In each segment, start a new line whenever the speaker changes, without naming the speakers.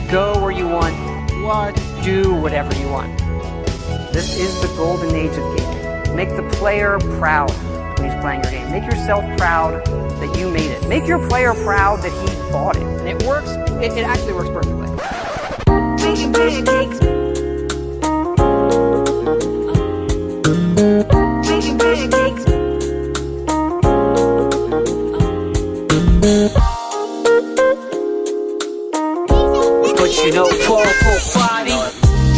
go where you want, do whatever you want. This is the golden age of gaming. Make the player proud when he's playing your game. Make yourself proud that you made it. Make your player proud that he bought it. And it works, it actually works perfectly. Making pancakes. Making pancakes. But you know, full body.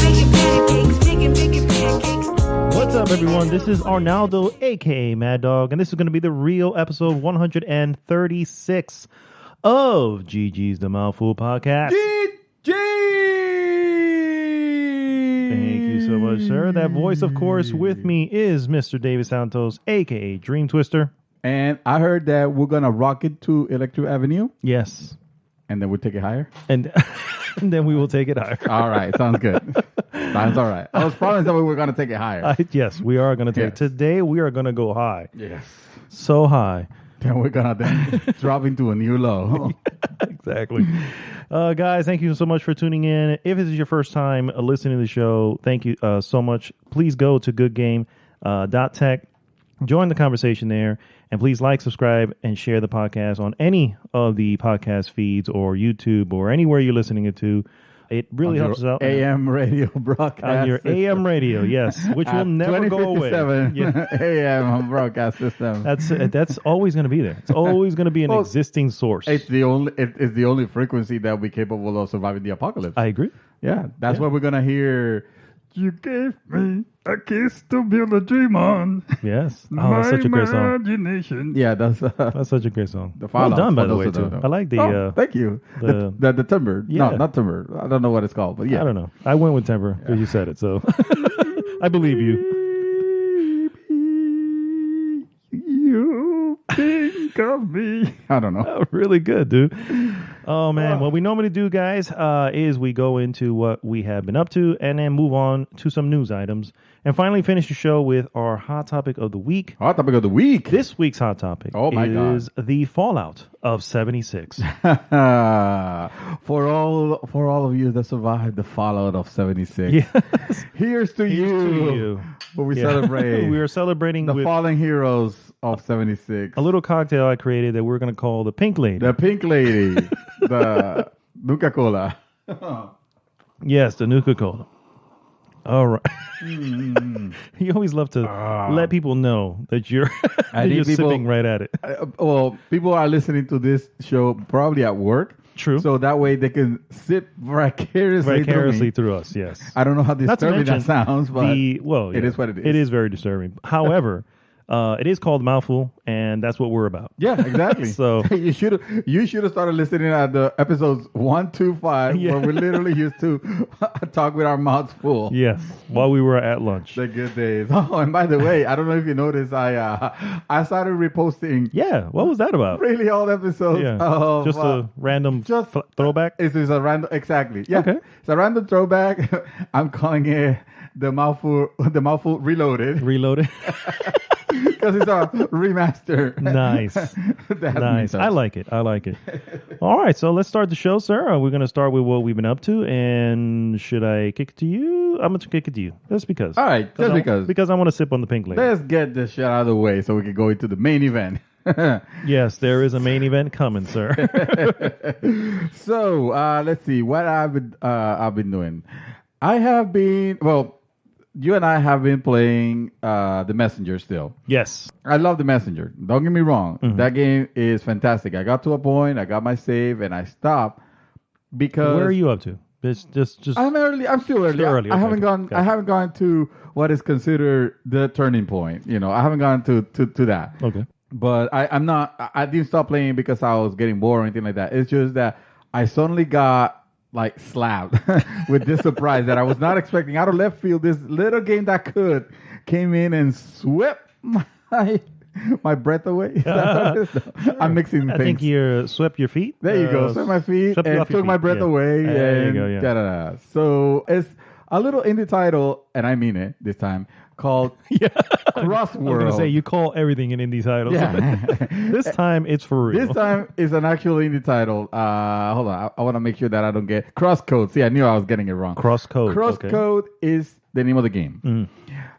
Making pancakes, making pancakes.
What's up, everyone? This is Arnaldo, aka Mad Dog, and this is going to be the real episode 136 of GG's The Mouthful podcast.
GG!
Thank you so much, sir. That voice, of course, with me is Mr. David Santos, aka Dream Twister.
And I heard that we're going to rock it to Electro Avenue.
Yes.
And then we'll take it higher.
And then we will take it higher.
All right. Sounds good. Sounds all right. I was promised that we were going to take it higher.
Yes, we are going to take it.
Yes.
Today, we are going to go high.
Yes.
So high.
Then we're going to then drop into a new low.
Exactly. Guys, thank you so much for tuning in. If this is your first time listening to the show, thank you so much. Please go to goodgame.tech. Join the conversation there. And please like, subscribe, and share the podcast on any of the podcast feeds or YouTube or anywhere you're listening it to. It really helps us out.
AM radio broadcast.
On your
system.
AM radio, yes, which will never go away.
2057 AM broadcast system.
That's always going to be there. It's always going to be an existing source.
It's the only frequency that will be capable of surviving the apocalypse.
I agree.
Yeah, that's what we're gonna hear. You gave me a kiss to build a dream on.
Yes. Oh, that's such a great song.
Imagination. Yeah, that's
such a great song.
The
well done, by the way,
too.
too. I like the.
Thank you. The timbre.
Yeah.
No, not timbre. I don't know what it's called, but yeah.
I don't know. I went with timbre because you said it, so I believe you. You think of me.
I don't know.
Oh, really good, dude. Oh, man. What we normally do, guys, is we go into what we have been up to and then move on to some news items and finally finish the show with our hot topic of the week.
Hot topic of the week.
This week's hot topic is the fallout of 76.
For all of you that survived the fallout of 76.
Yes.
Here's to you. What we celebrate.
We are celebrating
the
with
fallen heroes of 76.
a little cocktail I created that we're going to call the Pink Lady.
The Pink Lady. The Nuka-Cola.
Yes, the Nuka-Cola. All right. You always love to let people know that you're sipping right at it.
Well, people are listening to this show probably at work.
True.
So that way they can sip vicariously
through us, yes.
I don't know how disturbing that sounds, but it is what it is.
It is very disturbing. However, it is called Mouthful, and that's what we're about.
Yeah, exactly.
So
you should have started listening at the episodes 1 to 5, where we literally used to talk with our mouths full.
Yes, while we were at lunch.
The good days. Oh, and by the way, I don't know if you noticed, I started reposting.
Yeah, what was that about?
Really old episodes.
Yeah,
of,
just a random throwback.
It's a random, exactly. Yeah,
okay.
It's a random throwback. I'm calling it the mouthful reloaded.
Reloaded.
Because it's a remaster.
Nice. Nice. I like it. All right, so let's start the show, sir. We're going to start with what we've been up to. And should I kick it to you? I'm going to kick it to you. Just because.
All right, just because.
Because I want to sip on the Pink Lady.
Let's get this shit out of the way so we can go into the main event.
Yes, there is a main event coming, sir.
So, let's see what I've been doing. I have been, you and I have been playing The Messenger still.
Yes.
I love The Messenger. Don't get me wrong.
Mm-hmm.
That game is fantastic. I got to a point, I got my save, and I stopped because...
Where are you up to? Just
I'm still early.
Okay,
I haven't gone to what is considered the turning point. I haven't gone to that.
Okay.
But I didn't stop playing because I was getting bored or anything like that. It's just that I suddenly got slapped with this surprise that I was not expecting. Out of left field, this little game that came in and swept my breath away. I'm mixing things.
I think you swept your feet.
There you go. Swept my feet and took my breath away.
There you go, yeah.
So it's a little indie title, and I mean it this time, called
Yeah.
Cross
I was going
World.
to say, you call everything an indie title.
Yeah.
This time, it's for real.
This time is an actual indie title. Hold on. I want to make sure that I don't get CrossCode. See, I knew I was getting it wrong.
CrossCode.
CrossCode is the name of the game.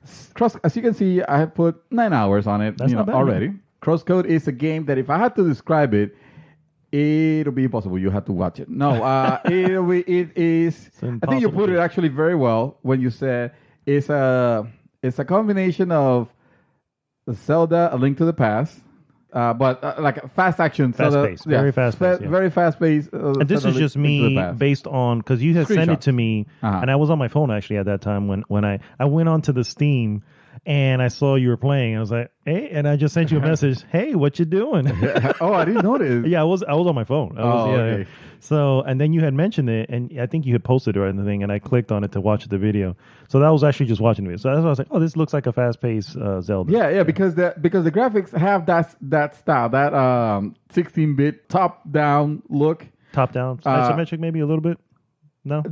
As you can see, I have put 9 hours on it
That's not bad,
already.
man.
CrossCode is a game that if I had to describe it, it'll be impossible. You have to watch it. No, it is. I think you put it actually very well when you said it's a combination of Zelda: A Link to the Past, but like a fast action,
Fast-paced, very fast-paced, yeah.
very fast paced.
And this is just me based on, because you had sent it to me, and I was on my phone actually at that time when I went onto the Steam and I saw you were playing. I was like, hey, and I just sent you a message. Hey, what you doing?
Oh, I didn't notice.
Yeah, I was on my phone.
Okay.
So, and then you had mentioned it, and I think you had posted it or anything, and I clicked on it to watch the video. So that was actually just watching the video. So that's why I was like, oh, this looks like a fast-paced Zelda.
Yeah, because the graphics have that style, that 16-bit top-down look.
Top-down, isometric maybe a little bit. No,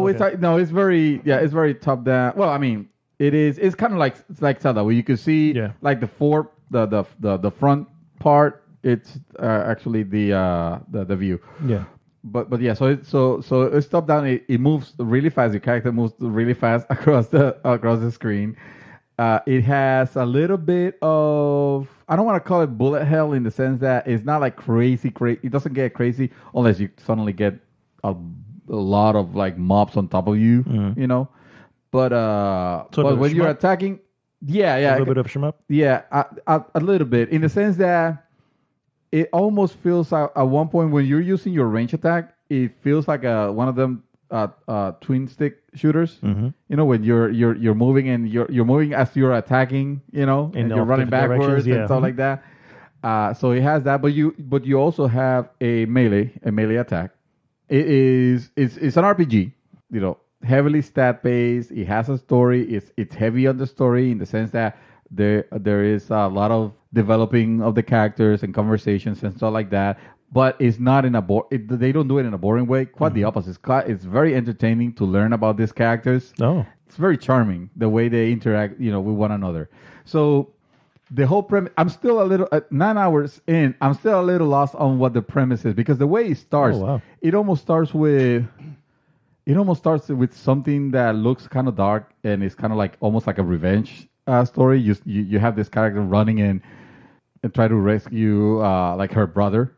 okay. It's very top-down. Well, I mean, it's kind of like Zelda, where you can see like the front part. It's actually the view.
Yeah.
But yeah, so it's top down. It moves really fast. Your character moves really fast across the screen. It has a little bit of, I don't want to call it bullet hell in the sense that it's not like crazy. It doesn't get crazy unless you suddenly get a lot of like mobs on top of you, you know. But when you're attacking, a
little bit of shmup.
Yeah, a little bit in the sense that it almost feels at one point when you're using your range attack, it feels like one of them twin stick shooters. You know, when you're moving and you're moving as you're attacking, you know, and you're running backwards and stuff like that. So it has that, but you also have a melee attack. It's an RPG, you know, heavily stat based. It has a story. It's heavy on the story in the sense that there is a lot of developing of the characters and conversations and stuff like that. But it's not in they don't do it in a boring way. Quite the opposite. It's very entertaining to learn about these characters.
Oh,
it's very charming the way they interact, you know, with one another. So the whole premise, I'm still a little 9 hours in. I'm still a little lost on what the premise is because the way it starts, it almost starts with something that looks kind of dark and it's kind of like almost like a revenge story. You have this character running in and try to rescue like her brother.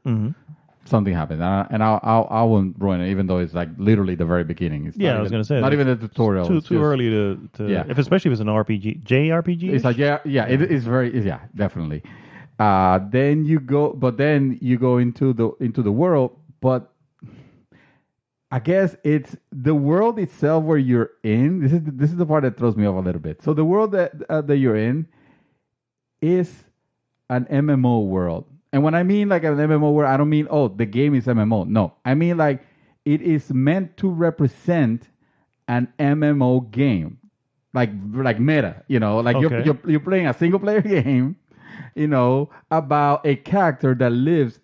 Something happened, and I won't ruin it, even though it's like literally the very beginning. It's
I was gonna say
not even the tutorial.
Too early to especially if it's an RPG, JRPG.
It's like it is very definitely. Then you go into the world, but I guess it's the world itself where you're in. This is the part that throws me off a little bit. So the world that you're in is an MMO world. And when I mean like an MMO world, I don't mean, the game is MMO. No, I mean like it is meant to represent an MMO game, like meta, you know, like you're playing a single player game, you know, about a character that lives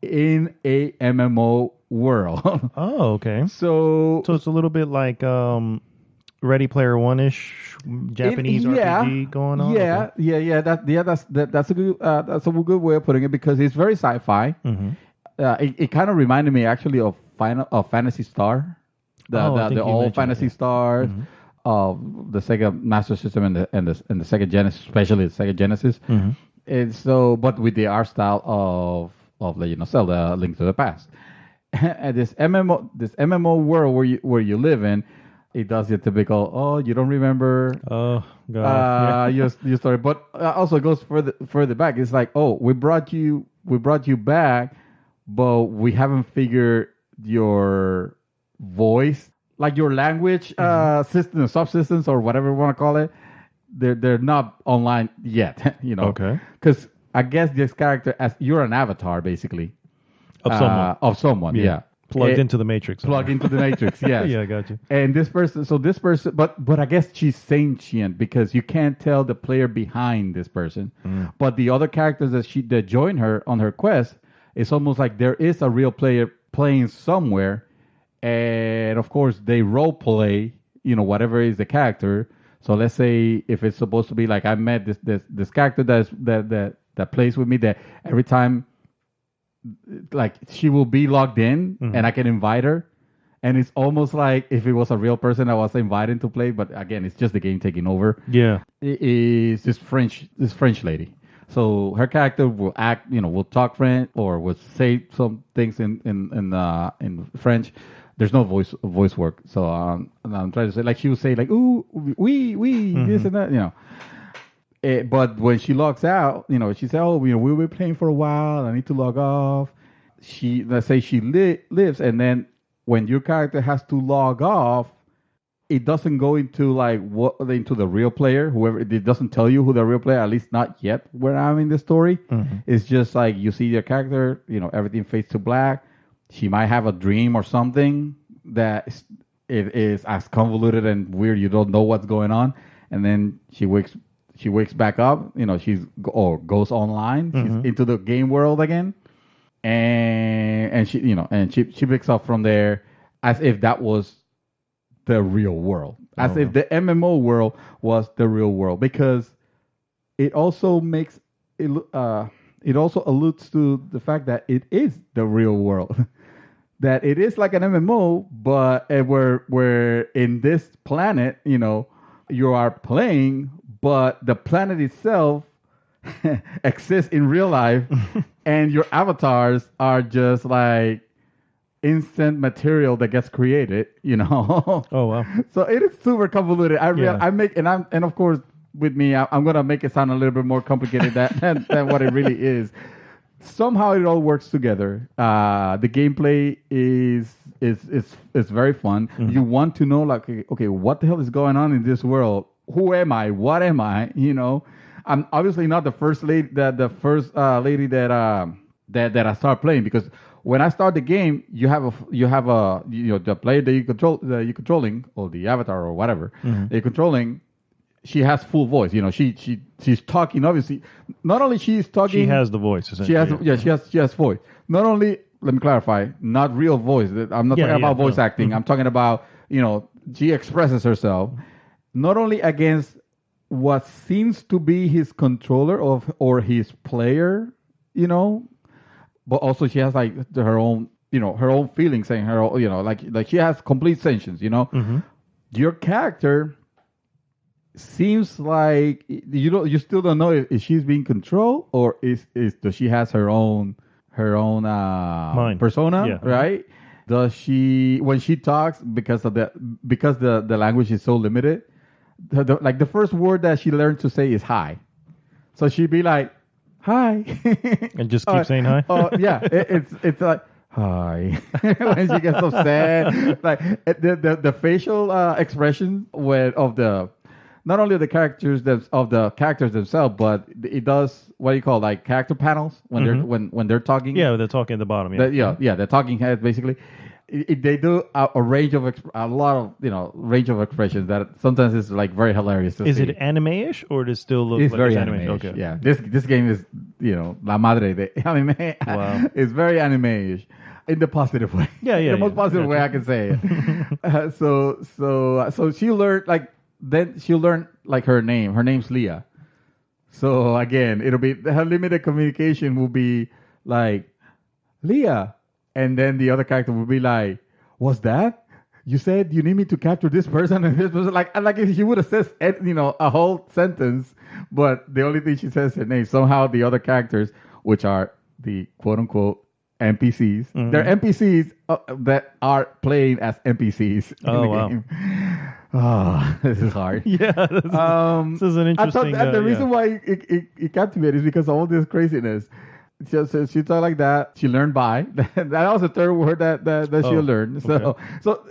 in a MMO world.
Oh, okay.
So
it's a little bit like Ready Player One-ish Japanese RPG going on.
That's a good way of putting it because it's very sci-fi. It kind of reminded me actually of Phantasy Star, the old Phantasy Stars of the Sega Master System and the Sega Genesis, especially the Sega Genesis. And so, but with the art style of Legend of Zelda: Link to the Past. And this MMO world where you live in. It does the typical, you don't remember.
Oh, God.
Your story. But also it goes further back. It's like, we brought you back, but we haven't figured your voice, like your language system, subsystems, or whatever you want to call it. They're not online yet, you know.
Okay.
Because I guess this character, as you're an avatar, basically. Of someone, yeah.
Plugged into the Matrix.
Plugged into the Matrix, yes.
Yeah, I got you.
And this person, but I guess she's sentient because you can't tell the player behind this person. But the other characters that join her on her quest, it's almost like there is a real player playing somewhere. And of course, they role play, you know, whatever is the character. So let's say if it's supposed to be like I met this character that plays with me, that every time like she will be logged in and I can invite her. And it's almost like if it was a real person I was invited to play, but again, it's just the game taking over.
Yeah.
It is this French lady. So her character will act, will talk French or will say some things in French. There's no voice work. So I'm trying to say, like, she would say like, ooh, we, this and that, but when she logs out, she said, oh, we've been playing for a while. I need to log off. Let's say she lives, and then when your character has to log off, it doesn't go into into the real player. Whoever, it doesn't tell you who the real player, at least not yet where I'm in the story. It's just like you see your character, everything fades to black. She might have a dream or something that it is as convoluted and weird. You don't know what's going on, and then she wakes back up. Goes online. She's into the game world again. And she picks up from there as if that was the real world, as if the MMO world was the real world, because it also makes it also alludes to the fact that it is the real world, that it is like an MMO, but we're in this planet, you are playing, but the planet itself exists in real life, and your avatars are just like instant material that gets created, Oh
wow!
So it is super convoluted. And of course with me, I'm gonna make it sound a little bit more complicated than what it really is. Somehow it all works together. The gameplay is very fun. You want to know, like, okay, what the hell is going on in this world? Who am I? What am I? I'm obviously not the first lady that I start playing, because when I start the game, you have the player that you're controlling, or the avatar or whatever you're controlling. She has full voice. She's talking. Obviously, not only she's talking.
She has the voice.
She has voice. Not only, let me clarify, not real voice. I'm not talking about voice acting. I'm talking about she expresses herself not only against what seems to be his controller or his player, but also she has like her own feelings, and her like she has complete sentience. Your character seems like you still don't know if she's being controlled, or does she has her own
mind
persona, right? Does she, when she talks, because the language is so limited, the first word that she learned to say is hi, so she'd be like hi
and just keep saying hi.
It's like hi when she gets upset, like the facial expression not only the characters of the characters themselves, but it does what you call like character panels when they're talking.
Yeah, they're talking at the bottom.
They're talking heads basically. They do a range of range of expressions that sometimes is like very hilarious to see.
Is it anime-ish, or does it still look
it's
like
very
it's
anime-ish?
Okay.
Yeah, this game is la madre de anime.
Wow.
It's very anime-ish in the positive way.
The
most positive way I can say it. So she learned she'll learn like her name. Her name's Leah. So again, it'll be her limited communication will be like Leah. And then the other character will be like, "What's that? You said you need me to capture this person and this person." Like if she would have said, a whole sentence, but the only thing she says is her name. Somehow the other characters, which are the quote unquote NPCs, they're NPCs that are playing as NPCs in the game. Oh, this is hard.
This is an interesting.
I thought the reason why it captivated is because of all this craziness. She talked like that. She learned by. That was the third word that she learned. So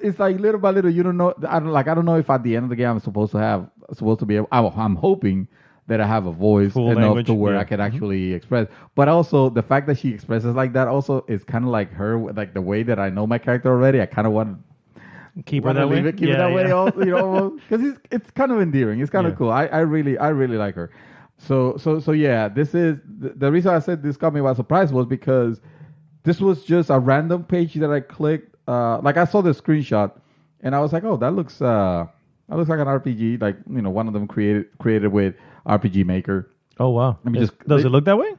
it's like little by little. You don't know. I don't know if at the end of the game I'm supposed to be able. I'm hoping that I have a voice
full
enough
language,
to where I can actually express. But also the fact that she expresses like that also is kind of like her, like the way that I know my character already. I kind of want to
keep her that way.
Keep it that way. Because it's kind of endearing. It's kind of cool. I really like her. So yeah, this is the reason I said this caught me by surprise was because this was just a random page that I clicked. Like I saw the screenshot and I was like, oh, that looks It looks like an RPG. Like one of them created with RPG Maker.
Oh wow!
Let me
Does it look that way?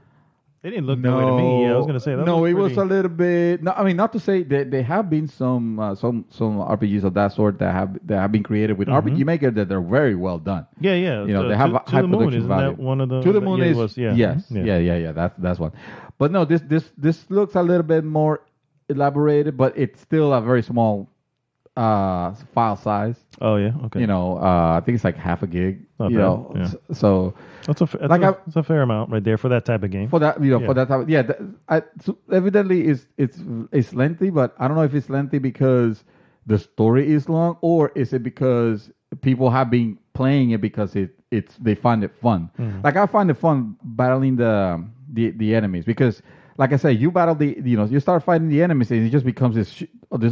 It didn't look that way to me. Yeah, I was gonna say that.
No, it
pretty...
was a little bit. No, I mean not to say that there have been some RPGs of that sort that have been created with RPG Maker that they're very well done.
Yeah, yeah.
They have high
the moon,
production
isn't
value.
That one of the
To the Moon is
was, yeah.
Yes,
yeah.
yeah. That's one. But no, this looks a little bit more elaborated, but it's still a very small file size.
Oh yeah, okay.
I think it's like half a gig.
Not
you
bad,
know,
yeah.
so
that's a fair amount right there for that type of game.
for that, for that type. So evidently it's lengthy, but I don't know if it's lengthy because the story is long, or is it because people have been playing it because they find it fun. Like I find it fun battling the enemies because. Like I say, you battle you start fighting the enemies, and it just becomes this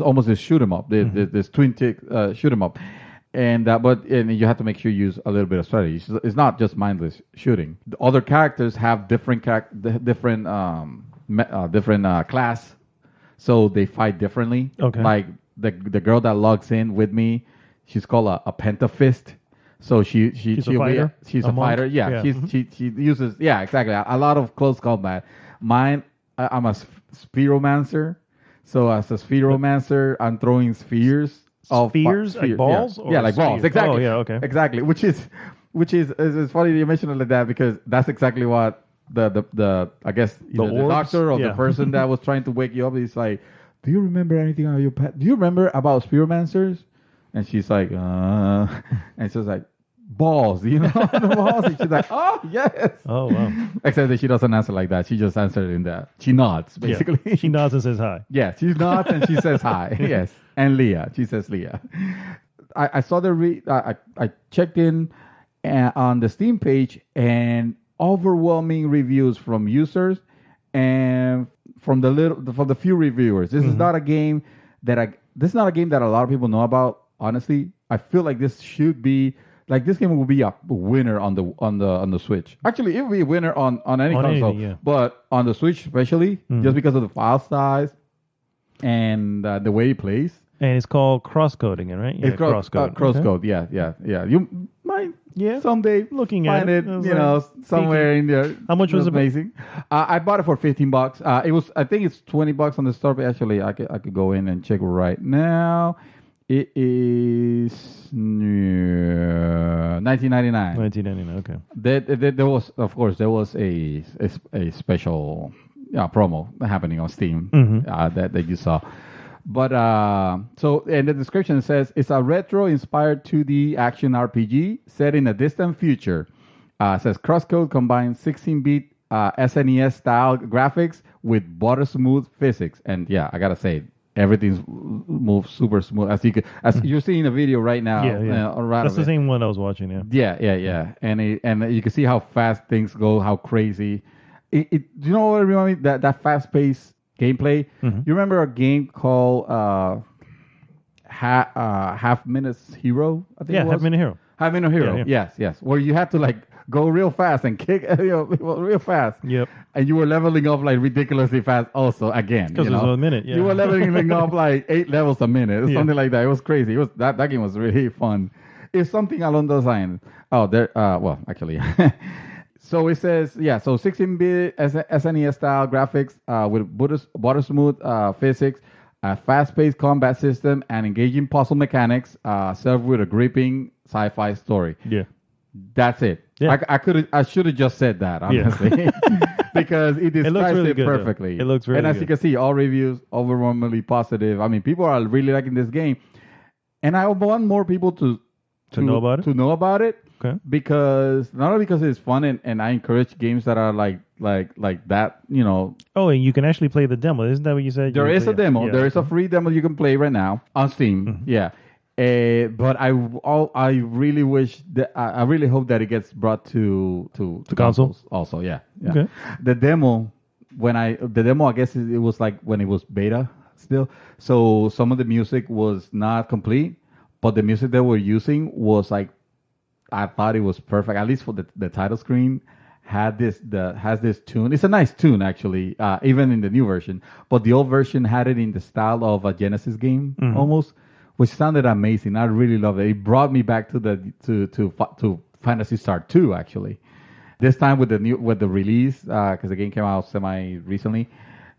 almost this shoot 'em up, this twin tick shoot 'em up, and you have to make sure you use a little bit of strategy. It's not just mindless shooting. The other characters have different class, so they fight differently.
Okay.
Like the girl that logs in with me, she's called a pentafist. So she's a
fighter.
She's a fighter. Yeah. She uses exactly a lot of close combat. Mine. I'm a spheromancer, so as a spheromancer, I'm throwing spheres.
Spheres, like balls?
Yeah, like balls. Exactly.
Oh, yeah, okay.
Exactly. Which is it's funny you mention it like that because that's exactly what the I guess the doctor or the person that was trying to wake you up is like, do you remember anything about your pet? Do you remember about spheromancers? And she's like, and she's like, balls, the balls. And she's like, oh yes.
Oh wow.
Except that she doesn't answer like that. She just answered in that. She nods basically.
Yeah. She nods and says hi.
Yeah, she nods and she says hi. Yes, and Leah. She says Leah. I saw I checked in on the Steam page and overwhelming reviews from users and from the few reviewers. This is not a game that a lot of people know about. Honestly, I feel like this should be. Like this game will be a winner on the Switch. Actually, it will be a winner on any console, but on the Switch especially, just because of the file size and the way it plays.
And it's called CrossCode again, right? Yeah,
it's CrossCode. CrossCode.
Okay.
Yeah. You might someday
looking
find
at
it, somewhere in there.
How much was it?
Amazing. I bought it for $15. It was. I think it's $20 on the store. But actually, I could go in and check right now. It is $19.99.
$19.99. Okay.
There was, of course, a special promo happening on Steam that you saw. But so in the description it says it's a retro inspired 2D action RPG set in a distant future. It says CrossCode combines 16-bit SNES style graphics with butter smooth physics, and I gotta say. Everything moves super smooth as you're seeing the video right now.
That's the same one I was watching.
Yeah. And you can see how fast things go, how crazy. Do you know what reminded me? That fast paced gameplay. You remember a game called Half Minutes Hero? I think it was?
Half Minute Hero.
Half Minute Hero. Yeah. Yes. Where you had to go real fast and kick real fast.
Yep.
And you were leveling up ridiculously fast also again.
Because it was a minute, yeah.
You were leveling up 8 levels a minute, something like that. It was crazy. That game was really fun. It's something along those lines. Oh, there. Well, actually. So it says, so 16-bit SNES style graphics with butter smooth physics, a fast-paced combat system, and engaging puzzle mechanics, served with a gripping sci-fi story.
Yeah.
That's it.
Yeah.
I should have just said that, honestly. Because it describes it perfectly.
It looks really good.
And as you can see, all reviews overwhelmingly positive. I mean, people are really liking this game. And I want more people to
know about it.
To know about it.
Okay.
Because not only because it's fun and I encourage games that are like that,
Oh, and you can actually play the demo. Isn't that what you said?
There is a demo. There is a free demo you can play right now on Steam. Yeah. But I really wish that I really hope that it gets brought to consoles also. Yeah.
Okay.
The demo I guess it was when it was beta still. So some of the music was not complete, but the music they were using was I thought it was perfect. At least for the title screen has this tune. It's a nice tune actually, even in the new version. But the old version had it in the style of a Genesis game almost. which sounded amazing. I really loved it. It brought me back to to Phantasy Star 2 actually. This time with the release, because the game came out semi recently.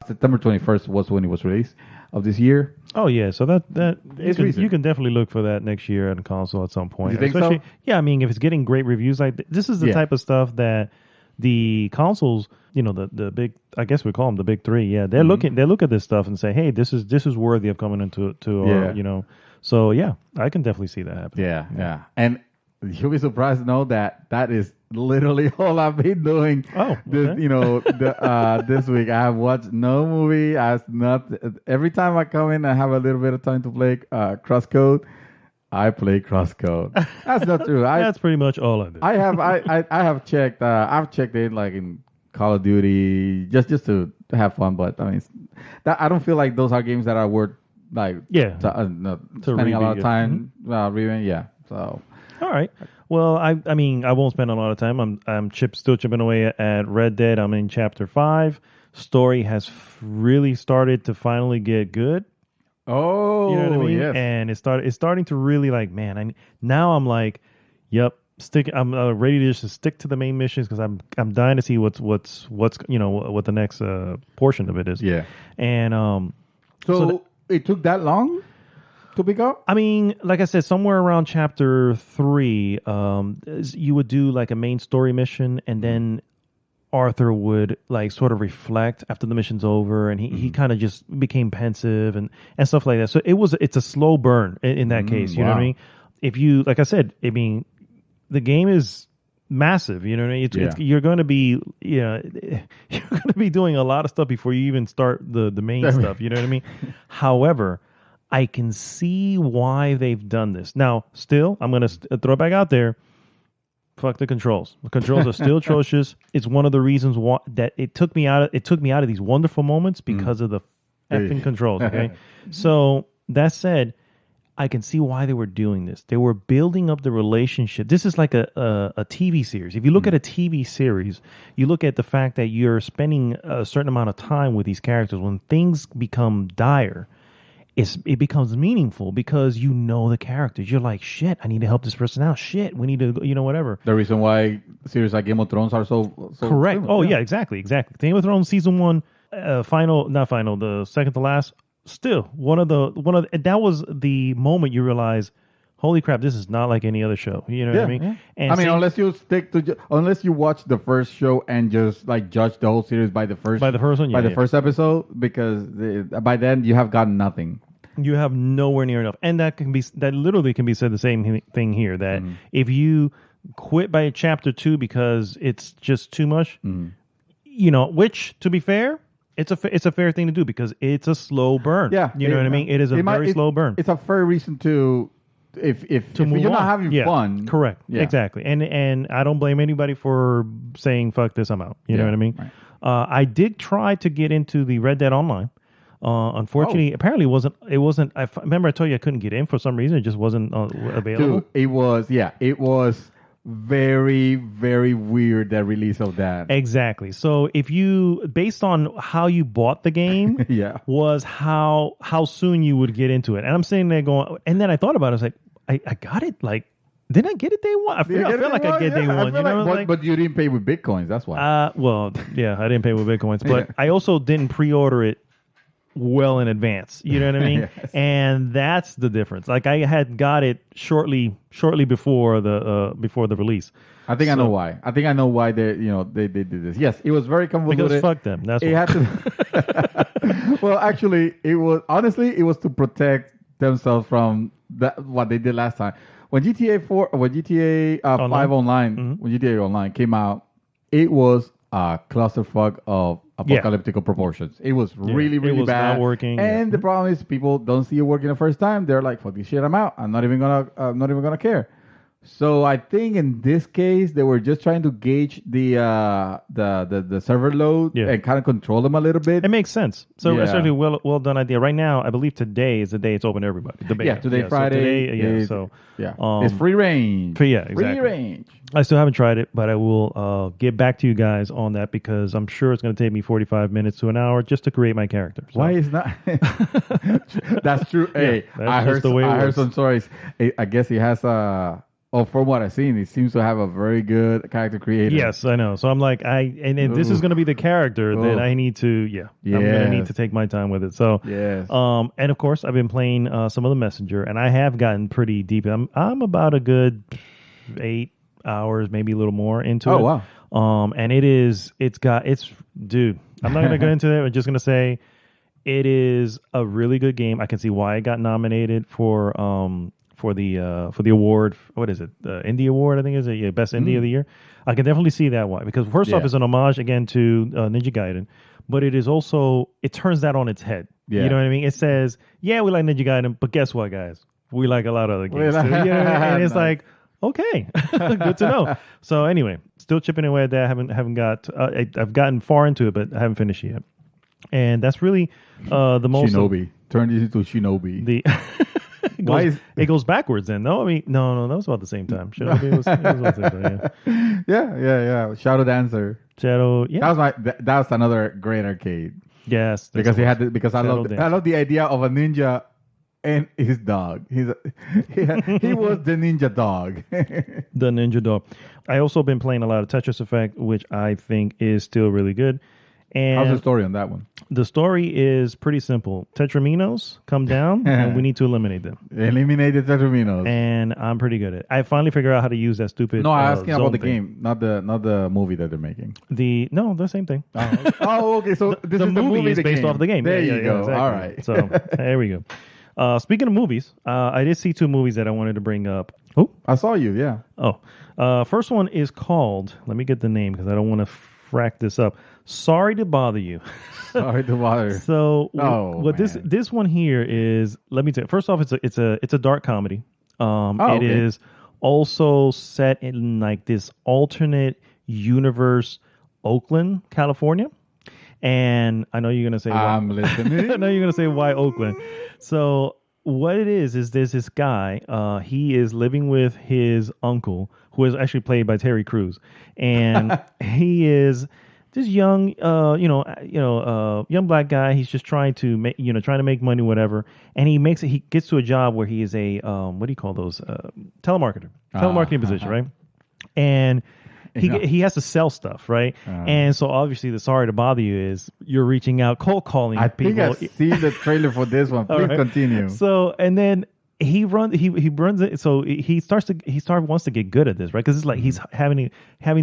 September 21st was when it was released of this year.
Oh yeah, so you can definitely look for that next year on console at some point.
You think
Especially,
so?
Yeah, I mean, if it's getting great reviews, like this is the type of stuff that the consoles, the big, I guess we call them the big three. Yeah, they look at this stuff and say, hey, this is worthy of coming into our. So yeah, I can definitely see that happening.
Yeah. And you'll be surprised to know that is literally all I've been doing.
Oh,
this, this week I have watched no movie. Every time I come in, I have a little bit of time to play CrossCode. I play CrossCode. That's not true.
That's pretty much all I do.
I have checked. I've checked in like in Call of Duty just to have fun. But I mean, I don't feel like those are games that are worth like spending a lot of time reviewing. Yeah. So.
All right. Well, I mean, I won't spend a lot of time. I'm still chipping away at Red Dead. I'm in chapter 5. Story has really started to finally get good.
Oh,
you know what I mean?
Yes.
And it's starting to really like, man. Now I'm like, yep, I'm ready to just stick to the main missions because I'm dying to see what's what the next portion of it is.
Yeah.
And
so it took that long to pick up?
I mean, like I said, somewhere around chapter 3, you would do like a main story mission, and then Arthur would like sort of reflect after the mission's over, and he kind of just became pensive and stuff like that. So it's a slow burn in that case. You know what I mean? If you, like I said, the game is massive. You know what I mean? You're going to be, you're going to be doing a lot of stuff before you even start the main stuff. You know what I mean? However, I can see why they've done this. Now, still, I'm going to throw it back out there. Fuck the controls. The controls are still atrocious. It's one of the reasons why that it took me out of these wonderful moments because of the effing controls. Okay, so that said, I can see why they were doing this. They were building up the relationship. This is like a TV series. If you look at a TV series, you look at the fact that you're spending a certain amount of time with these characters. When things become dire, it becomes meaningful because you know the characters. You're like, shit, I need to help this person out. Shit, we need to, whatever.
The reason why series like Game of Thrones are so
correct.
Similar.
Oh yeah, exactly. Game of Thrones season 1, the second to last. Still one of the that was the moment you realize, holy crap, this is not like any other show. You know what I mean?
Yeah.
And
unless you watch the first show and just like judge the whole series by the first first episode, because by then you have gotten nothing.
You have nowhere near enough, and that literally can be said the same thing here. That if you quit by chapter 2 because it's just too much, which to be fair, it's a fair thing to do because it's a slow burn. Yeah, you know what I mean. It is a very slow burn.
It's a fair reason to if you're not having fun.
Correct. Yeah. Exactly. And I don't blame anybody for saying fuck this, I'm out. You know what I mean. Right. I did try to get into the Red Dead Online. Unfortunately, apparently it wasn't. I remember I told you I couldn't get in for some reason. It just wasn't available.
Dude, it was very, very weird, that release of that.
Exactly. So based on how you bought the game, was how soon you would get into it. And I'm sitting there going, and then I thought about it. I was like, I got it. Like, didn't I get it day one? I feel like I get day one.
But you didn't pay with Bitcoins. That's why.
Well, yeah, I didn't pay with Bitcoins, but I also didn't pre-order it well in advance. You know what I mean? Yes. And that's the difference. Like I had got it shortly before the release.
I think I know why. I think I know why they did this. Yes, it was very convoluted.
Because fuck them. That's
it
why.
Had to. Well, actually, it was to protect themselves from what they did last time. When GTA 5 Online, when GTA Online came out, it was a clusterfuck of apocalyptic proportions. It was really bad.
Not working.
And the problem is people don't see it working the first time. They're like, fuck this shit, I'm out. I'm not even gonna care. So I think in this case they were just trying to gauge the server load and kind of control them a little bit.
It makes sense. So it's actually well done idea. Right now, I believe today is the day it's open to everybody. The beta.
Today Friday.
So today,
it's free range.
Exactly.
Free range.
I still haven't tried it, but I will get back to you guys on that because I'm sure it's going to take me 45 minutes to an hour just to create my character. So.
Why is not? That's true. Hey, I heard some stories. I guess he has a. Oh, from what I've seen, it seems to have a very good character creator.
Yes, I know. So I'm like, and this is going to be the character that I need to, I'm going to need to take my time with it. So, and of course, I've been playing some of the Messenger, and I have gotten pretty deep. I'm about a good 8 hours, maybe a little more into it.
Oh,
wow. And dude, I'm not going to go into it. I'm just going to say it is a really good game. I can see why it got nominated for the award. What is it? The Indie Award, I think is it? Yeah, Best Indie of the Year. I can definitely see that why. Because first off, it's an homage again to Ninja Gaiden, but it is also, it turns that on its head. Yeah. You know what I mean? It says, yeah, we like Ninja Gaiden, but guess what, guys? We like a lot of other games too. You know what I mean? And it's like, okay, good to know. So anyway, still chipping away at that. I've gotten far into it, but I haven't finished yet. And that's really the most.
Shinobi. Turned it into Shinobi.
It goes backwards then? No, I mean, no, that was about the same time. Shinobi was about the same time,
yeah. Shadow Dancer. That was another great arcade.
Yes,
because I love the idea of a ninja and his dog. He was the ninja dog.
The ninja dog. I also been playing a lot of Tetris Effect, which I think is still really good. And
how's the story on that one?
The story is pretty simple. Tetraminos come down, and we need to eliminate them.
Eliminate the Tetraminos.
And I'm pretty good at it. I finally figured out how to use that stupid.
No, I'm asking about the game, not the movie that they're making.
The same thing.
Okay. So the
movie is based off the game.
There you go.
Exactly.
All right.
So there we go. Speaking of movies, I did see 2 movies that I wanted to bring up. Oh,
I saw you. Yeah.
Oh, first one is called. Let me get the name because I don't want to frack this up. Sorry to bother you.
Sorry to bother.
So this one here is, let me tell you. First off, it's a dark comedy. It is also set in like this alternate universe, Oakland, California. And I know you're gonna say
I'm listening.
I know you're gonna say why Oakland. So what it is there's this guy. He is living with his uncle, who is actually played by Terry Crews, and he is this young, young black guy. He's just trying to make money, whatever. And he gets to a job where he is a what do you call those? Telemarketing position, right? And he has to sell stuff, right? And so obviously the sorry to bother you is you're reaching out, cold calling people.
I think I've seen the trailer for this one. Please continue.
So, and then he runs it. So he wants to get good at this, right? Because it's like he's having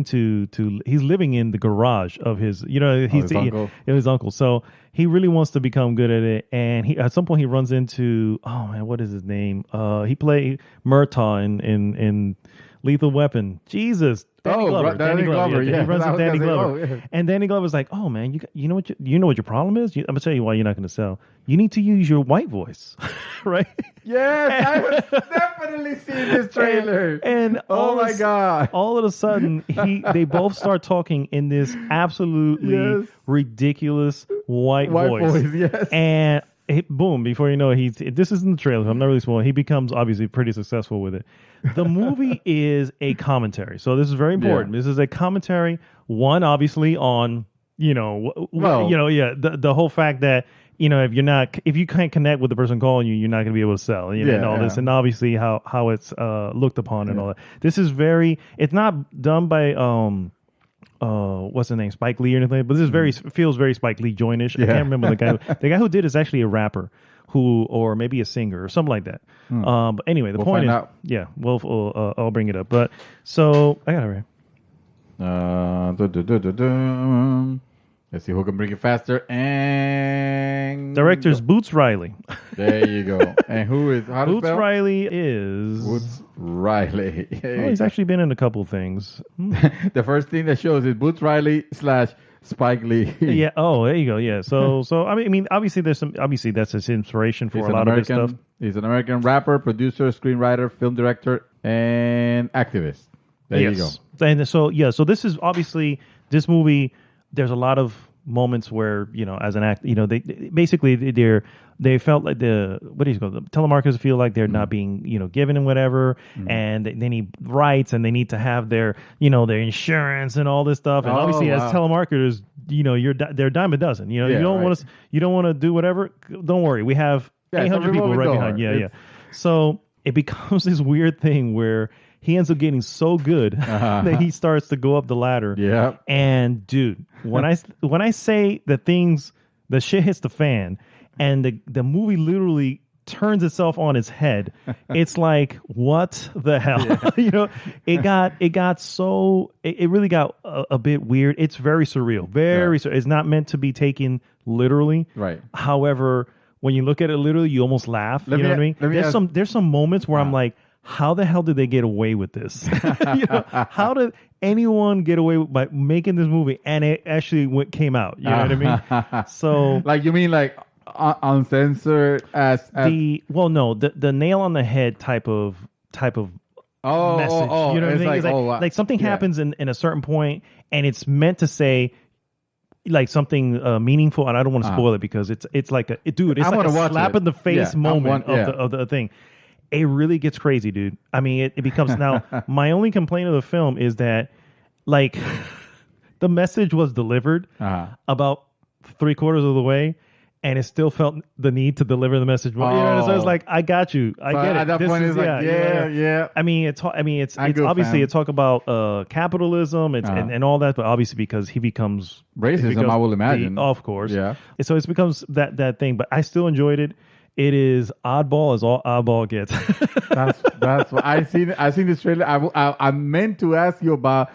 to he's living in the garage of his, his uncle. So he really wants to become good at it. And at some point he runs into, oh man, what is his name? He played Murtaugh in Lethal Weapon. Jesus. Danny Glover. Yeah. He runs into Danny Glover. And Danny Glover's like, oh man, you know what your problem is? I'm gonna tell you why you're not gonna sell. You need to use your white voice. Right?
Yes, I have definitely seen this trailer.
And
oh my god.
All of a sudden they both start talking in this absolutely ridiculous white voice.
Yes.
And boom, before you know it, this is in the trailer, so I'm not really spoiling. He becomes obviously pretty successful with it. The movie is a commentary. So this is very important. Yeah. This is a commentary, one, obviously, on, the whole fact that, if you can't connect with the person calling you, you're not going to be able to sell, and all this. And obviously how it's looked upon and all that. This is it's not done by, what's his name, Spike Lee or anything, but this feels very Spike Lee joint-ish. I can't remember the guy who did is actually a rapper or maybe a singer or something like that. But anyway, the point is, I'll bring it up. But so I got it right.
Let's see who can bring it faster. And
director's Boots Riley.
There you go. And who is
Boots Riley is
Boots Riley.
Well, he's actually been in a couple things.
The first thing that shows is Boots Riley / Spike Lee.
Yeah. Oh, there you go. Yeah. So I mean, obviously that's his inspiration for a lot of his stuff.
He's an American rapper, producer, screenwriter, film director, and activist. There you go.
And so this is obviously this movie. There's a lot of moments where as an act, they basically they felt like the telemarketers feel like they're not being given and whatever, and they need rights and they need to have their their insurance and all this stuff. And obviously, as telemarketers, they're a dime a dozen. You don't want to do whatever. Don't worry, we have 800 people right behind. Yeah. So it becomes this weird thing where he ends up getting so good that he starts to go up the ladder.
Yeah.
And dude, when I say the shit hits the fan, and the movie literally turns itself on its head, it's like, what the hell?
Yeah.
It really got a bit weird. It's very surreal. It's not meant to be taken literally.
Right.
However, when you look at it literally, you almost laugh. You know what I mean? There's some moments where I'm like, how the hell did they get away with this? How did anyone get away by making this movie and it actually came out? You know what I mean? So,
like, you mean like uncensored as
the nail on the head type of message. You know what I mean? It's like something happens in a certain point, and it's meant to say like something meaningful, and I don't want to spoil it because it's like it's like a slap in the face moment of the thing. It really gets crazy, dude. I mean, it becomes now. My only complaint of the film is that, like, the message was delivered about 3/4 of the way, and it still felt the need to deliver the message more. So it's like, I got you, I get it.
At that point, it's like, yeah.
I mean, it's obviously it talk about capitalism and all that, but obviously because he becomes
racism, I will imagine,
of course.
Yeah.
So it becomes that thing, but I still enjoyed it. It is oddball as all oddball gets.
That's what I seen this trailer. I meant to ask you about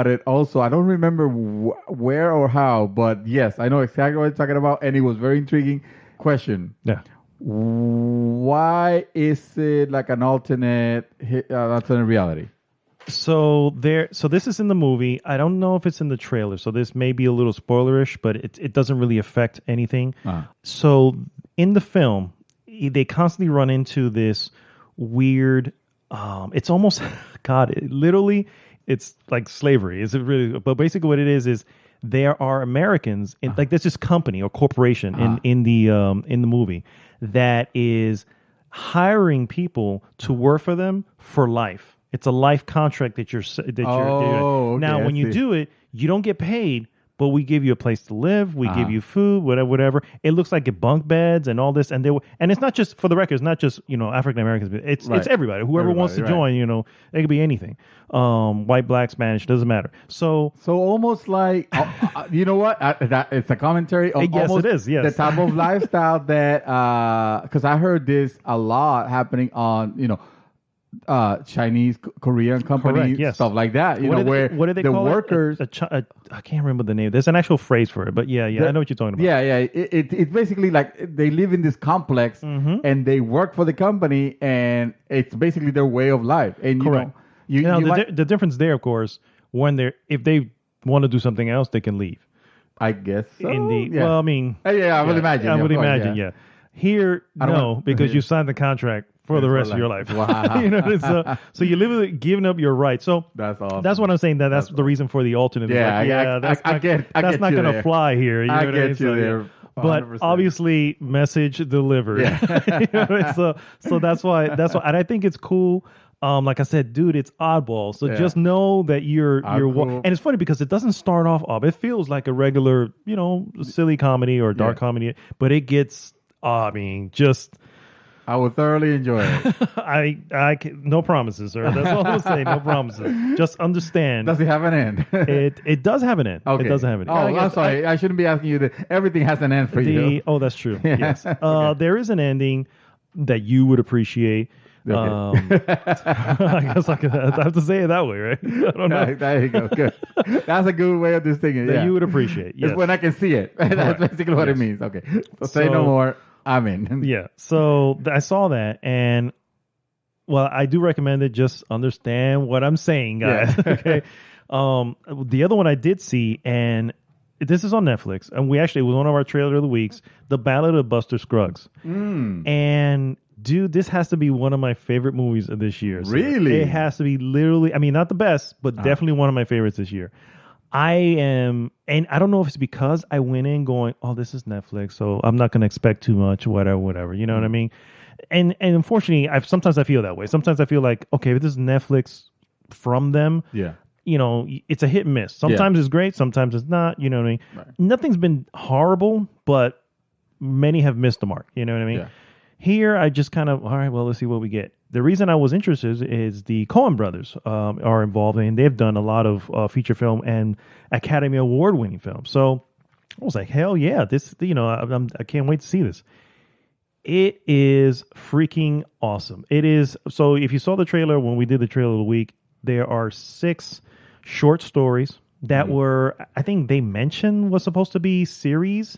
it also. I don't remember where or how, but yes, I know exactly what you're talking about, and it was very intriguing. Question:
Yeah,
why is it like an alternate reality?
So this is in the movie. I don't know if it's in the trailer, so this may be a little spoilerish, but it doesn't really affect anything. So in the film, they constantly run into this weird. It's almost literally, it's like slavery. Is it really? But basically, what it is there are Americans like there's this company or corporation in the movie that is hiring people to work for them for life. It's a life contract that you're doing.
Okay,
now, when you do it, you don't get paid, but we give you a place to live. We give you food, whatever. It looks like bunk beds and all this, and it's not just, for the record, it's not just African Americans. It's everybody. Whoever wants to join, it could be anything. White, black, Spanish, doesn't matter. So
almost like you know what? That it's a commentary on
yes,
almost
it is. Yes,
the type of lifestyle that because I heard this a lot happening on Chinese, Korean companies, stuff like that. What do they call workers?
I can't remember the name. There's an actual phrase for it, but I know what you're talking about.
Yeah. It's basically like they live in this complex and they work for the company, and it's basically their way of life. And
correct. The difference there, of course, if they want to do something else, they can leave.
I guess so.
Well, I mean,
I would imagine.
I would imagine. Yeah. Here, no, because you signed the contract for the rest of your life.
Wow.
So you live with it, giving up your rights. So
that's awesome.
That's what I'm saying. That's the reason for the alternate.
Yeah,
that's not going to fly here.
I get you there. 100%.
But obviously, message delivered.
Yeah.
So that's why, and I think it's cool. Like I said, dude, it's oddball. So just know that you're cool. And it's funny because it doesn't start off. It feels like a regular, silly comedy or dark comedy, but it gets.
I will thoroughly enjoy it.
I can, no promises, sir. That's all I'm saying. No promises. Just understand.
Does it have an end?
It does have an end.
Okay.
It does have an end.
Oh, I'm sorry. I shouldn't be asking you that. Everything has an end for you.
Oh, that's true. Yes. Okay. There is an ending that you would appreciate. Okay. I guess I have to say it that way, right? I don't know.
There you go. Good. That's a good way of distinguishing it.
That you would appreciate. Yes.
It's when I can see it. That's basically what it means. Okay. So say no more. I'm in.
Yeah. So I saw that, and I do recommend it. Just understand what I'm saying, guys. Yeah. Okay. The other one I did see, and this is on Netflix, and it was one of our trailer of the weeks, The Ballad of Buster Skruggs. And Dude, this has to be one of my favorite movies of this year. Sir.
Really?
It has to be literally, I mean, not the best, but definitely one of my favorites this year. I am, and I don't know if it's because I went in going, oh, this is Netflix, so I'm not going to expect too much, whatever. You know what I mean? And unfortunately, sometimes I feel that way. Sometimes I feel like, okay, if this is Netflix from them,
Yeah.
you know, it's a hit and miss. Sometimes it's great, sometimes it's not. You know what I mean?
Right.
Nothing's been horrible, but many have missed the mark. You know what I mean?
Yeah.
Here, I just kind of, all right, well, let's see what we get. The reason I was interested is the Coen brothers are involved, and they've done a lot of feature film and Academy Award winning films. So I was like, hell yeah, this, you know, I can't wait to see this. It is freaking awesome. It is. So if you saw the trailer, when we did the trailer of the week, there are 6 short stories that were, I think they mentioned was supposed to be series.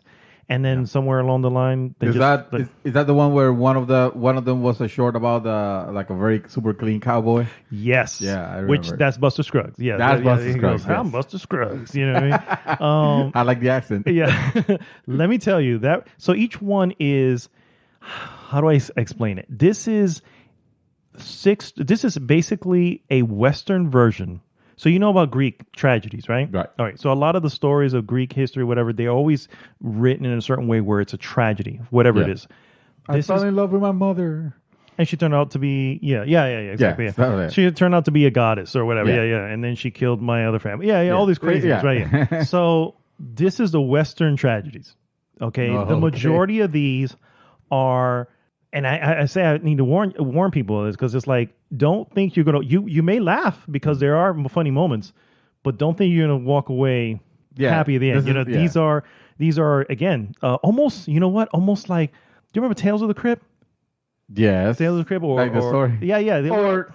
And then somewhere along the line, they
Is that the one where one of them was a short about like a very super clean cowboy?
Yes.
Yeah, I remember.
Which that's Buster Scruggs. Yeah,
That's Buster
he
Scruggs,
goes, I'm
yes.
Buster Scruggs. You know what I mean?
I like the accent.
Yeah. Let me tell you that. So each one is, how do I explain it? This is basically a Western version. So you know about Greek tragedies, right?
Right.
All right. So a lot of the stories of Greek history, whatever, they're always written in a certain way where it's a tragedy, whatever it is.
I fell in love with my mother.
And she turned out to be, exactly.
Yeah, stuff like that.
She turned out to be a goddess or whatever.
Yeah.
Yeah. And then she killed my other family. All these craziness,
Yeah.
right? So this is the Western tragedies. Okay.
Oh,
the
okay.
majority of these are, and I say I need to warn people of this because it's like, don't think you're going to, you may laugh because there are funny moments, but don't think you're going to walk away happy at the end. You know, these are again, almost, you know what? Almost like, do you remember Tales of the Crypt?
Yes.
Tales of the Crypt,
like the story.
Yeah.
Or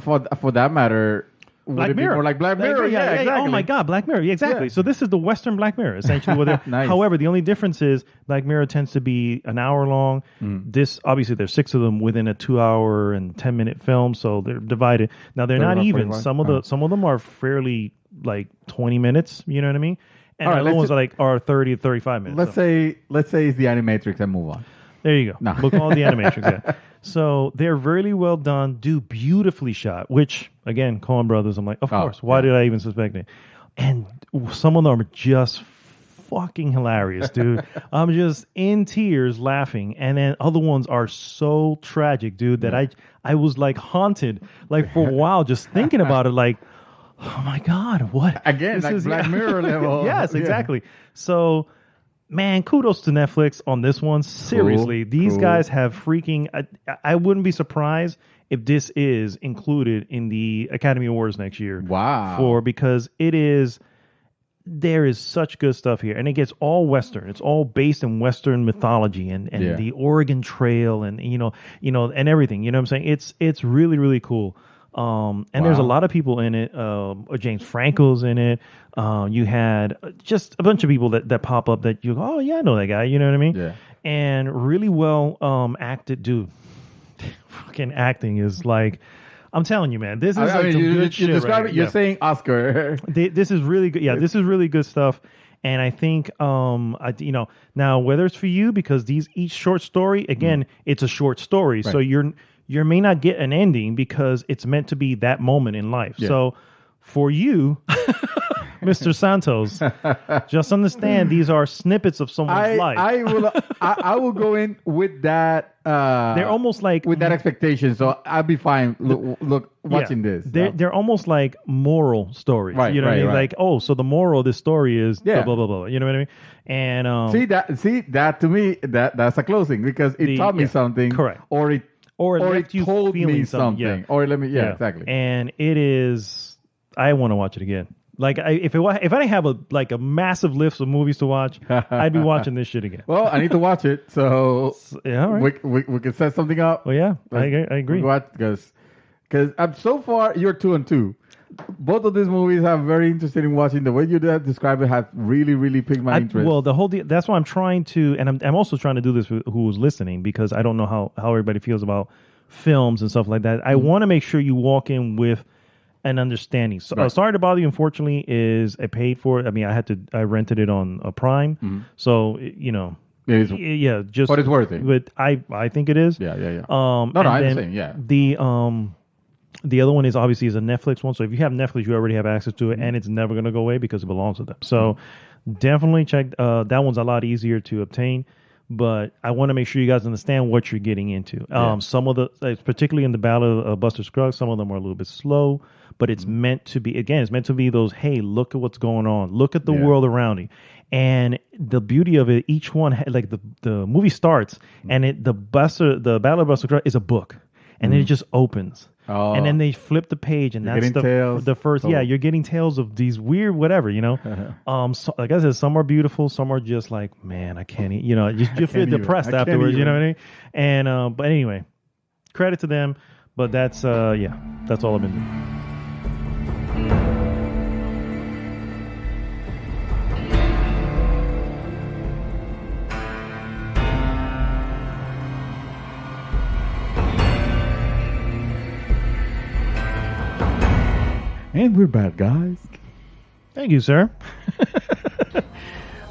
for that matter,
Black Mirror.
More like Black Mirror. Yeah, exactly.
Oh my God, Black Mirror. Yeah, exactly.
Yeah.
So this is the Western Black Mirror, essentially.
Nice.
However, the only difference is Black Mirror tends to be an hour long. This, obviously, there's 6 of them within a 2-hour and 10-minute film, so they're divided. Now they're not even.
45?
Some of them are fairly like 20 minutes. You know what I mean? And
All right,
other ones are 30 to 35 minutes.
Let's say it's the Animatrix and move on.
There you go.
No.
Look, all the animations. Yeah. So they're really well done, beautifully shot. Which again, Coen Brothers. I'm like, of course. Why did I even suspect it? And some of them are just fucking hilarious, dude. I'm just in tears laughing, and then other ones are so tragic, dude, that I was like haunted, like for a while, just thinking about it, like, oh my God, what
Again? Like Black Mirror level.
Yes,
Yeah.
exactly. So. Man, kudos to Netflix on this one. Seriously, these guys have freaking... I wouldn't be surprised if this is included in the Academy Awards next year.
Wow.
Because there is such good stuff here. And it gets all Western. It's all based in Western mythology and the Oregon Trail and, you know, and everything. You know what I'm saying? It's really, really cool. And there's a lot of people in it. James Franco's in it. You had just a bunch of people that pop up that you go, oh yeah, I know that guy. You know what I mean?
Yeah.
And really well acted, dude. Fucking acting is like, I'm telling you, man. This is some good shit.
You're saying Oscar.
This is really good. Yeah, this is really good stuff. And I think, now whether it's for you because each short story, again, it's a short story, so you may not get an ending because it's meant to be that moment in life. Yeah. So for you, Mr. Santos, just understand these are snippets of someone's life.
I will go in with that.
They're almost like
with that expectation, so I'll be fine. Look watching this.
They're almost like moral stories.
Right,
you know what I mean?
right.
Like, oh, so the moral of this story is blah blah blah blah. You know what I mean? And
see that to me that's a closing because it taught me something.
Correct.
Or it told me something.
Yeah.
Or let me exactly.
And it is. I want to watch it again. Like if I didn't have a massive list of movies to watch, I'd be watching this shit again.
Well, I need to watch it, so
yeah, all right.
we can set something up.
Well, yeah, I agree.
Because so far you're 2 and 2. Both of these movies I'm very interested in watching. The way you describe it has really, really piqued my interest.
Well, the whole that's why I'm trying to, and I'm also trying to do this with who's listening because I don't know how everybody feels about films and stuff like that. I want to make sure you walk in with an understanding. So, Sorry to Bother You, unfortunately, is I paid for it. I mean, I rented it on a Prime. So, Yeah, just
but it's worth it.
But I think it is.
Yeah. No,
And
I'm
then
saying, yeah.
The other one is obviously is a Netflix one. So if you have Netflix, you already have access to it, and it's never going to go away because it belongs to them. So definitely check. That one's a lot easier to obtain. But I want to make sure you guys understand what you're getting into. Some of the, particularly in the Ballad of Buster Skruggs, some of them are a little bit slow, but it's meant to be. Again, it's meant to be those. Hey, look at what's going on. Look at the world around you. And the beauty of it, each one, like the movie starts, and the Ballad of Buster Skruggs is a book, and then it just opens.
Oh.
And then they flip the page, and that's the first. Yeah, you're getting tales of these weird whatever, So, like I said, some are beautiful, some are just like, man, I can't. You feel depressed afterwards. You know what I mean? And but anyway, credit to them. But that's that's all I've been doing.
And we're back, guys.
Thank you, sir.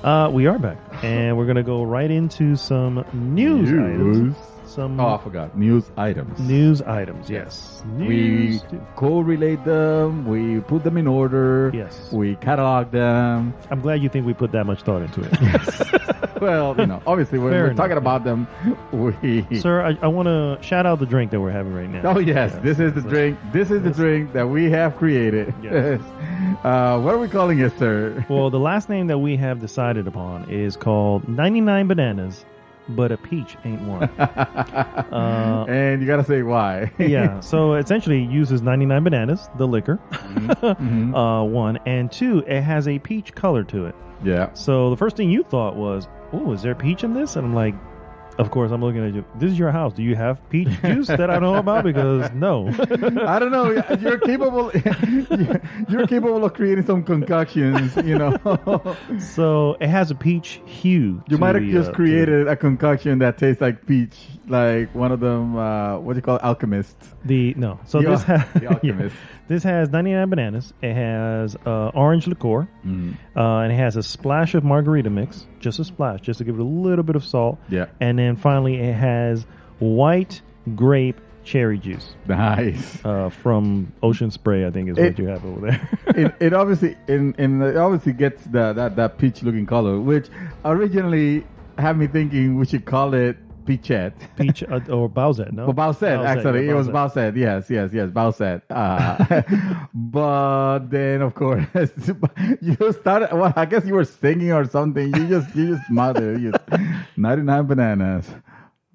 We are back, and we're gonna go right into some news items.
I forgot news items.
News items, yes.
We correlate them. We put them in order.
Yes.
We catalog them.
I'm glad you think we put that much thought into it.
Well, obviously when we're talking about them,
Sir, I want to shout out the drink that we're having right now.
Oh yes, this is the drink. This is the drink that we have created.
Yes.
What are we calling it, sir?
Well, the last name that we have decided upon is called 99 Bananas, but a peach ain't one.
And you gotta say why.
Yeah, so essentially it uses 99 bananas, the liquor, one, and two, it has a peach color to it.
Yeah.
So the first thing you thought was, oh, is there peach in this? And I'm like, of course, I'm looking at you. This is your house. Do you have peach juice that I know about? Because no.
I don't know. You're capable. You're capable of creating some concoctions.
So it has a peach hue.
You might have just created a concoction that tastes like peach, like one of them. What do you call it? Alchemists.
This has
the alchemist.
This has 99 bananas. It has orange liqueur, and it has a splash of margarita mix, just a splash, just to give it a little bit of salt.
Yeah.
And then finally, it has white grape cherry juice.
Nice.
From Ocean Spray, I think is what you have over there.
it obviously it obviously gets that peach looking color, which originally had me thinking we should call it Peachette.
Peach or Bowsette, no?
Well, Bowsette, actually. It was Bowsette. Yes, Bowsette. But then, of course, you started, well, I guess you were singing or something. You just mouthed 99 bananas,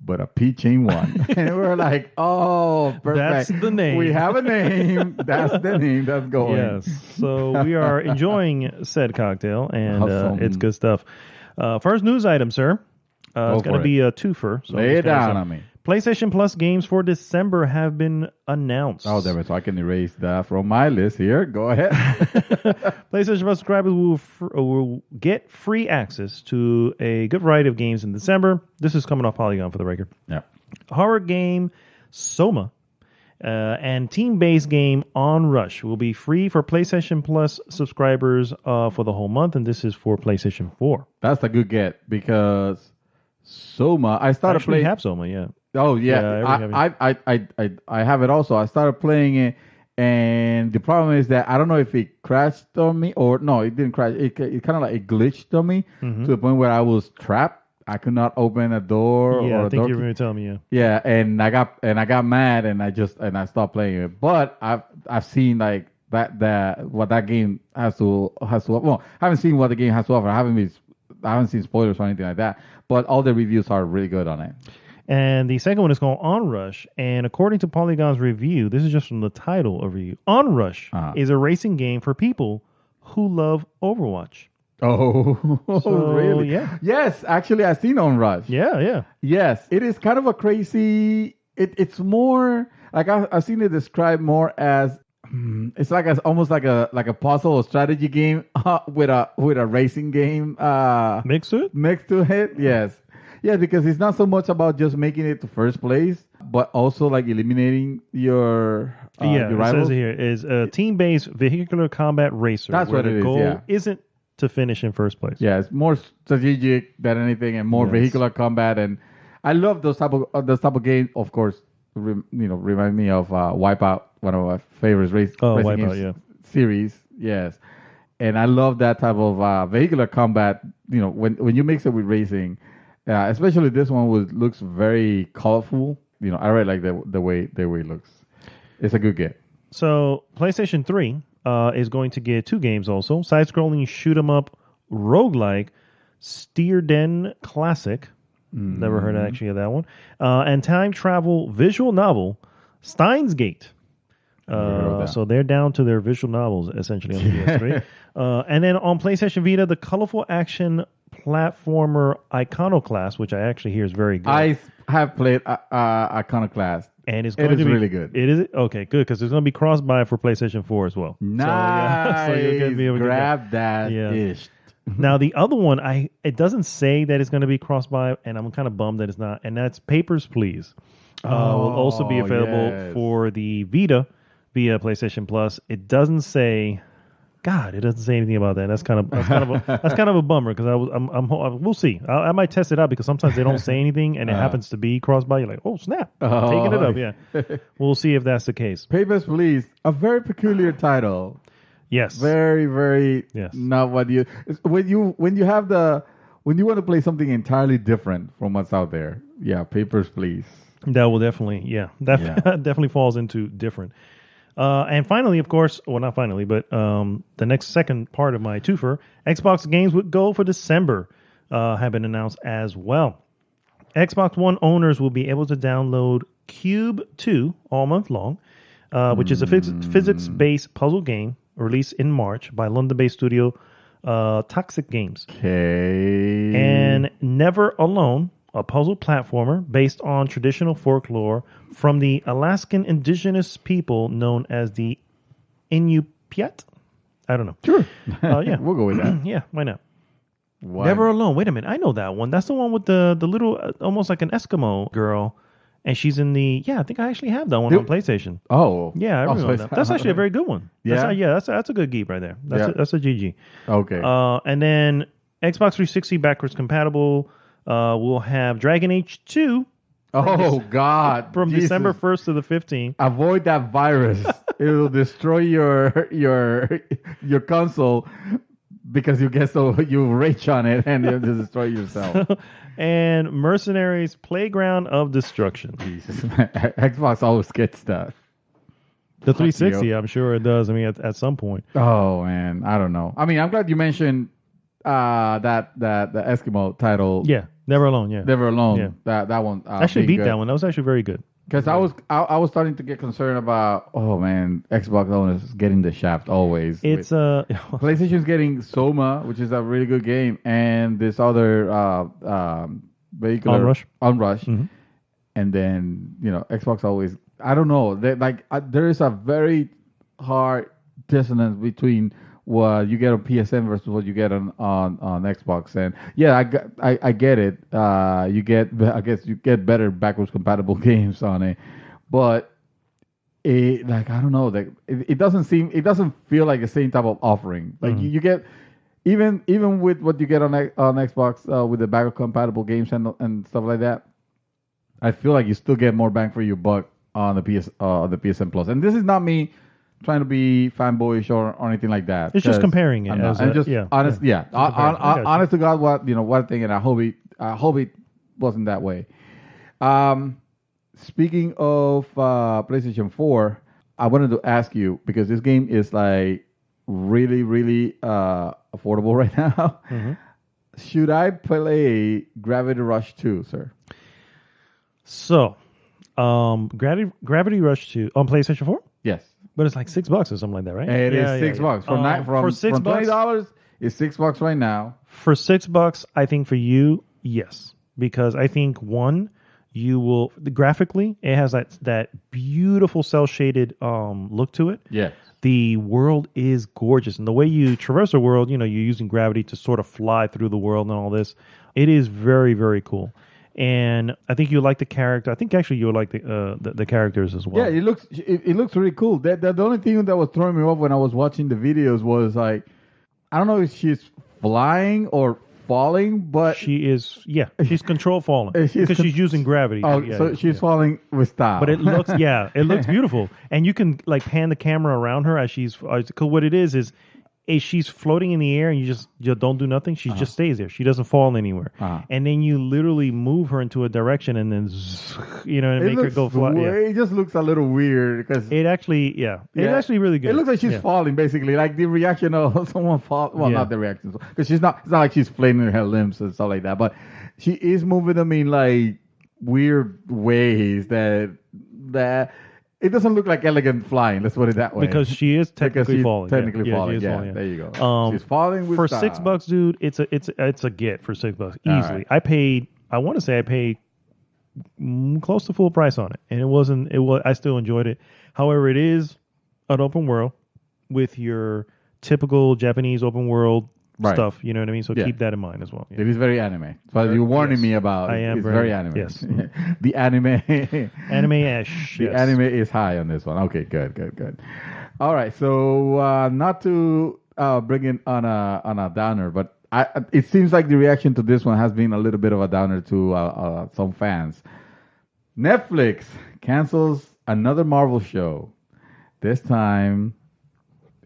but a peach ain't one. And we're like, oh, perfect.
That's the name.
We have a name. That's the name that's going.
Yes. So we are enjoying said cocktail, and
Awesome.
it's good stuff. First news item, sir. It's going to be a twofer. So
lay it down on me.
PlayStation Plus games for December have been announced.
Oh, there, so I can erase that from my list here. Go ahead.
PlayStation Plus subscribers will get free access to a good variety of games in December. This is coming off Polygon for the record.
Yeah.
Horror game Soma and team-based game Onrush will be free for PlayStation Plus subscribers for the whole month, and this is for PlayStation 4.
That's a good get because Soma, I started playing.
We have Soma, yeah.
Oh yeah, I have it also. I started playing it, and the problem is that I don't know if it crashed on me or no, it didn't crash. It kind of like it glitched on me to the point where I was trapped. I could not open a door.
Yeah,
or
I think you were
door
going to tell me. Yeah.
Yeah, and I got mad, and I stopped playing it. But I've seen like what that game has to. Well, I haven't seen what the game has to offer. I haven't seen spoilers or anything like that. But all the reviews are really good on it.
And the second one is called Onrush. And according to Polygon's review, this is just from the title of review. Onrush is a racing game for people who love Overwatch.
Oh,
So,
really?
yeah.
Yes, actually, I've seen Onrush.
Yeah.
Yes, it is kind of a crazy. It's more like I've seen it described more as it's like almost like a puzzle or strategy game with a racing game
Mixed to it?
Next to it. Yes. Yeah, because it's not so much about just making it to first place, but also like eliminating your
It
rivals.
says here is a team-based vehicular combat racer.
That's
where
what it
the
is,
goal
yeah.
isn't to finish in first place.
Yeah, it's more strategic than anything, and more vehicular combat. And I love those type of games. Of course, remind me of Wipeout, one of my favorite racing
Wipeout,
games series. Yes, and I love that type of vehicular combat. When you mix it with racing, especially this one looks very colorful. I really like the way it looks. It's a good game.
So PlayStation 3 is going to get 2 games also. Side-scrolling shoot 'em up roguelike Steerden Classic. Never heard actually of that one. And time travel visual novel Steins Gate. So they're down to their visual novels essentially on the PS3. And then on PlayStation Vita, the colorful action platformer Iconoclast, which I actually hear is very good.
I have played Iconoclast.
And it's going to be
really good.
It is okay, good, because it's going to be cross-buy for PlayStation 4 as well.
Nice.
So you're gonna be able to
grab that. Ish.
Now the other one, it doesn't say that it's going to be cross-buy, and I'm kind of bummed that it's not. And that's Papers, Please. Will also be available for the Vita via PlayStation Plus. It doesn't say. God, it doesn't say anything about that. That's kind of a bummer because we'll see. I might test it out because sometimes they don't say anything and it happens to be cross-buy. You're like, oh snap, taking it up. Yeah, we'll see if that's the case.
Papers, Please, a very peculiar title.
Yes,
very, very.
Yes.
Not what you when you want to play something entirely different from what's out there. Yeah, Papers, Please.
That will definitely, definitely falls into different. And finally, of course, well, not finally, but the next second part of my twofer, Xbox games with Go for December have been announced as well. Xbox One owners will be able to download Cube 2 all month long, which is a physics-based puzzle game released in March by London-based studio Toxic Games.
Okay.
And Never Alone, a puzzle platformer based on traditional folklore from the Alaskan indigenous people known as the Inupiat. I don't know.
Sure.
Yeah.
We'll go with that.
Yeah, why not?
Why?
Never Alone. Wait a minute. I know that one. That's the one with the little, almost like an Eskimo girl. And she's in the, I think I actually have that one on PlayStation.
Oh.
Yeah, I remember that. That's actually a very good one.
Yeah?
That's a good geek right there. That's a GG.
Okay.
And then Xbox 360 backwards compatible. We'll have Dragon Age 2.
Oh, God.
From
Jesus.
December 1st to the 15th.
Avoid that virus. It will destroy your console because you rage on it and you destroy yourself.
And Mercenaries Playground of Destruction.
Jesus. Xbox always gets that.
The 360, I'm sure it does. I mean, at some point.
Oh, man. I don't know. I mean, I'm glad you mentioned the Eskimo title.
Yeah. Never Alone, yeah.
Never Alone.
Yeah.
That one.
I actually beat that one. That was actually very good.
Because I was starting to get concerned about, oh man, Xbox owners getting the shaft always.
It's
PlayStation's getting Soma, which is a really good game, and this other vehicular Onrush.
Mm-hmm.
And then Xbox always, I don't know, there is a very hard dissonance between what you get on PSN versus what you get on Xbox. And yeah, I get it. I guess you get better backwards compatible games on it, but I don't know, it doesn't feel like the same type of offering. Like you get even with what you get on Xbox with the backwards compatible games and stuff like that. I feel like you still get more bang for your buck on the PSN Plus. And this is not me trying to be fanboyish or anything like that.
It's just comparing it.
Honest to God, what thing, and I hope it wasn't that way. Speaking of PlayStation 4, I wanted to ask you, because this game is like really, really affordable right now. Mm-hmm. Should I play Gravity Rush 2, sir?
So, Gravity Rush 2 on PlayStation 4?
Yes.
But it's like $6 or something like that, right?
It is $6. For $20, it's $6 right now.
For $6, I think for you, yes. Because I think, one, you will, graphically, it has that beautiful cel-shaded look to it.
Yes.
The world is gorgeous. And the way you traverse the world, you're using gravity to sort of fly through the world and all this. It is very, very cool. And I think you'll like the character. I think actually you'll like the characters as well.
Yeah, it looks really cool. The only thing that was throwing me off when I was watching the videos was like, I don't know if she's flying or falling, but
she's control falling
She's
because she's using gravity.
oh, so she's falling with style.
But it looks beautiful, and you can like pan the camera around her as she's. Cause what it is she's floating in the air, and you just don't do nothing. She just stays there. She doesn't fall anywhere, and then you literally move her into a direction, and then and make her go fly.
It just looks a little weird because
it actually, it's actually really good.
It looks like she's falling, basically, like the reaction of someone fall. Well, not the reaction, because she's not. It's not like she's flailing her limbs and stuff like that, but she is moving them in like weird ways that. It doesn't look like elegant flying. Let's put it that way.
Because she is technically falling.
Technically falling.
She is falling.
There you go. She's falling with
for
style.
$6, dude. It's a get for $6 easily.
Right.
I want to say I paid close to full price on it, and it wasn't. I still enjoyed it. However, it is an open world with your typical Japanese open world stuff. You know what I mean? So keep that in mind as well. Yeah.
It is very anime. But you're warning me about.
I am.
It's very anime.
Yes.
The anime.
Anime-ish.
The anime is high on this one. Okay, good. All right. So not to bring it on a downer, but it seems like the reaction to this one has been a little bit of a downer to some fans. Netflix cancels another Marvel show. This time,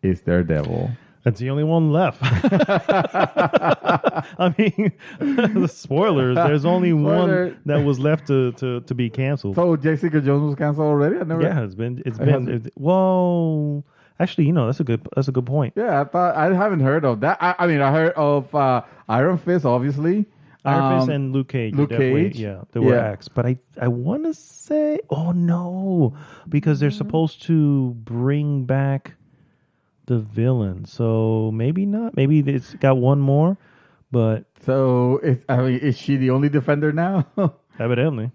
it's Daredevil.
That's the only one left. I mean, the spoilers. There's only one that was left to be canceled.
So Jessica Jones was canceled already?
It's been. Well, actually, that's a good point.
Yeah, I haven't heard of that. I mean, I heard of Iron Fist, obviously.
Iron Fist and Luke Cage. They were axed. But I want to say, oh no, because they're supposed to bring back the villain, so maybe not. Maybe it's got one more, but
so is she the only defender now?
Evidently.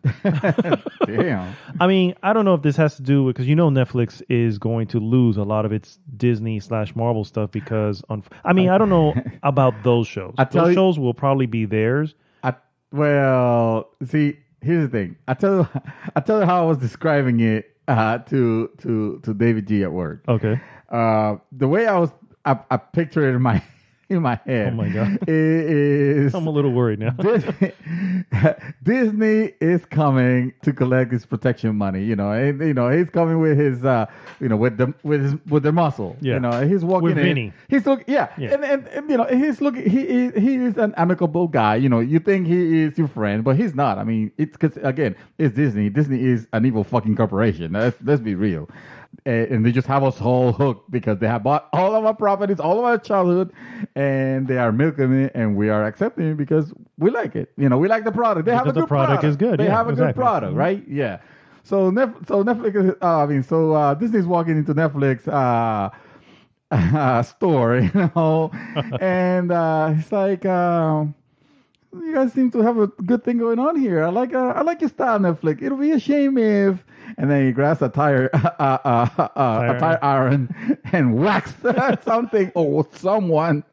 Damn.
I mean, I don't know if this has to do with because Netflix is going to lose a lot of its Disney/Marvel stuff because I don't know about those shows. Those shows will probably be theirs.
Well, see, here's the thing. I tell you how I was describing it to David G at work.
Okay.
The way I picture it in my head.
Oh my god!
Is
I'm a little worried now.
Disney is coming to collect his protection money. He's coming with his with their muscle.
Yeah.
He's walking
with
in.
Vinny.
He's looking. Yeah. And he's looking. He is an amicable guy. You think he is your friend, but he's not. I mean, it's because again, it's Disney. Disney is an evil fucking corporation. Let's be real. And they just have us all hooked because they have bought all of our properties, all of our childhood, and they are milking it, and we are accepting it because we like it. We like the product. They have a good product.
Is good.
They have a good product, right? Yeah. So Netflix. So Disney's walking into Netflix store, and it's like. You guys seem to have a good thing going on here. I like your style, Netflix. It'll be a shame if, and then he grabs a tire iron and whacks something or someone.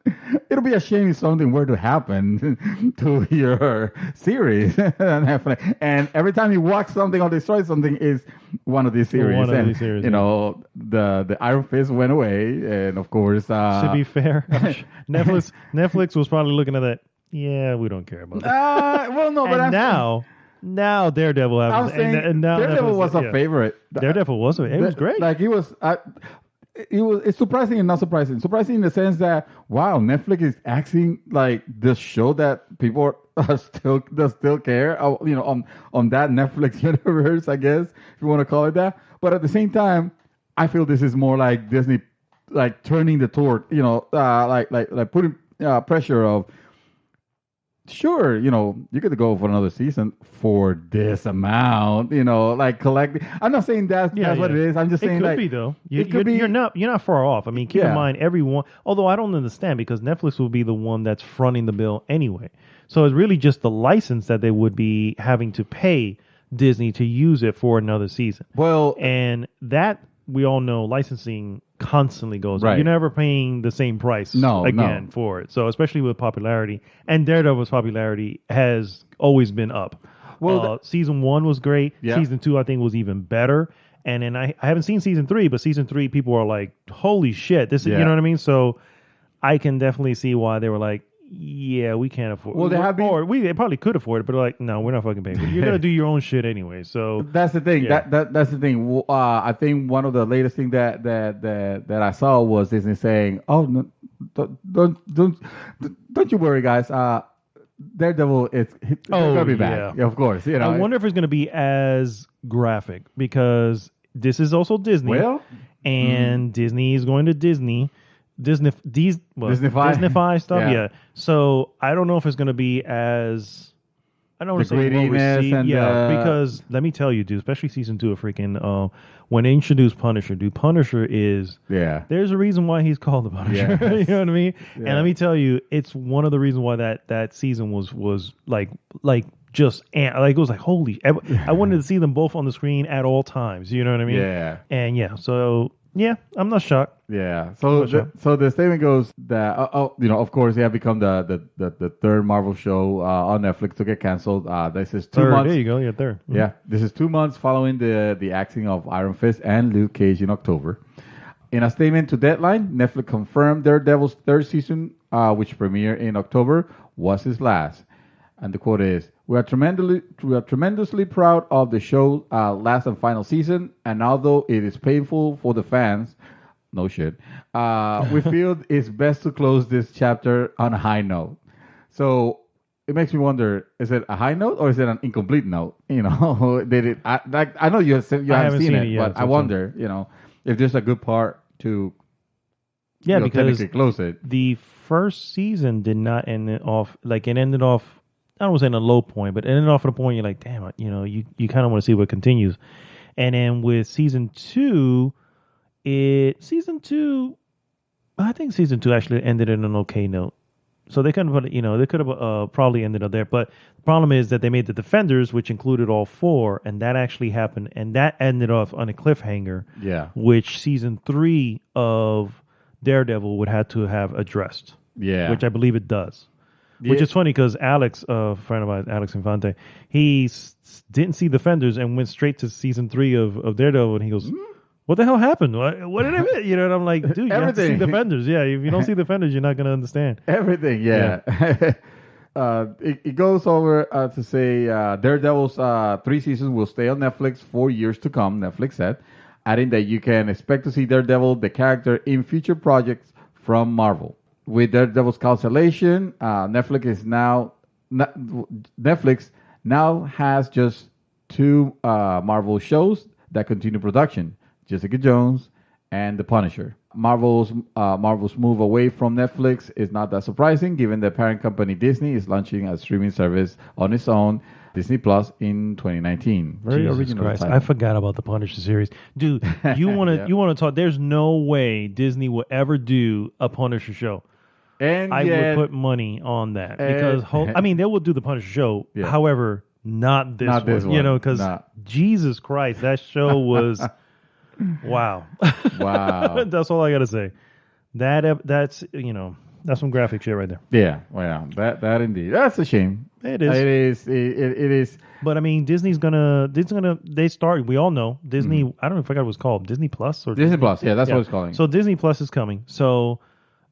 It'll be a shame if something were to happen to your series, Netflix. And every time you whack something or destroy something, is one of these series. The Iron Fist went away, and of course,
to be fair, Netflix was probably looking at that. Yeah, we don't care about that.
Well, no, but
now Daredevil happens. And now
Daredevil was a favorite.
Daredevil was it was great.
Like it's surprising and not surprising. Surprising in the sense that Netflix is acting like the show that people still care. On that Netflix universe, I guess if you want to call it that. But at the same time, I feel this is more like Disney, like turning the torch. Like putting pressure of. Sure, you could go for another season for this amount, like collecting. I'm not saying that's what it is. I'm just saying
it could be though. You're not far off. I mean, keep in mind everyone. Although I don't understand because Netflix will be the one that's fronting the bill anyway. So it's really just the license that they would be having to pay Disney to use it for another season.
Well,
and that we all know licensing constantly goes
right.
You're never paying the same price for it. So especially with popularity, and Daredevil's popularity has always been up. Well, season 1 was great. Yeah. Season 2 I think was even better. And then I haven't seen season 3, but season 3 people are like, holy shit, this is, you know what I mean? So I can definitely see why they were like, yeah, we can't afford.
Well,
they probably could afford it, but like, no, we're not fucking paying for it. You're gonna do your own shit anyway. So
that's the thing.
Yeah.
That's the thing. I think one of the latest thing that I saw was Disney saying, "Oh, no, don't you worry, guys. Daredevil, it's gonna be back. Yeah, of course. You know,
I wonder if it's gonna be as graphic because this is also Disney.
Well,
and Disney is going to Disney-fy stuff. Yeah. So I don't know if it's going to be as I don't want to say well received. Because let me tell you, dude, especially season 2 of freaking when they introduced Punisher, dude, Punisher is there's a reason why he's called the Punisher.
Yeah.
You know what I mean?
Yeah.
And let me tell you, it's one of the reasons why that season was like just like it was like holy. I wanted to see them both on the screen at all times. You know what I mean?
Yeah.
And so. Yeah, I'm not shocked.
Yeah. So the statement goes that of course they have become the third Marvel show on Netflix to get canceled. This is 2 months.
There you go. Yeah, third. Mm-hmm.
Yeah. This is 2 months following the axing of Iron Fist and Luke Cage in October. In a statement to Deadline, Netflix confirmed Daredevil's third season, which premiered in October, was his last. And the quote is, we are tremendously proud of the show's last and final season, and although it is painful for the fans, no shit, we feel it's best to close this chapter on a high note. So it makes me wonder, is it a high note or is it an incomplete note? You know, I know you haven't seen it yet, but I wonder, if there's a good part to because technically close it.
The first season did not end it off, like it ended off, I don't want to say in a low point, but it ended off at a point you're like, damn, you kind of want to see what continues. And then with season 2, I think season 2 actually ended in an okay note. So they couldn't put, they could have probably ended up there. But the problem is that they made the Defenders, which included all 4, and that actually happened, and that ended off on a cliffhanger.
Yeah.
Which season 3 of Daredevil would have to have addressed.
Yeah.
Which I believe it does. Yeah. Which is funny because Alex, a friend of mine, Alex Infante, he didn't see Defenders and went straight to season 3 of Daredevil, and he goes, "What the hell happened? What did I miss?" And I'm like, "Dude, you have to see Defenders. Yeah, if you don't see Defenders, you're not gonna understand
everything." Yeah. It goes over to say Daredevil's 3 seasons will stay on Netflix for years to come. Netflix said, adding that you can expect to see Daredevil, the character, in future projects from Marvel. With Daredevil's cancellation, Netflix now has just 2 Marvel shows that continue production: Jessica Jones and The Punisher. Marvel's move away from Netflix is not that surprising, given the parent company Disney is launching a streaming service on its own, Disney Plus, in 2019.
Very original Christ. I forgot about the Punisher series, dude. You want to talk? There's no way Disney will ever do a Punisher show.
And
I would put money on that because they will do the Punisher show. Yeah. However, not this one. Because Jesus Christ, that show was wow. That's all I gotta say. That's some graphic shit right there.
Yeah, well, that indeed. That's a shame.
It is.
It is.
But I mean, Disney's gonna. They start. We all know Disney. I don't know if I forgot what it was called. Disney Plus or
Disney Plus. Yeah, that's what it's calling.
So Disney Plus is coming. So.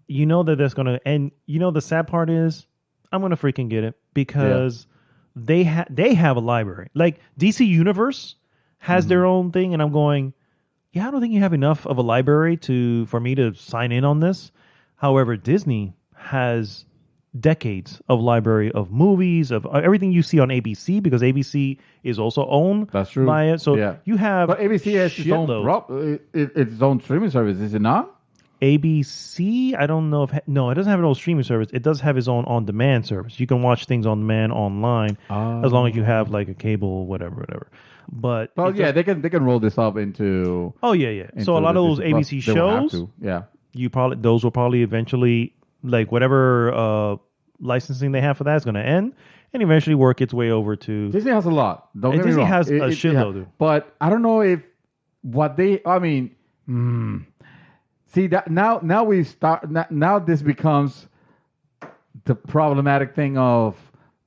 You know that that's going to... And the sad part is, I'm going to freaking get it because they have a library. Like, DC Universe has their own thing, and I'm going, I don't think you have enough of a library for me to sign in on this. However, Disney has decades of library of movies, of everything you see on ABC, because ABC is also owned by it. So you have...
But ABC has its own streaming service, is it not?
ABC, I don't know it doesn't have its own streaming service. It does have its own on-demand service. You can watch things on demand online as long as you have like a cable, whatever. But
they can roll this up into.
Oh yeah. So a lot of those ABC shows, those will probably eventually, like whatever licensing they have for that is going to end, and eventually work its way over to.
Disney has a lot.
Disney has a shitload, dude.
But I don't know if See that now we start. Now this becomes the problematic thing of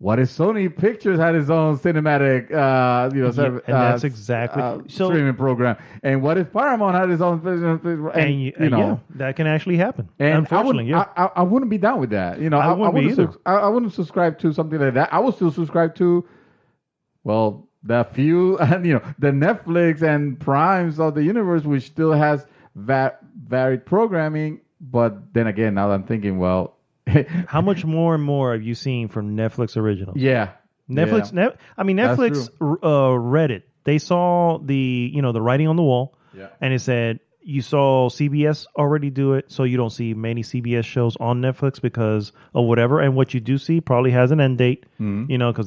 what if Sony Pictures had its own cinematic,
and that's exactly
streaming program? And what if Paramount had its own,
that can actually happen.
And
unfortunately,
I wouldn't be down with that. I wouldn't subscribe to something like that. I would still subscribe to, well, the few, the Netflix and Primes of the universe, which still has varied programming. But then again, now I'm thinking, well.
How much more and more have you seen from Netflix originals?
Yeah.
Netflix, Netflix read it. They saw the writing on the wall, and it said, you saw CBS already do it, so you don't see many CBS shows on Netflix because of whatever. And what you do see probably has an end date, because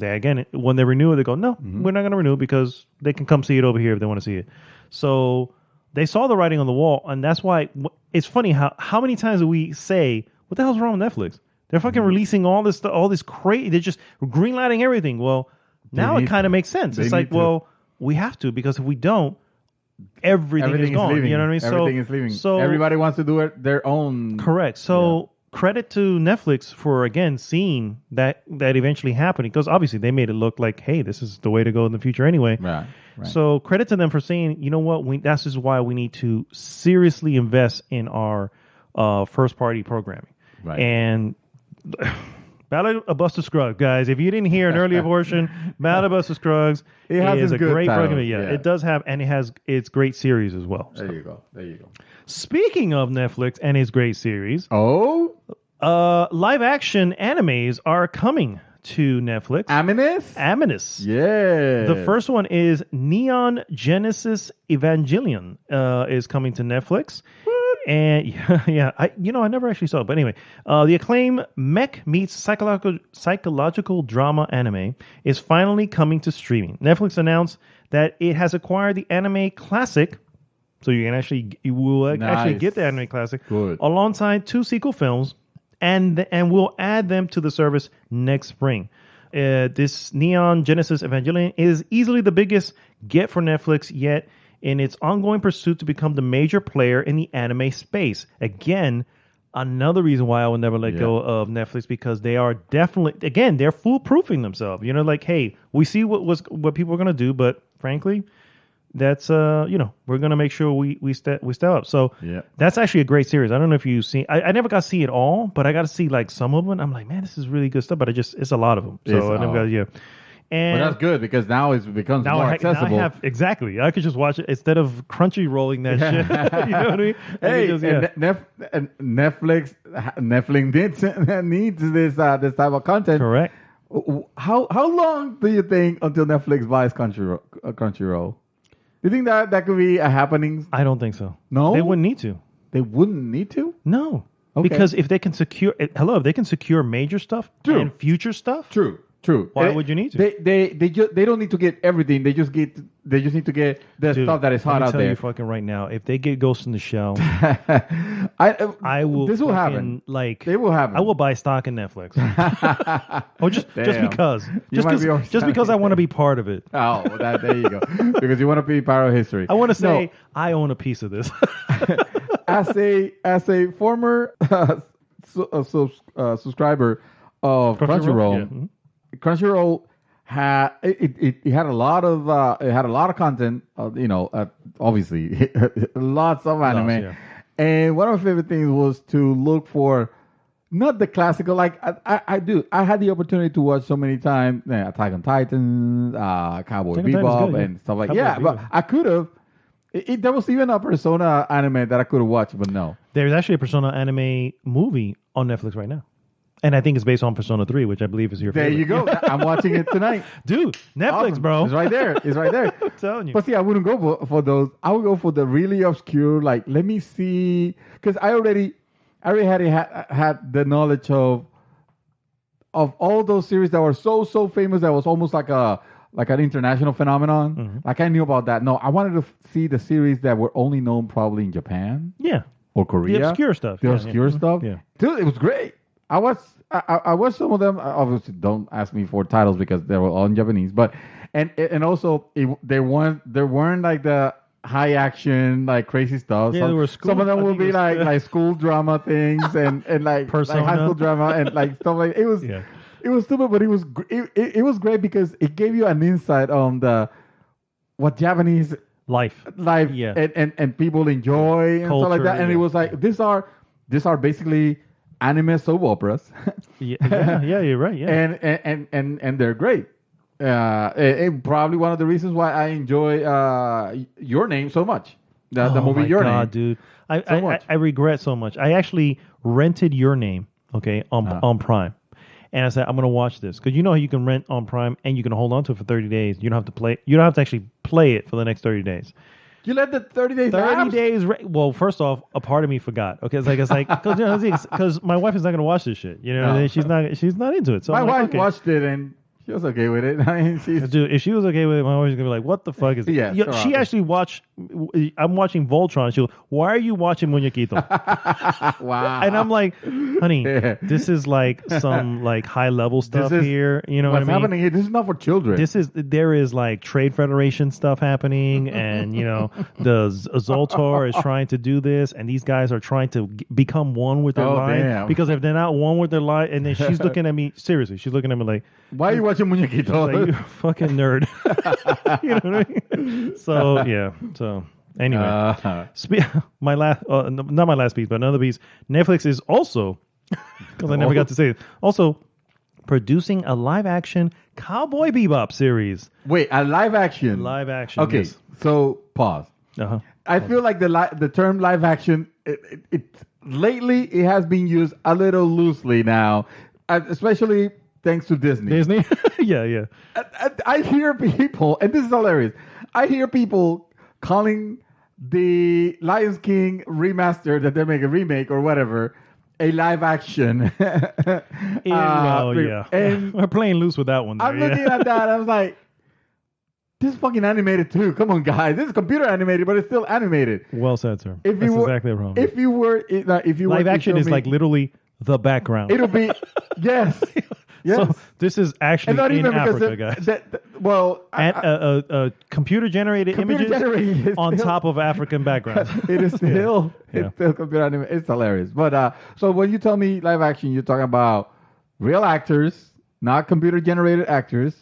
when they renew it, they go, no, we're not going to renew because they can come see it over here if they want to see it. So they saw the writing on the wall, and that's why it's funny how many times do we say, what the hell's wrong with Netflix? They're fucking releasing all this stuff, all this crazy. They're just greenlighting everything. Well, now it kind of makes sense. It's like, well, we have to, because if we don't, everything is gone.
Leaving.
You know what I mean?
Everything is leaving.
So
everybody wants to do it their own.
Correct. So credit to Netflix for again seeing that eventually happening, because obviously they made it look like, hey, this is the way to go in the future anyway.
Right.
So credit to them for saying, you know what, that's just why we need to seriously invest in our first party programming.
Right.
And Ballad of Buster Skruggs, guys. If you didn't hear an earlier portion, Ballad of Buster Skruggs is a great program. Yeah, it does have, and it has its great series as well.
There you go.
Speaking of Netflix and its great series, live action animes are coming to Netflix. Aminus. Yeah. The first one is Neon Genesis Evangelion is coming to Netflix. And I never actually saw it, but anyway, the acclaimed mech meets psychological drama anime is finally coming to streaming. Netflix announced that it has acquired the anime classic, so you will actually get the anime classic alongside 2 sequel films, and will add them to the service next spring. This Neon Genesis Evangelion is easily the biggest get for Netflix yet, in its ongoing pursuit to become the major player in the anime space. Again, another reason why I will never let go of Netflix, because they are definitely, again, they're foolproofing themselves. Like, hey, we see what people are going to do, but frankly, that's we're going to make sure we step up. So that's actually a great series. I don't know if you've seen. I never got to see it all, but I got to see like some of them. I'm like, man, this is really good stuff. But it's a lot of them. So I never got And
but that's good, because now it becomes more accessible.
I could just watch it instead of Crunchy rolling that shit. You know what I mean?
Hey, Netflix needs this type of content.
Correct.
How long do you think until Netflix buys Crunchyroll? Do you think that could be a happening?
I don't think so.
No,
they wouldn't need to.
They wouldn't need to.
No, because if they can secure major stuff and future stuff.
True.
Why would you need to?
They don't need to get everything. They just need to get the stuff that is hot out there.
Tell you fucking right now, if they get Ghost in the Shell, I will.
This will happen. They will happen.
I will buy stock in Netflix. Or just because I want to be part of it.
Oh, there you go. Because you want to be part of history.
I want to say I own a piece of this.
As a former subscriber of Crunchyroll. Crunchyroll had a lot of content, obviously lots of anime, and one of my favorite things was to look for not the classical, like I had the opportunity to watch so many times Attack on Titan, Cowboy Bebop, and stuff like but I could have. There was even a Persona anime that I could have watched, but no.
There's actually a Persona anime movie on Netflix right now. And I think it's based on Persona 3, which I believe is your favorite.
There you go. I'm watching it tonight.
Dude, Netflix, awesome. Bro.
It's right there. I'm
telling you.
But see, I wouldn't go for those. I would go for the really obscure, like, let me see. Because I already had the knowledge of all those series that were so famous that was almost like an international phenomenon. Mm-hmm. Like, I knew about that. No, I wanted to see the series that were only known probably in Japan.
Yeah.
Or Korea.
The obscure stuff.
Stuff.
Yeah.
Dude, it was great. I watched some of them. Obviously, don't ask me for titles because they were all in Japanese. But and also they weren't like the high action like crazy stuff.
Yeah,
some of them will be like school drama things and like high school drama and like stuff like it was. Yeah. It was stupid, but it was great because it gave you an insight on what Japanese
life, yeah,
and people enjoy and stuff like that. And
yeah.
it was like these are basically anime soap operas.
yeah, you're right. Yeah,
and they're great. And probably one of the reasons why I enjoy Your Name so much. The movie
my
Your
God,
Name,
dude. I regret so much. I actually rented Your Name, okay, on Prime. And I said, I'm going to watch this. Because you know how you can rent on Prime and you can hold on to it for 30 days. You don't have to play. You don't have to actually play it for the next 30 days.
You let the 30 days
30 days. Well, first off, a part of me forgot. Okay, it's like because my wife is not going to watch this shit. You know, she's not into it. So
my wife
okay.
watched it and she was okay with it. I mean,
dude, if she was okay with it, my wife's gonna be like, "What the fuck is it?"
Yeah,
she actually watched. I'm watching Voltron. She goes, "Why are you watching Muñequito?"
Wow.
And I'm like, "Honey, this is like some like high level stuff here. You know what I mean?
What's happening here? This is not for children.
There is like Trade Federation stuff happening, and you know the Zoltar is trying to do this, and these guys are trying to become one with their line.
Damn.
Because if they're not one with their line, and then she's looking at me seriously, she's looking at me like,
"Why are you watching Muñequito?"
Like, you fucking nerd. You know what I mean? So yeah. So anyway, my last, not my last piece, but another piece. Netflix is also, because I never got to say it, also producing a live action Cowboy Bebop series.
Wait, a live action?
Live action.
Okay,
yes.
so pause. I feel like the term live action, it lately it has been used a little loosely now, especially thanks to Disney.
Yeah.
I hear people, and this is hilarious. I hear people calling the Lion King remaster that they make a remake or whatever a live action.
Yeah. And we're playing loose with that one.
I'm looking at that. I was like, this is fucking animated too. Come on, guys. This is computer animated, but it's still animated.
Well said, sir.
That's
exactly the problem.
If you were
live action is like literally the background.
It'll be yes. Yes.
So this is actually in Africa, guys.
A
computer generated images on top of African backgrounds.
It is still it's still computer animated. It's hilarious. But so when you tell me live action, you're talking about real actors, not computer generated actors.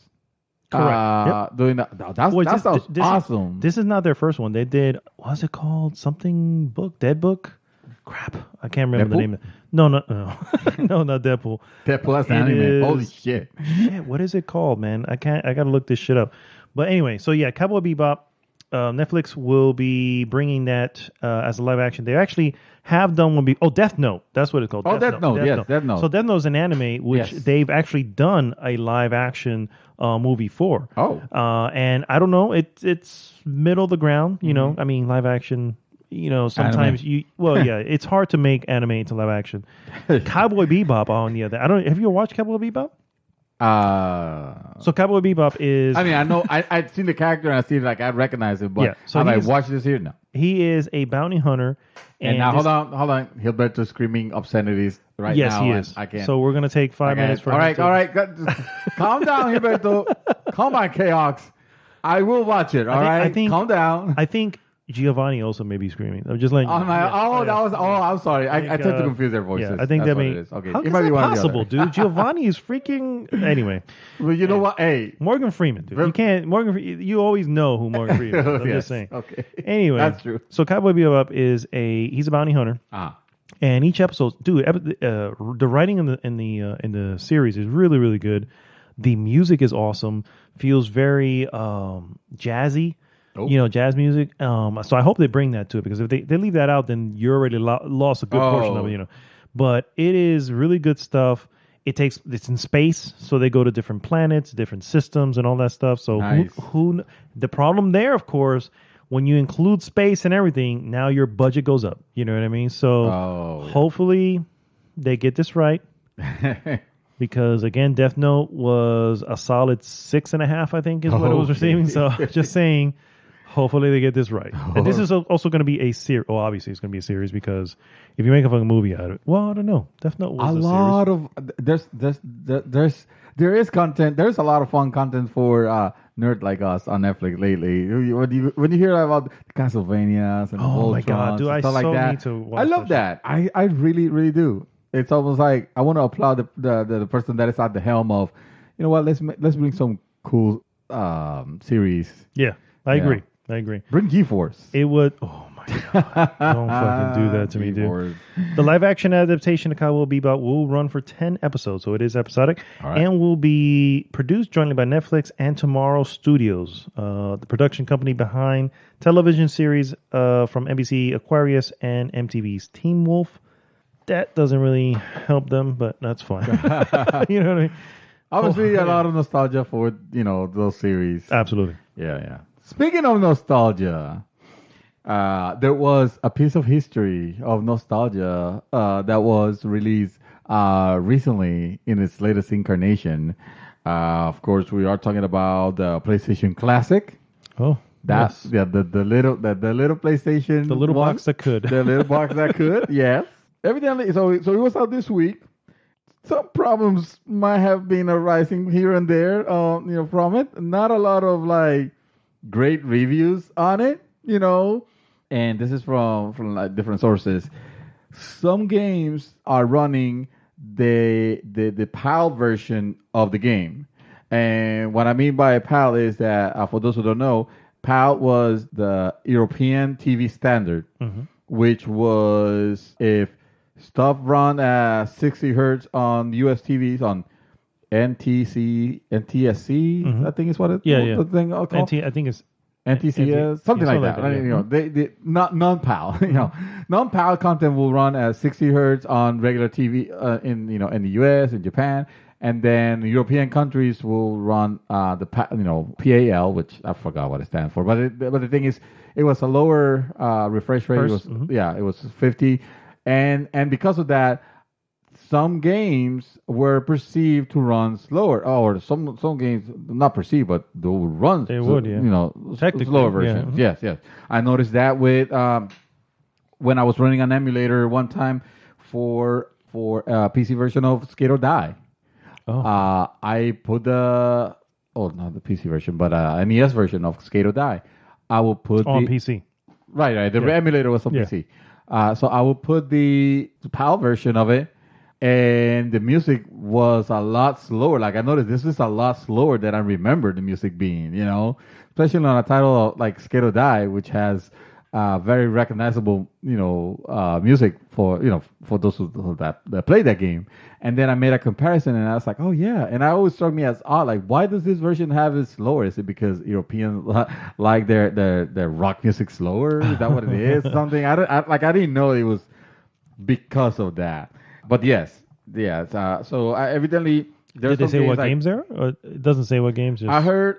Correct.
Doing that. That sounds awesome.
This is not their first one. They did, what's it called? Something book? Dead Book? Crap. I can't remember the name. No. No, not Deadpool.
Deadpool, that's anime. Holy shit.
Shit, what is it called, man? I gotta look this shit up. But anyway, so yeah, Cowboy Bebop. Netflix will be bringing that as a live action. They actually have done one. Death Note. That's what it's called.
Death Note. Yes, Death Note.
So Death Note is an anime which they've actually done a live action movie for. And I don't know. It's middle of the ground. You know, I mean, live action. You know, sometimes it's hard to make anime into live action. Cowboy Bebop on the other. Have you ever watched Cowboy Bebop? So Cowboy Bebop is.
I mean, I know I've seen the character and I see I recognize it, but have I watched this here? No.
He is a bounty hunter.
And now hold on. Gilberto's screaming obscenities right now.
Yes, he is.
I can't.
So we're gonna take 5 minutes for.
All right. Calm down, Gilberto. Calm on, Chaos. I will watch it. All right. Calm down.
I think Giovanni also may be screaming. I'm just letting you know.
I'm sorry. I tend to confuse their voices.
Yeah, I think that may.
Okay.
How is that possible, dude? Giovanni is freaking. Anyway.
Well, you know what? Hey,
Morgan Freeman, dude. You can't. You always know who Morgan Freeman is. I'm just saying.
Okay.
Anyway,
that's true.
So Cowboy Bebop he's a bounty hunter. And each episode, dude, the writing in the series is really, really good. The music is awesome. Feels very jazzy. You know, jazz music. So I hope they bring that to it, because if they leave that out, then you already lost a good portion of it. You know, but it is really good stuff. It's in space, so they go to different planets, different systems, and all that stuff. So
nice.
who the problem there, of course, when you include space and everything, now your budget goes up. You know what I mean? So hopefully they get this right. Because again, Death Note was a solid 6.5, I think, is what it was receiving. So just saying, hopefully they get this right. And this is also going to be a series. Well, obviously it's going to be a series, because if you make a fucking movie out of it, well, I don't know. Death Note was a
lot
series.
of there is content. There's a lot of fun content for nerd like us on Netflix lately. When you hear about the Castlevanias and the
my god, dude, I so need to watch
I love that. I really, really do. it's almost like I want to applaud the person that is at the helm of, you know what? Let's bring some cool series.
Yeah, I
Yeah.
agree. I agree.
Bring GeForce.
It would. Oh my god! Don't fucking do that to me, dude.
GeForce.
The live action adaptation of Cowboy Bebop will run for 10 episodes, so it is episodic,
All right.
and will be produced jointly by Netflix and Tomorrow Studios, the production company behind television series from NBC Aquarius and MTV's Teen Wolf. That doesn't really help them, but that's fine. You know what I mean?
Obviously, a lot of nostalgia for those series.
Absolutely.
Yeah. Speaking of nostalgia, there was a piece of history of nostalgia that was released recently in its latest incarnation. Of course, we are talking about the PlayStation Classic.
Oh, yes.
The little PlayStation,
The little
one.
box that could.
The little box that could. Yes. Evidently, so it was out this week. Some problems might have been arising here and there, from it. Not a lot of great reviews on it, And this is from different sources. Some games are running the PAL version of the game, and what I mean by PAL is that for those who don't know, PAL was the European TV standard, which was if stuff run at 60 hertz on US TVs on NTSC, I think is what it the thing called.
I think it's
NTCS, something like that. They not non-PAL. Non-PAL content will run at 60 hertz on regular TV in the US and Japan, and then European countries will run the PAL, which I forgot what it stands for. But the thing is, it was a lower refresh rate. It was 50, and because of that, some games were perceived to run slower, or some games not perceived, but they would run.
Technically,
slower versions.
Yeah.
Yes. I noticed that with when I was running an emulator one time for a PC version of Skate or Die. I put not the PC version, but NES version of Skate or Die. I will put
on PC.
Right. The emulator was on PC. So I will put the PAL version of it. And the music was a lot slower. Like I noticed this is a lot slower than I remember the music being, especially on a title like Skate or Die, which has very recognizable, music for those that play that game. And then I made a comparison and I was like, oh yeah. And it always struck me as odd, like why does this version have it slower? Is it because Europeans like their rock music slower? Is that what it is? Something I didn't know it was because of that. But yes. So evidently,
did they say what games there? Or it doesn't say what games.
I heard.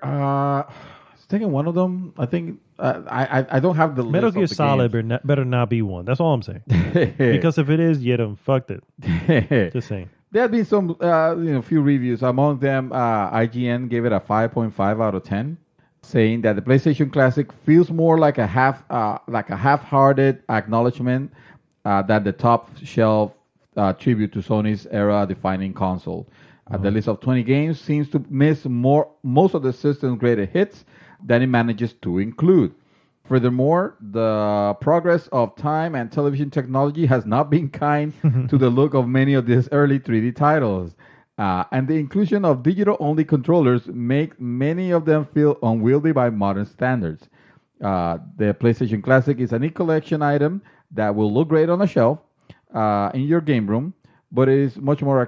It's taking one of them. I think. I don't have the
Metal
list
Gear
of the
Solid
games.
better not be one. That's all I'm saying. Because if it is, you done fucked it. Just saying.
There have been some few reviews. Among them, IGN gave it a 5.5 out of 10, saying that the PlayStation Classic feels more like a half-hearted acknowledgement that the top shelf. Tribute to Sony's era-defining console. The list of 20 games seems to miss most of the system's greatest hits that it manages to include. Furthermore, the progress of time and television technology has not been kind to the look of many of these early 3D titles. And the inclusion of digital-only controllers make many of them feel unwieldy by modern standards. The PlayStation Classic is a neat collection item that will look great on a shelf, in your game room, but it is much more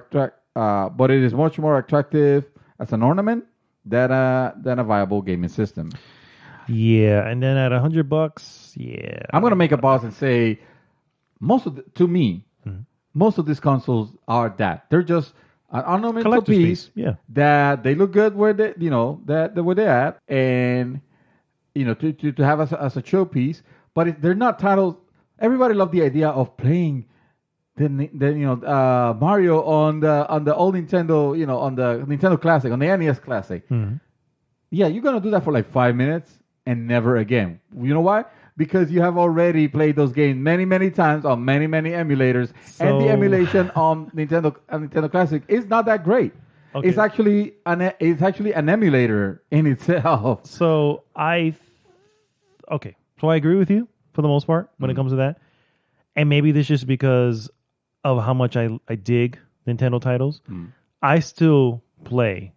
attractive as an ornament than a viable gaming system.
Yeah, and then at $100, yeah,
I'm gonna make a pause and say, most of these consoles are that they're just an ornamental piece.
Yeah,
that they look good where they where they're at, and to have as a showpiece, but they're not titles. Everybody loved the idea of playing. Mario on the old Nintendo, on the Nintendo Classic, on the NES Classic.
Mm-hmm.
Yeah, you're gonna do that for like 5 minutes and never again. You know why? Because you have already played those games many times on many emulators, and the emulation on Nintendo Classic is not that great. Okay. It's actually an emulator in itself.
So I agree with you for the most part when it comes to that, and maybe this is just because of how much I dig Nintendo titles, I still play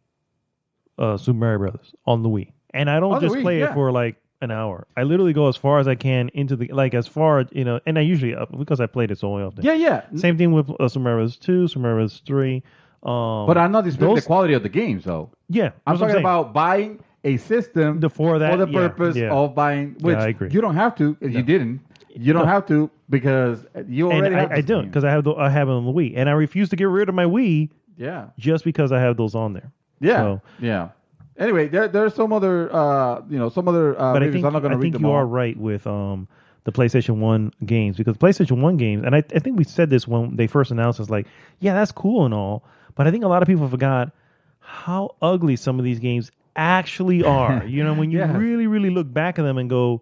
Super Mario Brothers on the Wii, and I don't just play it for like an hour. I literally go as far as I can into the as far and I usually because I played it so often.
Yeah.
Same thing with Super Mario Bros. 2, Super Mario Bros. 3.
But I'm not disputing the quality of the games, though.
Yeah,
I'm talking about buying a system
for the
purpose of buying, which
I agree.
You don't have to if you didn't. You don't have to because you already have.
I don't because I have it on the Wii, and I refuse to get rid of my Wii.
Yeah,
just because I have those on there.
Yeah. Anyway, there's some other
but I think
I'm not going to read them
you
all.
are right with the PlayStation 1 games, because PlayStation 1 games, and I think we said this when they first announced, it's like, yeah, that's cool and all, but I think a lot of people forgot how ugly some of these games actually are. When you really, really look back at them and go,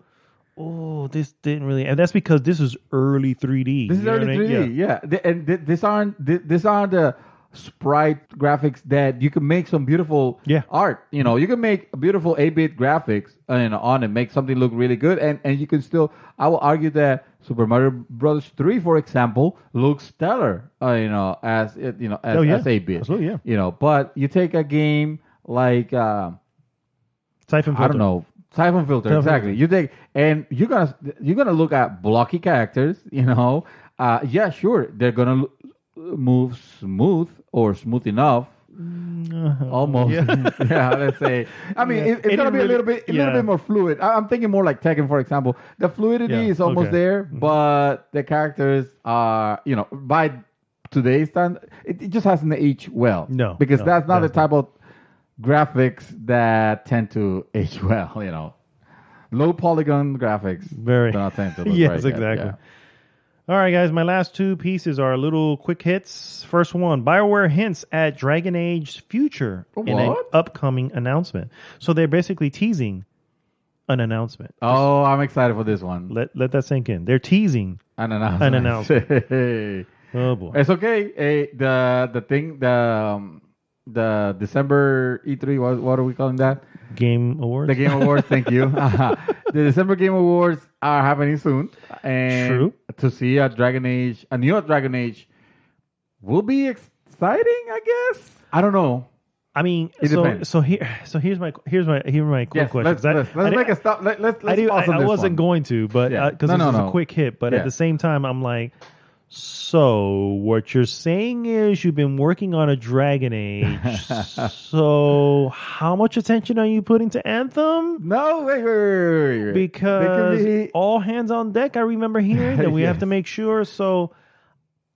oh, this didn't really, and that's because this is early 3D.
This is early 3D, yeah. And these aren't the sprite graphics that you can make some beautiful art. You can make beautiful 8-bit graphics on it, make something look really good, and you can still. I will argue that Super Mario Bros. 3, for example, looks stellar. As 8-bit.
Absolutely, yeah.
But you take a game like
Siphon Filter.
I don't know. Siphon Filter, exactly. You take and you're gonna look at blocky characters. Yeah, sure, they're gonna move smooth or smooth enough. Almost. Yeah, let's say. I mean, it's gonna be a little bit more fluid. I'm thinking more like Tekken, for example. The fluidity is almost there, but the characters are, by today's standard, it just hasn't aged well.
No,
because that's not the type of graphics that tend to age well. Low polygon graphics.
Very.
Do not tend to look
yes,
right
exactly.
Yeah.
All right, guys, my last two pieces are little quick hits. First one, BioWare hints at Dragon Age's future in an upcoming announcement. So they're basically teasing an announcement.
Oh, I'm excited for this one.
Let that sink in. They're teasing
an announcement.
Oh, boy.
It's okay. The December E3, what are we calling that?
Game Awards?
The Game Awards, thank you. The December Game Awards are happening soon. And
True.
To see a new Dragon Age will be exciting, I guess. I don't know.
I mean,
depends.
here's my quick question.
Let's make a stop. Let's pause on this
I wasn't
one.
going to, but because this is a quick hit. But at the same time, I'm like, so what you're saying is you've been working on a Dragon Age. So how much attention are you putting to Anthem?
No, wait.
Because all hands on deck, I remember hearing that we have to make sure. So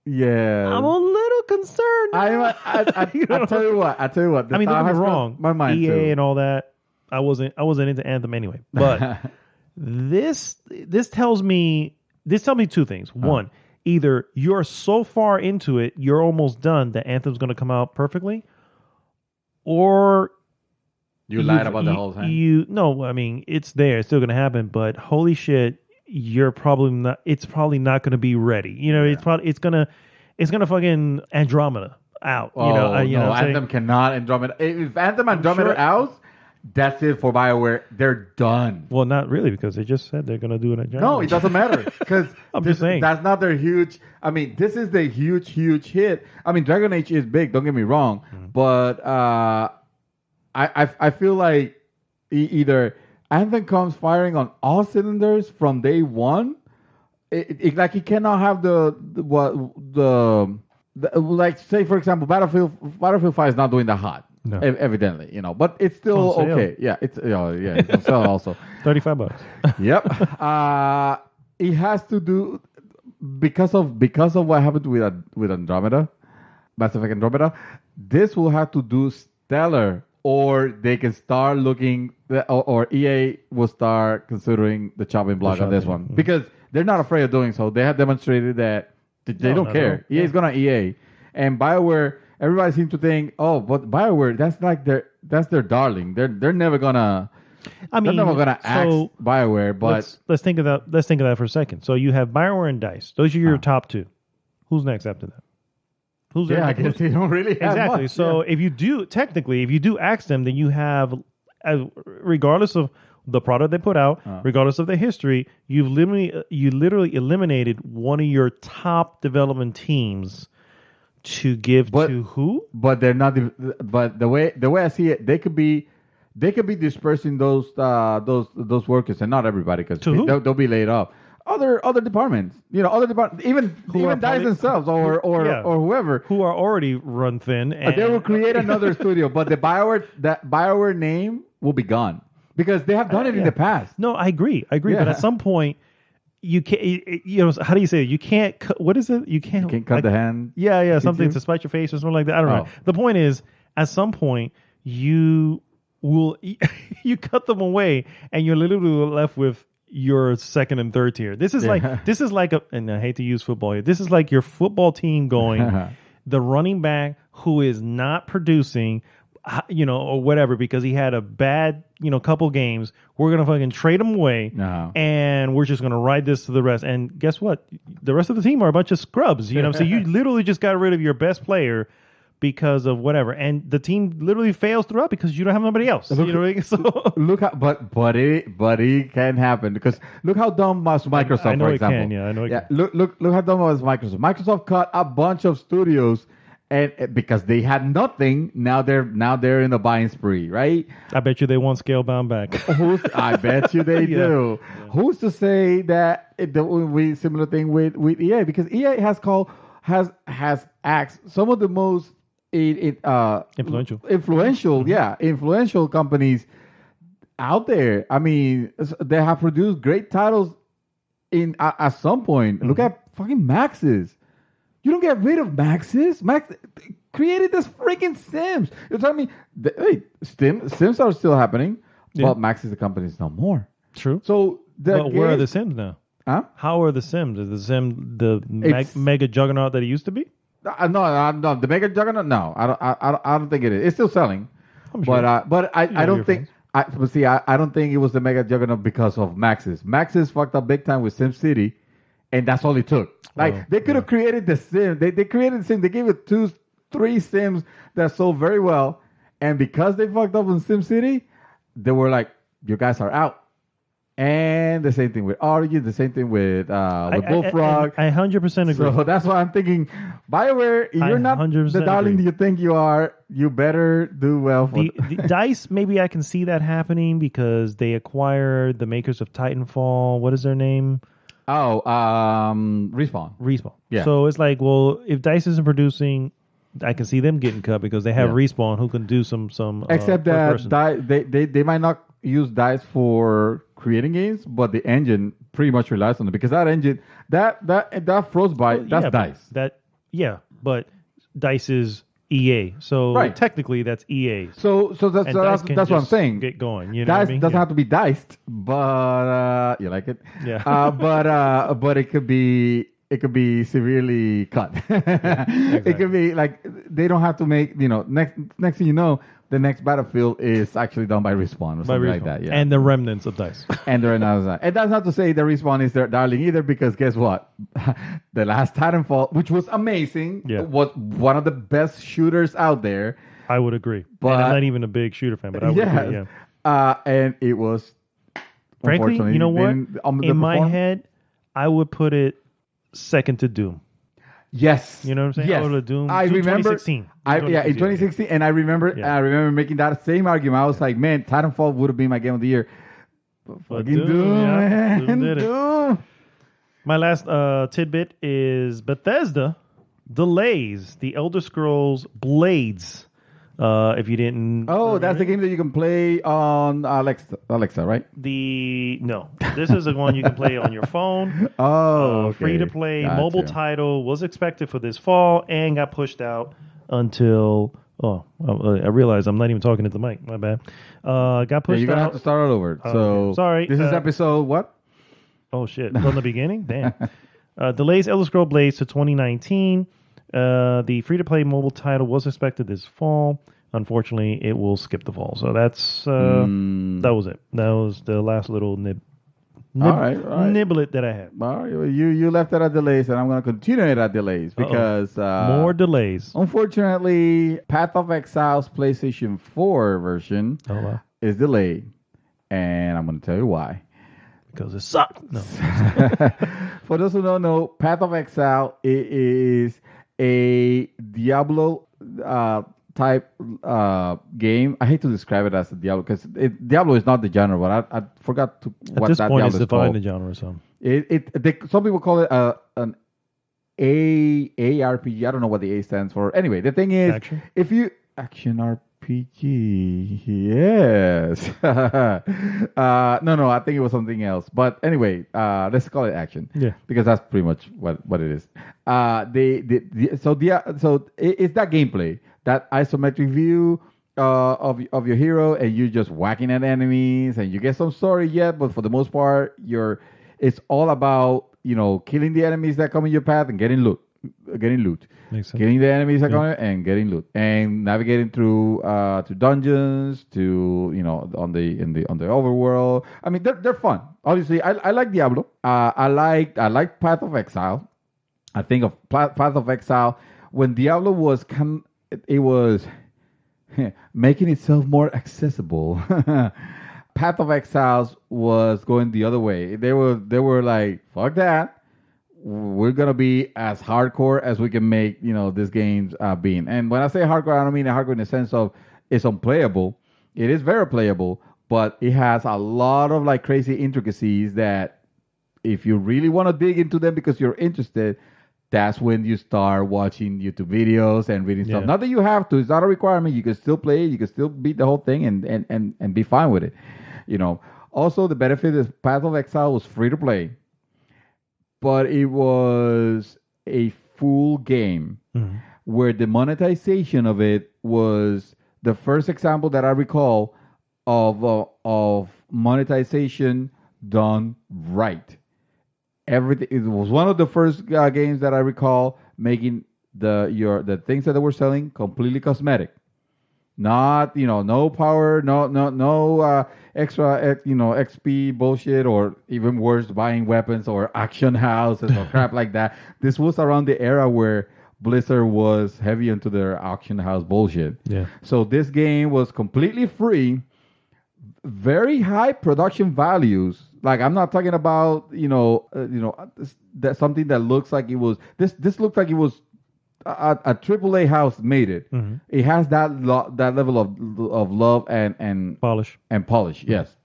yeah,
I'm a little concerned.
I tell you what.
I mean, don't get me wrong.
My mind
EA
too.
and all that. I wasn't into Anthem anyway. But this tells me two things. One, either you're so far into it, you're almost done, that Anthem's going to come out perfectly, or
you lied about the whole thing.
No, I mean, it's there, it's still going to happen, but holy shit, you're probably not. It's probably not going to be ready. It's gonna fucking Andromeda out.
Anthem cannot Andromeda. If Anthem Andromeda out, that's it for BioWare. They're done.
Well, not really, because they just said they're going to do it at
No, it doesn't matter. Because
I'm just saying.
That's not their huge... I mean, this is the huge hit. I mean, Dragon Age is big, don't get me wrong. But I feel like either Anthem comes firing on all cylinders from day one. Like, it cannot have like, say, for example, Battlefield 5 is not doing that hot.
No.
Evidently, but it's still okay. Yeah, it's on sale also.
$35.
Yep. It has to do because of what happened with Andromeda, Mass Effect Andromeda. This will have to do stellar, or they can start looking, or EA will start considering the chopping block on this one, because they're not afraid of doing so. They have demonstrated that they don't care. EA is gonna EA, and BioWare. Everybody seems to think, but BioWare, that's their darling. They're never gonna. They're never gonna axe BioWare. But
let's think of that for a second. So you have BioWare and DICE. Those are your top two. Who's next after that?
I guess they don't really have
exactly.
much,
so if you do axe them, then you have, regardless of the product they put out, regardless of the history, you literally eliminated one of your top development teams to give to who?
But they're not. But the way I see it, they could be dispersing those workers, and not everybody, because they'll be laid off. Other departments, other departments, even DICE themselves or whoever
who are already run thin. And
they will create another studio, but the BioWare name will be gone because they have done it in the past.
No, I agree. But at some point, you can't. How do you say it? You can't. What is it? You can't
cut the hand.
Yeah, something to spite your face or something like that. I don't know. The point is, at some point, you cut them away, and you're literally left with your second and third tier. This is like and I hate to use football here. This is like your football team going, the running back who is not producing, or whatever, because he had a bad, couple games. We're gonna fucking trade him away, and we're just gonna ride this to the rest. And guess what? The rest of the team are a bunch of scrubs. So you literally just got rid of your best player because of whatever, and the team literally fails throughout because you don't have nobody else.
Look how, but it can happen, because look how dumb was Microsoft,
I know
for
it
example.
can, yeah, I know it can.
Look how dumb was Microsoft. Microsoft cut a bunch of studios, and because they had nothing, now they're in a buying spree, right?
I bet you they want Scalebound back.
I bet you they do. Yeah. Who's to say that it will be similar thing with EA? Because EA has asked some of the most influential companies out there. I mean, they have produced great titles at some point. Mm-hmm. Look at fucking Maxis. You don't get rid of Maxis. Max created this freaking Sims. You're telling me, Sims are still happening, but Maxis, the company, is no more.
True.
So
where are the Sims now?
Huh?
How are the Sims? Is the Sim the mega juggernaut that it used to be?
No, the mega juggernaut. No, I don't think it is. It's still selling, sure. But I don't think. I don't think it was the mega juggernaut because of Maxis. Maxis fucked up big time with SimCity, and that's all it took. They could have created the Sim. They created the Sim. They gave it 2-3 Sims that sold very well, and because they fucked up on SimCity, they were like, "You guys are out." And the same thing with Origin, the same thing with Bullfrog.
I 100% agree.
So that's why I'm thinking, BioWare, you're not the darling that you think you are. You better do well for
the DICE. Maybe I can see that happening because they acquired the makers of Titanfall. What is their name?
Respawn.
Respawn.
Yeah.
So it's like, well, if DICE isn't producing, I can see them getting cut because they have Respawn who can do some.
Except that they might not use DICE for creating games, but the engine pretty much relies on it, because that engine, that Frostbite, that's DICE.
But DICE is EA, so technically that's EA.
So that's what I'm saying.
Get going. You know
DICE
what I mean?
Doesn't have to be diced, but you like it.
Yeah.
But it could be severely cut. Exactly. It could be like they don't have to make, next thing you know, the next Battlefield is actually done by Respawn or something like that. Yeah.
And the remnants of DICE.
And that's not to say the Respawn is their darling either, because guess what? The last Titanfall, which was amazing, was one of the best shooters out there.
I would agree. But and I'm not even a big shooter fan, but I would agree,
and it was,
frankly, you know what? In my head, I would put it second to Doom.
Yes.
You know what I'm saying?
Yes.
Doom,
I remember
2016.
In 2016, and I remember making that same argument. I was like, man, Titanfall would have been my game of the year. But fucking Doom, man.
Doom did it. My last tidbit is Bethesda delays the Elder Scrolls Blades. If you didn't...
Oh, that's the game that you can play on Alexa, right?
No. This is the one you can play on your phone.
Oh, okay.
Free to play. Gotcha. Mobile title was expected for this fall and got pushed out until... I realize I'm not even talking at the mic. My bad. Got pushed out.
You're going to have to start all over. So
sorry.
This is episode what?
Oh, shit. From the beginning? Damn. Delays Elder Scrolls Blades to 2019. The free-to-play mobile title was expected this fall. Unfortunately, it will skip the fall. So that's that was it. That was the last little niblet that I had.
All right. You left it at delays, and I'm going to continue it at delays because
more delays.
Unfortunately, Path of Exile's PlayStation 4 version is delayed, and I'm going to tell you why.
Because it sucked. No.
For those who don't know, Path of Exile is a Diablo type game. I hate to describe it as a Diablo because Diablo is not the genre, but I forgot to what
At this
that
point,
Diablo
it's
is
defined
called.
the genre. So
Some people call it an ARPG. I don't know what the A stands for. Anyway, the thing is,
Action?
if you action RPG, yes. No, I think it was something else. But anyway, let's call it action.
Yeah.
Because that's pretty much what it is. So it's that gameplay, that isometric view of your hero, and you're just whacking at enemies, and you get some story yet, but for the most part, it's all about killing the enemies that come in your path and getting loot.
Makes sense.
Killing the enemies that come in and getting loot, and navigating through to dungeons, to on the overworld. I mean, they're fun. Obviously, I like Diablo. I like Path of Exile. I think of Path of Exile when Diablo was it was making itself more accessible. Path of Exiles was going the other way. They were like, fuck that. We're gonna be as hardcore as we can make this game's being. And when I say hardcore, I don't mean hardcore in the sense of it's unplayable. It is very playable, but it has a lot of like crazy intricacies that if you really want to dig into them because you're interested, that's when you start watching YouTube videos and reading stuff. Not that you have to; it's not a requirement. You can still play it. You can still beat the whole thing and be fine with it. Also, the benefit is Path of Exile was free to play, but it was a full game where the monetization of it was the first example that I recall of monetization done right. Everything. It was one of the first games that I recall making the things that they were selling completely cosmetic. Not no power, no extra XP bullshit, or even worse, buying weapons or auction houses or crap like that. This was around the era where Blizzard was heavy into their auction house bullshit. Yeah. So this game was completely free, very high production values. Like, I'm not talking about that something that looks like it was this looked like it was a AAA house made it. Mm-hmm. It has that level of love and polish. Yes,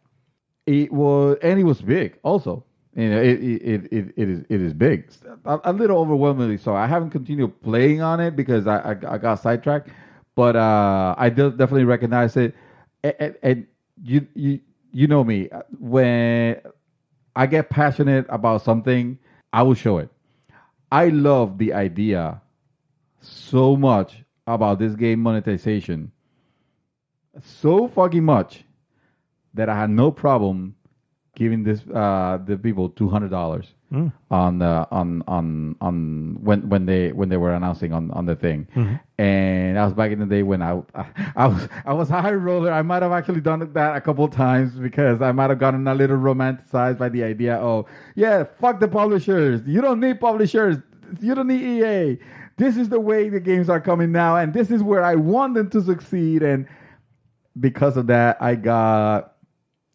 it was big also. It is big, a little overwhelmingly so. I haven't continued playing on it because I got sidetracked, but I definitely recognize it. And you know me, when I get passionate about something, I will show it. I love the idea so much about this game monetization, so fucking much that I had no problem giving the people $200 on when they were announcing on the thing. Mm-hmm. And that was back in the day when I was a high roller. I might have actually done that a couple of times because I might have gotten a little romanticized by the idea of, yeah, fuck the publishers. You don't need publishers. You don't need EA. This is the way the games are coming now, and this is where I want them to succeed. And because of that, I got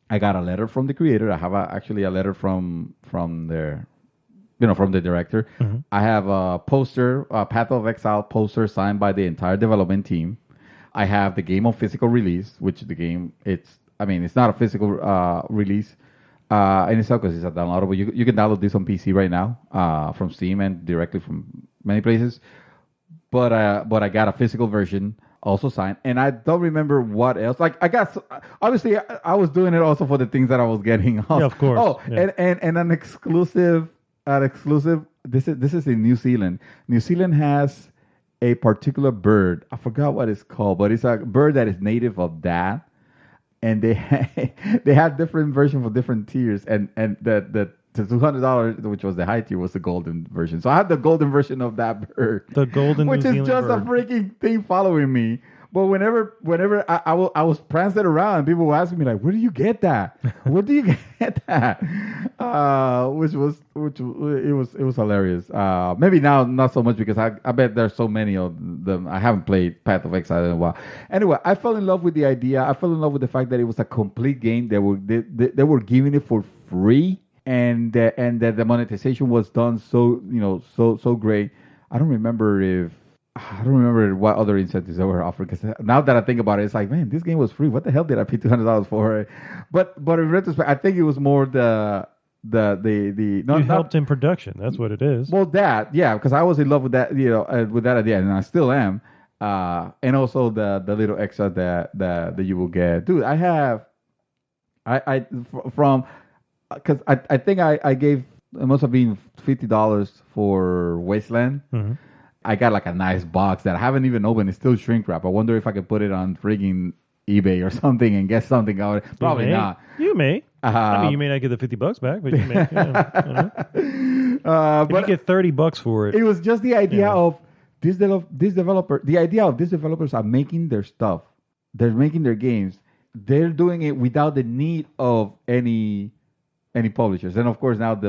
a letter from the creator. I have actually a letter from their, from the director. Mm-hmm. I have a poster, a Path of Exile poster signed by the entire development team. I have the game on physical release, which the game, it's not a physical release in itself because it's a downloadable. You can download this on PC right now from Steam and directly from many places. But I got a physical version also signed, and I don't remember what else. Like, I got, obviously I was doing it also for the things that I was getting. Yeah,
of course.
Oh, yeah. and an exclusive. This is in New Zealand. New Zealand has a particular bird. I forgot what it's called, but it's a bird that is native of that, and they have different versions for different tiers, and the $200, which was the high tier, was the golden version. So I had the golden version of that bird.
The golden
which
New
is
Zealand
just
bird.
A freaking thing following me. But whenever I was prancing around, people were asking me like, "Where do you get that? Where do you get that?" It was hilarious. Maybe now not so much because I bet there's so many of them. I haven't played Path of Exile in a while. Anyway, I fell in love with the idea. I fell in love with the fact that it was a complete game. They were giving it for free, and that the monetization was done so great. I don't remember what other incentives they were offering. Because now that I think about it, it's like, man, this game was free. What the hell did I pay $200 for? But in retrospect, I think it was more the
you helped in production. That's what it is.
Well, because I was in love with that, with that idea, and I still am. And also the little extra that you will get, dude. Because I think I gave, it must have been $50 for Wasteland.
Mm-hmm.
I got like a nice box that I haven't even opened. It's still shrink wrap. I wonder if I could put it on freaking eBay or something and get something out. Probably not.
You may. I mean, you may not get the $50 back, but you may. But you get $30 for it.
It was just the idea of this developer. The idea of these developers are making their stuff. They're making their games. They're doing it without the need of any publishers. And of course now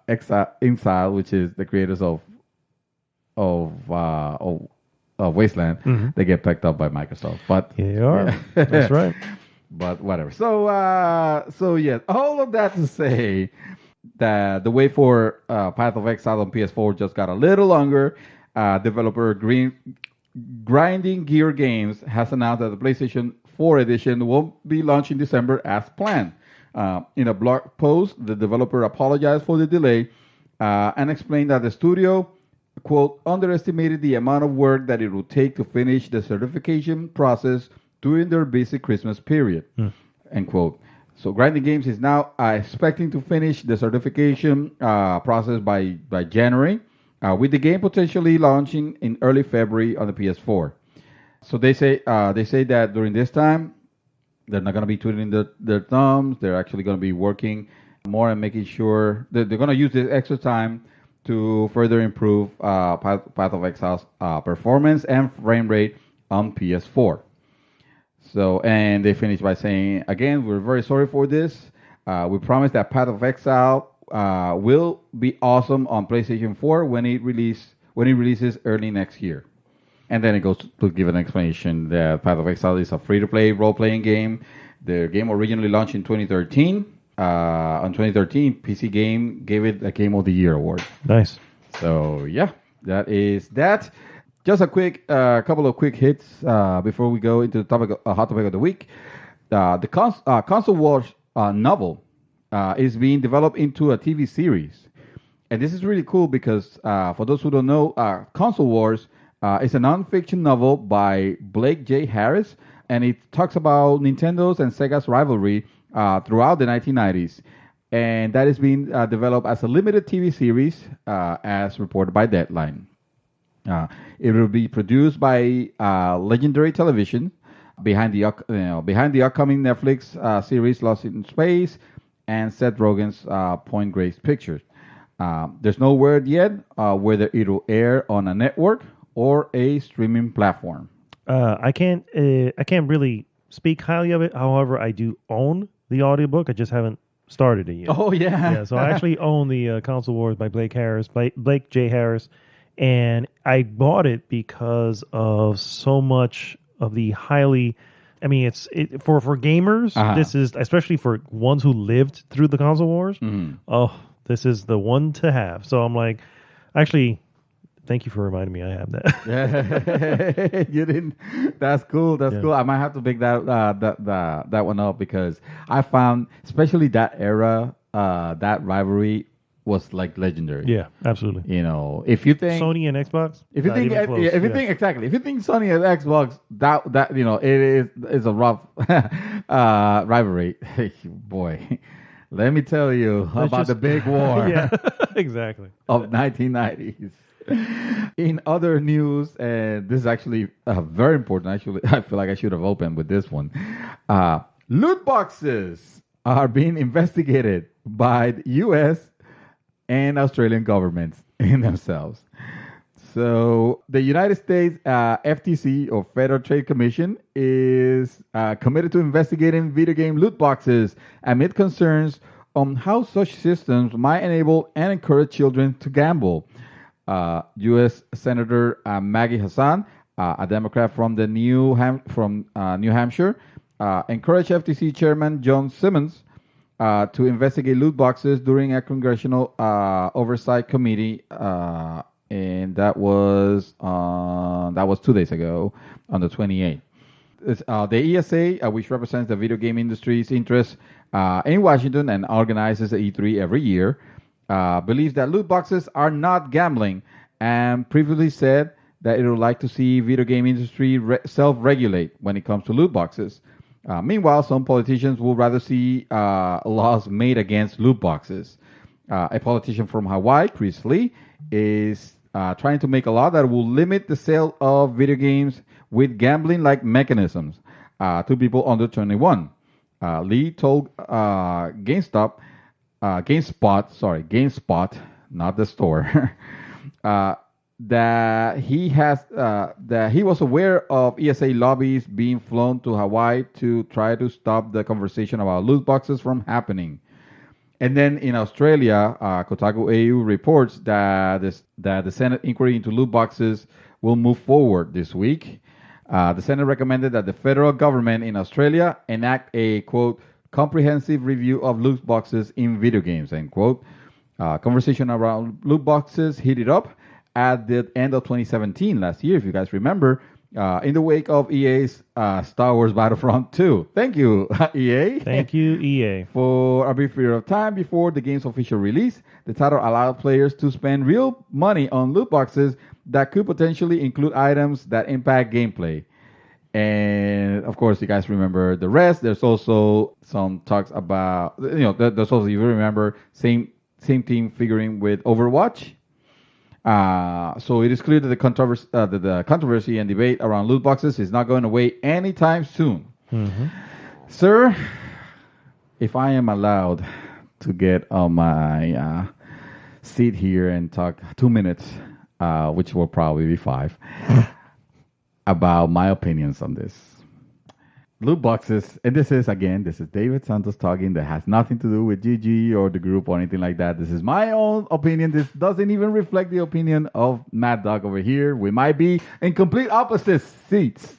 Exile, which is the creators of Wasteland,
mm-hmm.
they get picked up by Microsoft. But
they are. That's right.
But whatever. So yes, all of that to say that the wait for Path of Exile on PS4 just got a little longer. Developer Grinding Gear Games has announced that the PlayStation 4 edition will be launched in December as planned. In a blog post, the developer apologized for the delay and explained that the studio, quote, underestimated the amount of work that it would take to finish the certification process during their busy Christmas period, end quote. So Grinding Games is now expecting to finish the certification process by January, with the game potentially launching in early February on the PS4. So they say that during this time, they're not going to be twiddling their thumbs. They're actually going to be working more and making sure that they're going to use this extra time to further improve Path of Exile's performance and frame rate on PS4. So, and they finish by saying, again, we're very sorry for this. We promise that Path of Exile will be awesome on PlayStation 4 when it releases early next year. And then it goes to give an explanation that Path of Exile is a free-to-play role-playing game. The game originally launched in 2013. On 2013, PC Game gave it a Game of the Year award.
Nice.
So, yeah, that is that. Just a quick couple of quick hits before we go into the hot topic of the week. The Console Wars novel is being developed into a TV series. And this is really cool because for those who don't know, Console Wars is a non-fiction novel by Blake J. Harris, and it talks about Nintendo's and Sega's rivalry throughout the 1990s. And that is being developed as a limited TV series, as reported by Deadline. It will be produced by Legendary Television, behind the upcoming Netflix series Lost in Space and Seth Rogen's Point Grace Pictures. There's no word yet whether it will air on a network or a streaming platform.
I can't really speak highly of it. However, I do own the audiobook. I just haven't started it yet.
Oh yeah.
Yeah. So I actually own the Console Wars by Blake J. Harris. And I bought it because of so much of the highly, I mean, for gamers. This is especially for ones who lived through the Console Wars.
Mm-hmm.
Oh, this is the one to have. So I'm like, actually, thank you for reminding me. I have that.
You didn't. That's cool. That's cool. I might have to pick that one up because I found, especially that era, that rivalry was like legendary.
Yeah, absolutely.
You know, if you think
Sony and Xbox,
if you think Sony and Xbox, that you know, it is a rough rivalry. Boy, let me tell you about the big war.
Yeah, exactly.
Of 1990s. In other news, and this is actually very important. Actually, I feel like I should have opened with this one. Loot boxes are being investigated by the U.S. and Australian governments in themselves. So the United States FTC, or Federal Trade Commission, is committed to investigating video game loot boxes amid concerns on how such systems might enable and encourage children to gamble. U.S. Senator Maggie Hassan, a Democrat from New Hampshire, encouraged FTC Chairman John Simmons to investigate loot boxes during a congressional oversight committee, and that was 2 days ago, on the 28th. The ESA, which represents the video game industry's interests in Washington and organizes the E3 every year, believes that loot boxes are not gambling, and previously said that it would like to see video game industry self-regulate when it comes to loot boxes. Meanwhile, some politicians would rather see laws made against loot boxes. A politician from Hawaii, Chris Lee, is trying to make a law that will limit the sale of video games with gambling-like mechanisms to people under 21. Lee told GameSpot, not the store, that he was aware of ESA lobbies being flown to Hawaii to try to stop the conversation about loot boxes from happening. And then in Australia, Kotaku AU reports that the Senate inquiry into loot boxes will move forward this week. The Senate recommended that the federal government in Australia enact a, quote, comprehensive review of loot boxes in video games, end quote. Conversation around loot boxes heated up at the end of 2017, last year, if you guys remember, in the wake of EA's Star Wars Battlefront 2. Thank you, EA.
Thank you, EA.
For a brief period of time before the game's official release, the title allowed players to spend real money on loot boxes that could potentially include items that impact gameplay. And of course, you guys remember the rest. There's also some talks about, there's also, you remember, same thing figuring with Overwatch. So it is clear that the controversy and debate around loot boxes is not going away anytime soon.
Mm-hmm.
Sir, if I am allowed to get on my seat here and talk 2 minutes, which will probably be 5, about my opinions on this. Loot boxes, and this is David Santos talking. That has nothing to do with GG or the group or anything like that. This is my own opinion. This doesn't even reflect the opinion of Mad Dog over here. We might be in complete opposite seats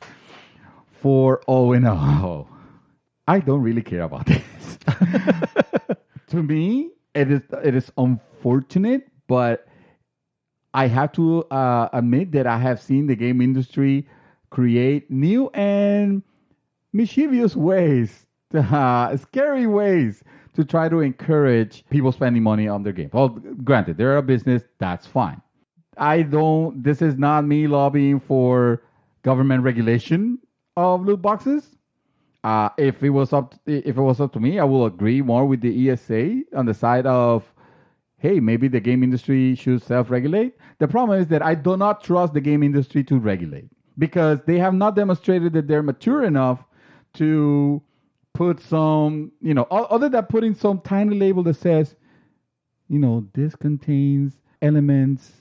for all we know. I don't really care about this. To me, it is unfortunate, but I have to admit that I have seen the game industry create new and mischievous ways, scary ways to try to encourage people spending money on their game. Well, granted, they're a business, that's fine. This is not me lobbying for government regulation of loot boxes. If it was up to me, I will agree more with the ESA on the side of, hey, maybe the game industry should self-regulate. The problem is that I do not trust the game industry to regulate because they have not demonstrated that they're mature enough to put some, other than putting some tiny label that says, this contains elements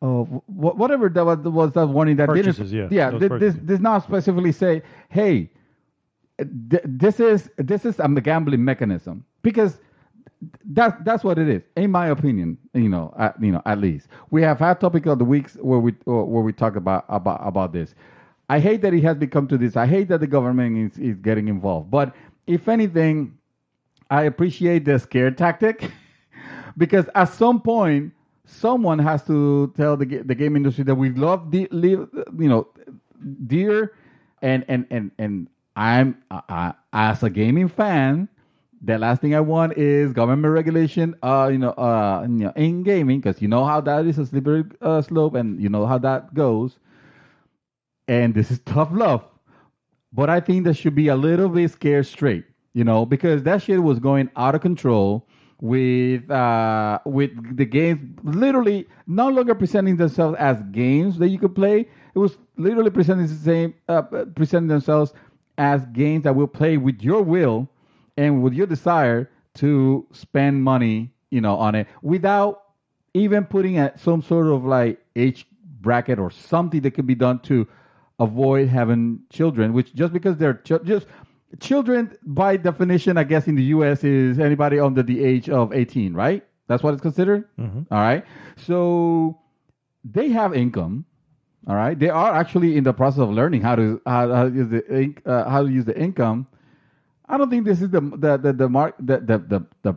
of whatever that was that warning that
purchases,
didn't, does not specifically say, hey, this is a gambling mechanism, because that's what it is, in my opinion. At least we have had topic of the weeks where we talk about this. I hate that it has become to this. I hate that the government is getting involved. But if anything, I appreciate the scare tactic because at some point, someone has to tell the game industry that we love dear, and I'm as a gaming fan, the last thing I want is government regulation, in gaming, because you know how that is a slippery slope, and you know how that goes. And this is tough love, but I think that should be a little bit scared straight, because that shit was going out of control with the games literally no longer presenting themselves as games that you could play. It was literally presenting themselves as games that will play with your will and with your desire to spend money, on it without even putting some sort of like age bracket or something that could be done to avoid having children, which just because they're children, by definition, I guess in the U.S. is anybody under the age of 18, right? That's what it's considered.
Mm-hmm.
All right. So they have income. All right. They are actually in the process of learning how to use the income. I don't think this is the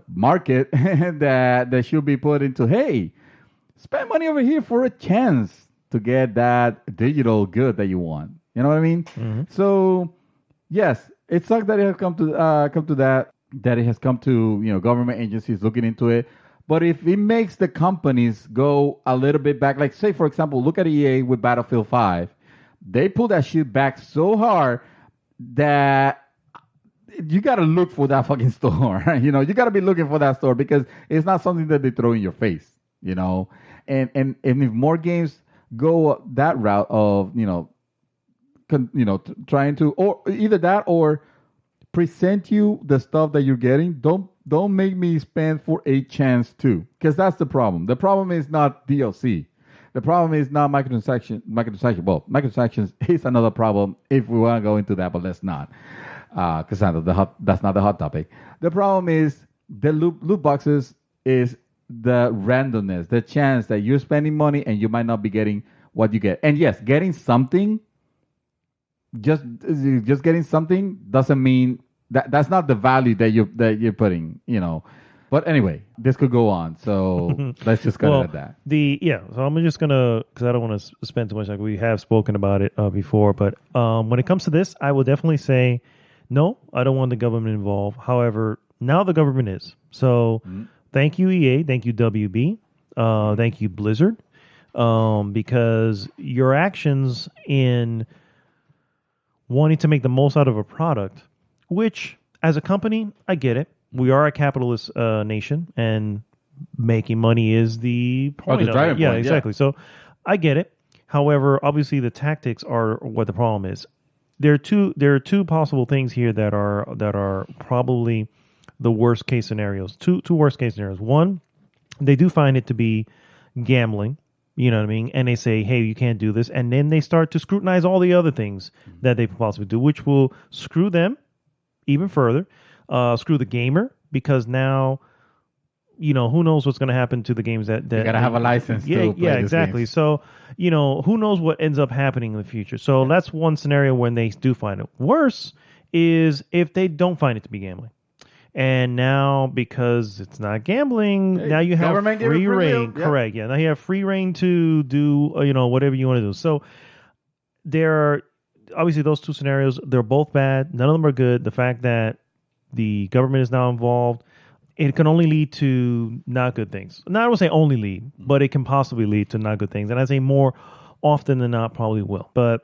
market that should be put into. Hey, spend money over here for a chance to get that digital good that you want. You know what I mean?
Mm-hmm.
So yes, it sucks that it has come to that it has come to government agencies looking into it. But if it makes the companies go a little bit back, like say for example, look at EA with Battlefield 5, they pulled that shit back so hard that you got to look for that fucking store. You got to be looking for that store because it's not something that they throw in your face. And if more games go that route of trying to, or either that or present you the stuff that you're getting. Don't make me spend for a chance too, because that's the problem. The problem is not DLC. The problem is not microtransactions. Well, microtransactions is another problem if we want to go into that, but let's not. Because that's not the hot topic. The problem is the loot boxes is the randomness, the chance that you're spending money and you might not be getting what you get. And yes, getting something, just getting something doesn't mean that's not the value that you're putting. But anyway, this could go on. So let's just cut it at that.
So I'm just gonna, because I don't want to spend too much time. We have spoken about it before, but when it comes to this, I will definitely say no. I don't want the government involved. However, now the government is. So thank you EA, thank you WB, thank you Blizzard, because your actions in wanting to make the most out of a product, which as a company, I get it. We are a capitalist nation, and making money is the point.
The driving point.
Yeah, exactly. So I get it. However, obviously the tactics are what the problem is. There are two possible things here that are probably the worst case scenarios. Two worst case scenarios. One, they do find it to be gambling. You know what I mean? And they say, hey, you can't do this. And then they start to scrutinize all the other things that they possibly do, which will screw them even further. Screw the gamer, because now, who knows what's going to happen to the games that you
got to have a license to play
exactly.
Games.
So, who knows what ends up happening in the future. So that's one scenario when they do find it. Worse is if they don't find it to be gambling. And now, because it's not gambling, now you have free reign. Correct. Yeah. Now you have free reign to do, whatever you want to do. So there are obviously those two scenarios. They're both bad. None of them are good. The fact that the government is now involved, it can only lead to not good things. Now, I don't say only lead, but it can possibly lead to not good things. And I say more often than not probably will. But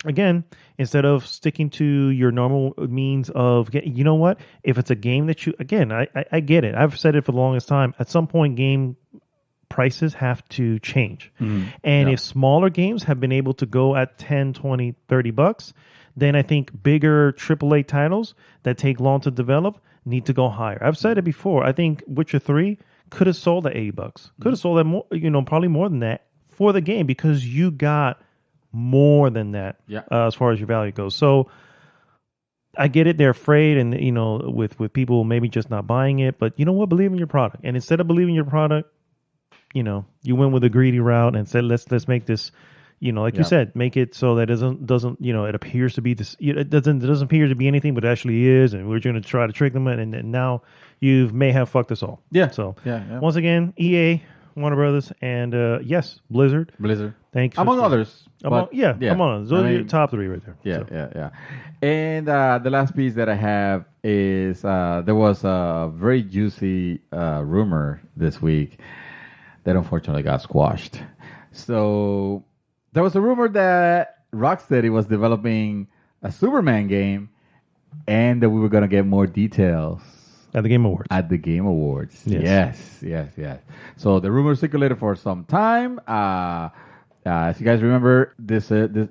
again, instead of sticking to your normal means of, you know what? If it's a game that you, again, I get it. I've said it for the longest time. At some point, game prices have to change. And if smaller games have been able to go at 10, 20, 30 bucks, then I think bigger AAA titles that take long to develop need to go higher. I've said it before. I think Witcher 3 could have sold at 80 bucks. Could have sold at more, probably more than that for the game, because you got more than that as far as your value goes. So I get it. They're afraid, and with people maybe just not buying it. But you know what? Believe in your product. And instead of believing your product, you went with a greedy route and said, let's make this, you said, make it so that it doesn't it appears to be this. It doesn't appear to be anything, but it actually is. And we're going to try to trick them, and now you may have fucked us all.
Yeah.
So once again, EA, Warner Brothers, and yes, Blizzard. Thanks.
Among others.
Come on. Those are your top three right there.
Yeah. And the last piece that I have is there was a very juicy rumor this week that unfortunately got squashed. So there was a rumor that Rocksteady was developing a Superman game, and that we were going to get more details
at the Game Awards.
Yes. So the rumor circulated for some time. As you guys remember, the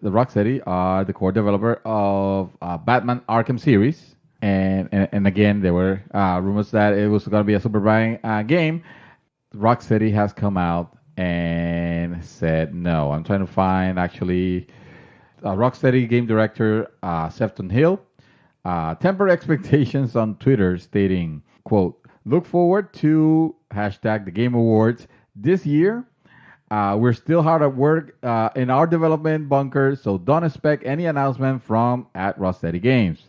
Rocksteady are the core developer of Batman Arkham series, and again there were rumors that it was going to be a Superman game. Rocksteady has come out and said no. I'm trying to find actually Rocksteady game director Sefton Hill tempered expectations on Twitter, stating, quote, look forward to hashtag the Game Awards this year. We're still hard at work in our development bunker, so don't expect any announcement from at Rocksteady Games.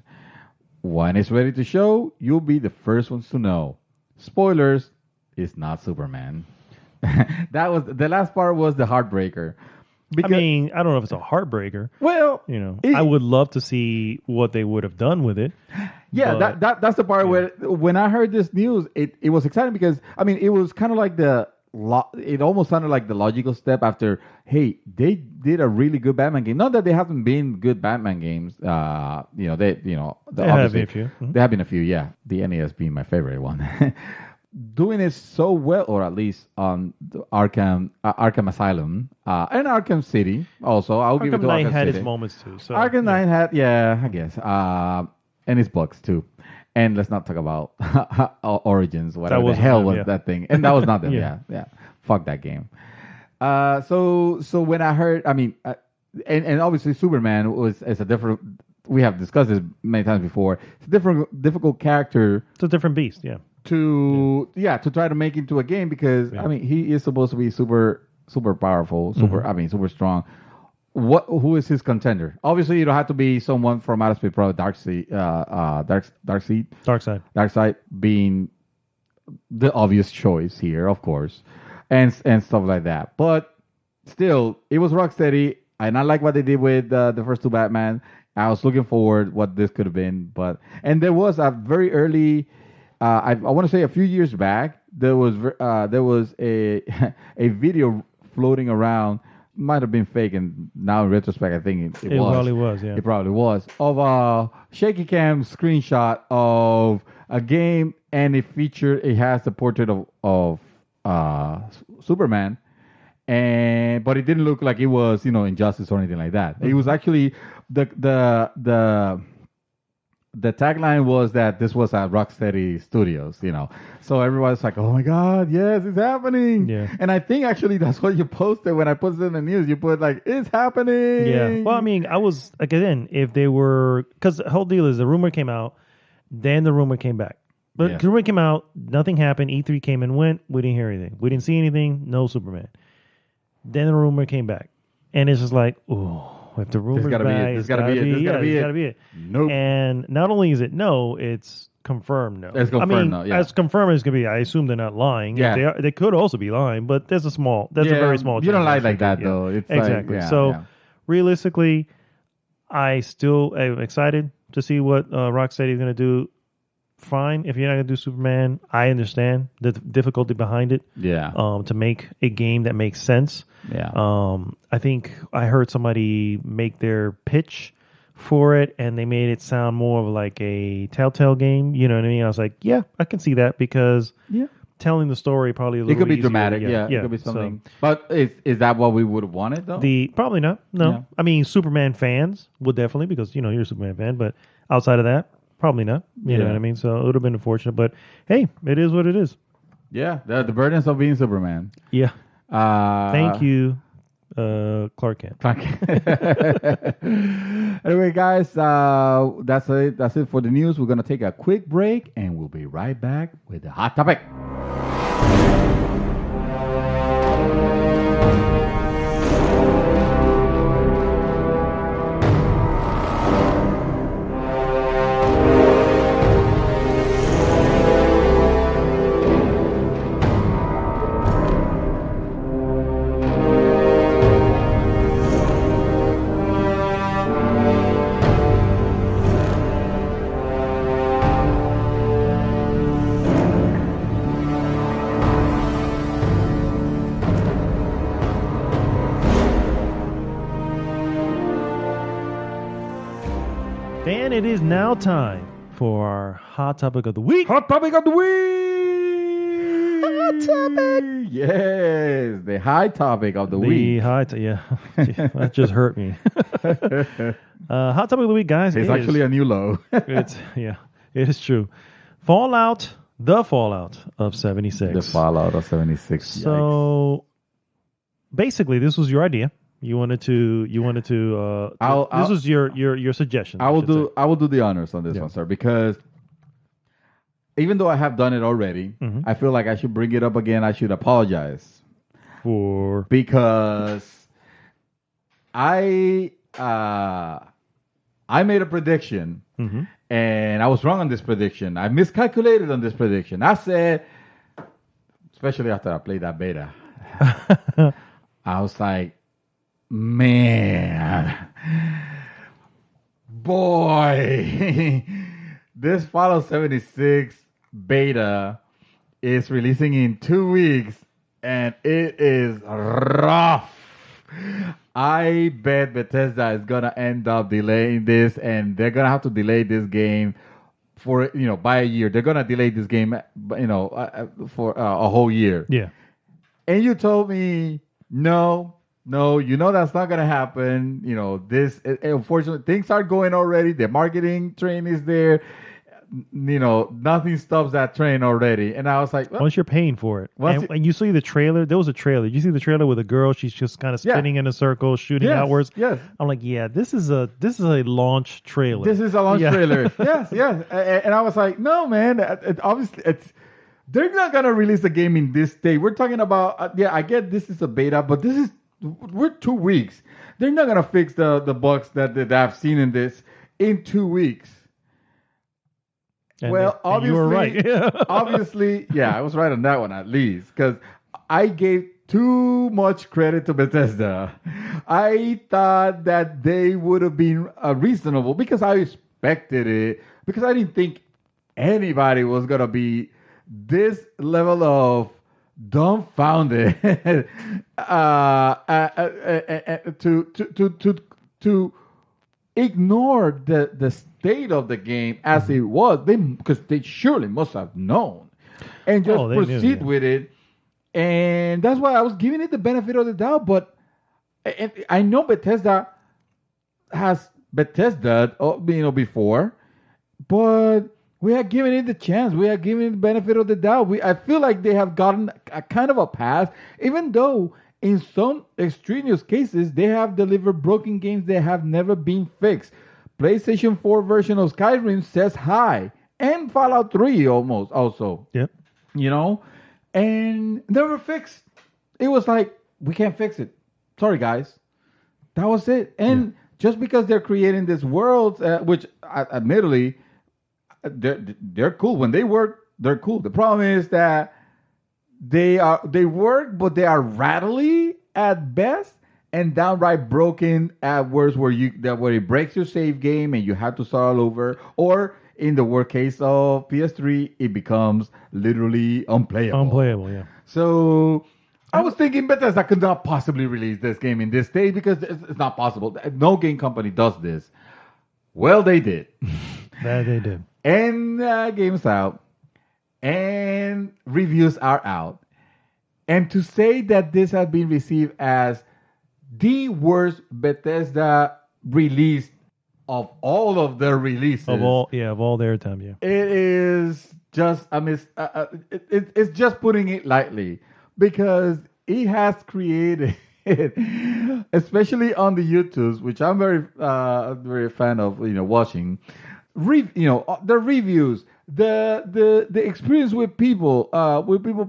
When it's ready to show, you'll be the first ones to know. Spoilers, it's not Superman. That was the last part was the heartbreaker.
I mean, I don't know if it's a heartbreaker.
Well,
I would love to see what they would have done with it.
Yeah,
but,
that's the part where when I heard this news, it was exciting because I mean it was kind of like it almost sounded like the logical step after, hey, they did a really good Batman game. Not that they haven't been good Batman games. There have been a few. Mm-hmm. There have been a few, yeah. The NES being my favorite one. Doing it so well, or at least on Arkham Asylum and Arkham City. Also, I'll give it to Arkham City. Arkham Knight had its
moments too. So,
Arkham Knight had, I guess, and its bugs too. And let's not talk about Origins. Whatever the hell was that thing? And that was not them. yeah. Fuck that game. So when I heard, I mean, and obviously Superman is a different. We have discussed this many times before. It's a difficult character.
It's a different beast. Yeah.
To try to make into a game because I mean he is supposed to be super powerful, super strong. Who is his contender? Obviously, you don't have to be someone from outer space, probably Darkseid being the obvious choice here, of course, and stuff like that. But still, it was Rocksteady, and I like what they did with the first two Batman. I was looking forward what this could have been, and there was a very early. I want to say a few years back, there was a video floating around. Might have been fake, and now in retrospect, I think it was. It
probably was, yeah.
It probably was. Of a shaky cam screenshot of a game, and it has the portrait of Superman, but it didn't look like it was, Injustice or anything like that. Mm-hmm. It was actually the tagline was that this was at Rocksteady Studios, So everybody's like, oh my God, yes, it's happening.
Yeah.
And I think actually that's what you posted when I posted in the news. You put like, it's happening.
Yeah. Well, I mean, I was, again, if they were, because the whole deal is the rumor came out, then the rumor came back. But the rumor came out, nothing happened. E3 came and went. We didn't hear anything. We didn't see anything. No Superman. Then the rumor came back. And it's just like, oh. If the rumor's back, it's got to be it.
Nope.
And not only is it no, it's confirmed no.
It's confirmed no, yeah.
As confirmed as can be, I assume they're not lying.
Yeah.
They could also be lying, but there's a very small chance.
You don't lie like that, though. It's
exactly. Realistically, I still am excited to see what Rocksteady is going to do. Fine. If you're not going to do Superman, I understand the difficulty behind it.
Yeah.
To make a game that makes sense.
Yeah.
I think I heard somebody make their pitch for it, and they made it sound more of like a Telltale game. You know what I mean? I was like, yeah, I can see that because telling the story probably a little.
It could be
easier.
dramatic. Yeah. It could be something. So, but is that what we would have wanted though?
Probably not. No. Yeah. I mean, Superman fans would definitely because you're a Superman fan, but outside of that. Probably not. You know what I mean? So it would have been unfortunate. But hey, it is what it is.
Yeah. The burdens of being Superman.
Yeah. Thank you, Clark Kent.
Anyway, guys, that's it. That's it for the news. We're going to take a quick break, and we'll be right back with the hot topic.
And it is now time for our hot topic of the week.
Hot topic of the week. Hot topic. Yes, the high topic of the week.
That just hurt me. Hot topic of the week, guys.
It's actually a new low.
It is true. The Fallout of 76.
The Fallout of 76.
So basically, this was your idea. You wanted to.
This
was your suggestion.
I will do the honors on this one, sir, because even though I have done it already, I feel like I should bring it up again. I should apologize because I made a prediction and I was wrong on this prediction. I miscalculated on this prediction. I said, especially after I played that beta, I was like, man, boy, this Fallout 76 beta is releasing in 2 weeks and it is rough. I bet Bethesda is going to end up delaying this and they're going to have to delay this game for, by a year. They're going to delay this game, for a whole year.
Yeah.
And you told me, no, that's not going to happen. Unfortunately, things are going already. The marketing train is there. Nothing stops that train already. And I was like,
once you're paying for it. And you see the trailer, there was a trailer. You see the trailer with a girl, she's just kind of spinning in a circle, shooting outwards.
Yes.
I'm like, yeah, this is a launch trailer.
This is a launch trailer. Yes. And I was like, no, man, obviously they're not going to release the game in this state. We're talking about, I get this is a beta, but we're 2 weeks. They're not going to fix the bugs that I've seen in this in 2 weeks. Obviously,
you were right.
Obviously, I was right on that one at least because I gave too much credit to Bethesda. I thought that they would have been reasonable because I expected it because I didn't think anybody was gonna be this level of dumbfounded to ignore the state of the game as it was, because they surely must have known and just proceed with it. And that's why I was giving it the benefit of the doubt. But I know Bethesda has before, but we are giving it the chance. We are giving it the benefit of the doubt. I feel like they have gotten a kind of a pass, even though in some extraneous cases, they have delivered broken games that have never been fixed. PlayStation 4 version of Skyrim says hi. And Fallout 3 almost also.
Yep.
And never fixed. It was like, we can't fix it. Sorry, guys. That was it. And just because they're creating this world, which admittedly, they're cool. When they work, they're cool. The problem is that they work, but they are rattly at best and downright broken at worst where it breaks your save game and you have to start all over. Or in the worst case of PS3, it becomes literally unplayable.
Unplayable, yeah.
So I was thinking Bethesda could not possibly release this game in this state because it's not possible. No game company does this. Well, they did.
That they did.
And game's out. And reviews are out. And to say that this has been received as the worst Bethesda release of all of their releases.
Of all their time, yeah.
It is just, it's just putting it lightly. Because it has created, especially on the YouTubes, which I'm very a fan of, watching, the reviews, the experience with people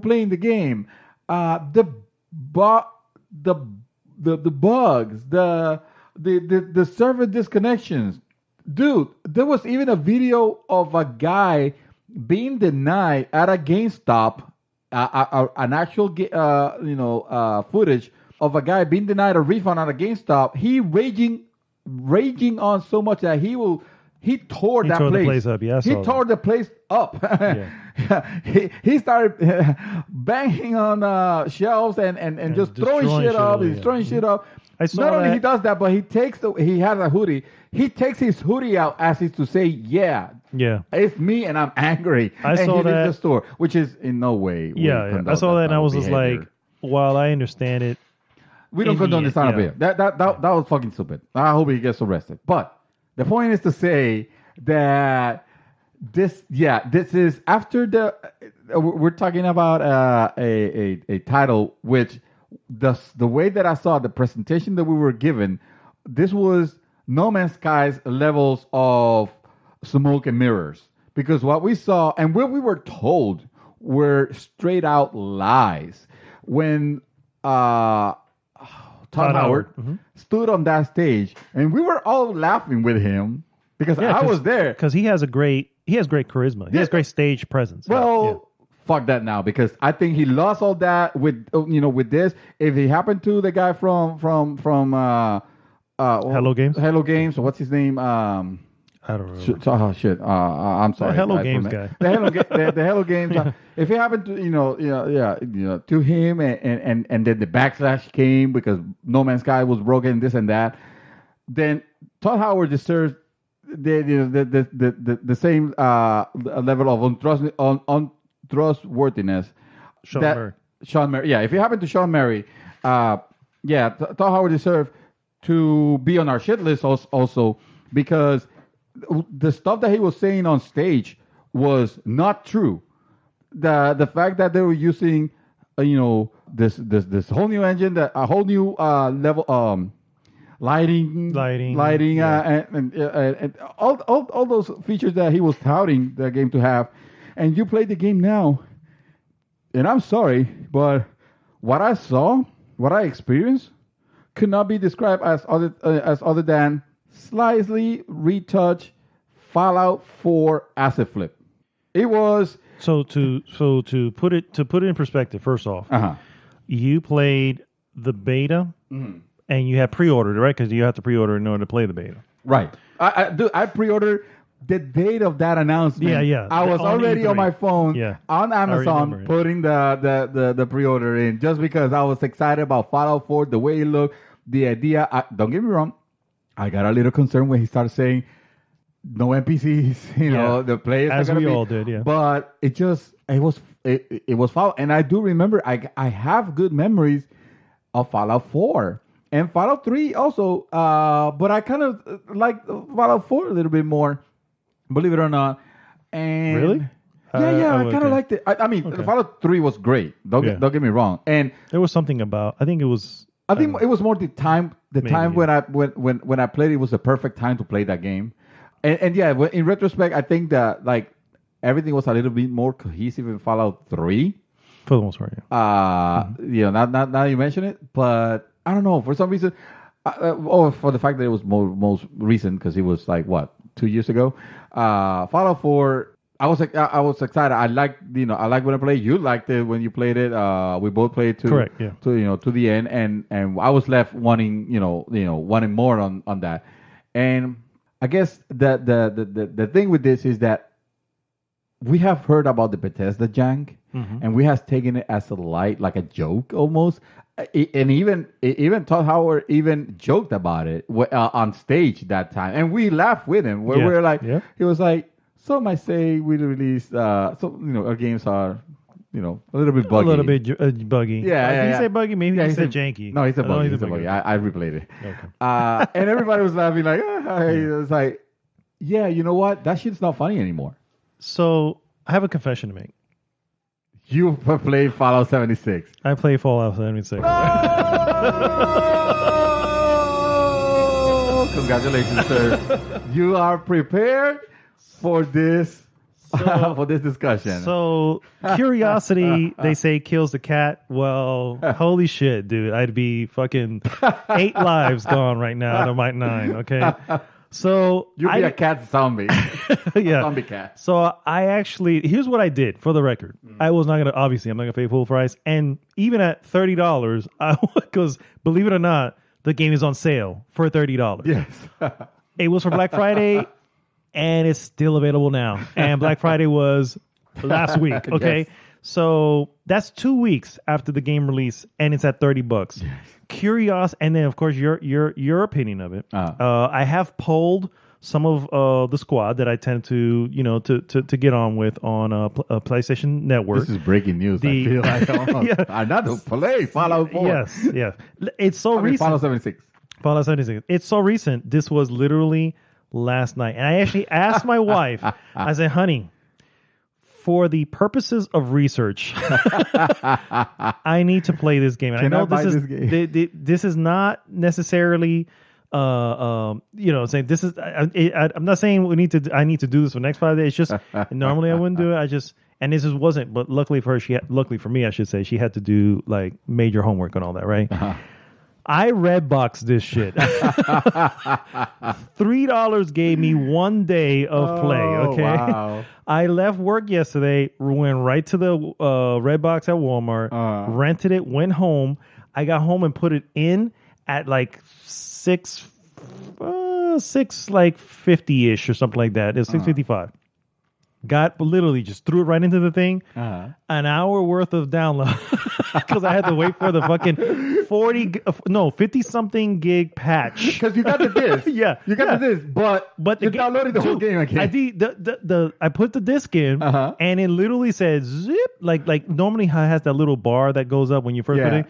playing the game, the bugs, the server disconnections. Dude, there was even a video of a guy being denied at a GameStop, an actual footage of a guy being denied a refund at a GameStop. He raging on so much that he tore that place.
The place up. Yeah,
he tore the place up. Yeah. he started banging on shelves and just throwing shit up. He's throwing shit up. Not only he does that, but he has a hoodie. He takes his hoodie out as if to say, yeah, it's me and I'm angry.
I saw that.
Leaves the store, which is in no way.
Yeah. I saw that and I was just like, while I understand it,
we don't condone this kind of behavior. That was fucking stupid. I hope he gets arrested. But the point is to say that this is after we're talking about a title which the way that I saw the presentation that we were given, this was No Man's Sky's levels of smoke and mirrors. Because what we saw and what we were told were straight out lies. When Todd Howard stood on that stage, and we were all laughing with him because I was there.
Because he has great charisma. He has great stage presence.
Well, fuck that now, because I think he lost all that with this. If he happened to the guy from
Hello Games.
Hello Games. What's his name?
I don't know.
Oh shit! I'm sorry.
The Hello Games guy.
The Hello Games. If it happened to to him, and then the backlash came because No Man's Sky was broken, this and that, then Todd Howard deserves the same level of untrustworthiness. Sean Murray. Yeah, if it happened to Sean Murray, Todd Howard deserved to be on our shit list also because the stuff that he was saying on stage was not true. The fact that they were using this whole new engine, a whole new level lighting and all those features that he was touting the game to have, and you play the game now, and I'm sorry, but what I saw, what I experienced, could not be described as other than slightly retouched Fallout 4 asset flip. It was
so to put it in perspective. First off, you played the beta and you had pre-ordered, right? Because you have to pre-order in order to play the beta.
Right. I pre-ordered the date of that announcement.
Yeah.
I was already
E3.
on my phone on Amazon putting the pre-order in just because I was excited about Fallout 4, the way it looked, the idea. Don't get me wrong, I got a little concerned when he started saying no NPCs, the players.
As we all did, yeah.
But it was Fallout. And I do remember, I have good memories of Fallout 4. And Fallout 3 also, but I kind of like Fallout 4 a little bit more, believe it or not. And
really?
Yeah, I kind of liked it. I mean, Fallout 3 was great. Don't get me wrong. And
there was something about. I think it was
more the time. When I played it was the perfect time to play that game. And yeah, in retrospect, I think that like everything was a little bit more cohesive in Fallout 3.
For the most part, yeah.
Now you mention it, but I don't know, for some reason, for the fact that it was most recent, because it was like, 2 years ago? Fallout 4, I was excited. I liked when I played. You liked it when you played it. We both played to the end, and I was left wanting more on that. And I guess the thing with this is that we have heard about the Bethesda jank, and we have taken it as a light, like a joke almost. And even Todd Howard even joked about it on stage that time, and we laughed with him. We were like, he was like, some might say we released, our games are, a little bit buggy.
A little bit buggy.
Yeah.
Did he say buggy? Maybe he said janky.
No, he said buggy. He said buggy. I replayed it. Okay. And everybody was laughing like, it was like, yeah, you know what? That shit's not funny anymore.
So I have a confession to make.
You played Fallout 76.
I play Fallout 76.
Oh! Congratulations, sir. You are prepared for this discussion.
So curiosity, they say, kills the cat. Well, holy shit, dude. I'd be fucking 8 lives gone right now out of my 9, okay? So
you'll be a cat zombie.
Yeah.
Zombie cat.
So here's what I did for the record. I'm not gonna pay full price. And even at $30, because believe it or not, the game is on sale for $30.
Yes.
It was for Black Friday, and it's still available now. And Black Friday was last week. Okay. Yes. So that's 2 weeks after the game release, and it's at $30. Yes. Curious, and then of course your opinion of it. I have polled some of the squad that I tend to to get on with on PlayStation Network.
This is breaking news. I feel like I not to play Fallout 4.
Yes. It's so recent.
Fallout 76.
Fallout 76. It's so recent. This was literally last night, and I actually asked my wife. I said, "Honey, for the purposes of research, I need to play this game. And
Can
I know
I buy
this is
this game?
this is not necessarily saying this is. I'm not saying I need to do this for the next 5 days. It's just normally I wouldn't do it. And this wasn't. But luckily for her, luckily for me, I should say, she had to do like major homework and all that, right? I Redboxed this shit. $3 gave me 1 day of play. Okay,
wow.
I left work yesterday, went right to the Redbox at Walmart, rented it, went home. I got home and put it in at like 6:50ish or something like that. It's 6:55. Got literally just threw it right into the thing. An hour worth of download because I had to wait for the fucking 50 something gig patch.
Because you got the disc.
Yeah,
you got the disc, but you downloaded the whole game again.
I put the disc in, and it literally said zip. Like normally how it has that little bar that goes up when you first put it.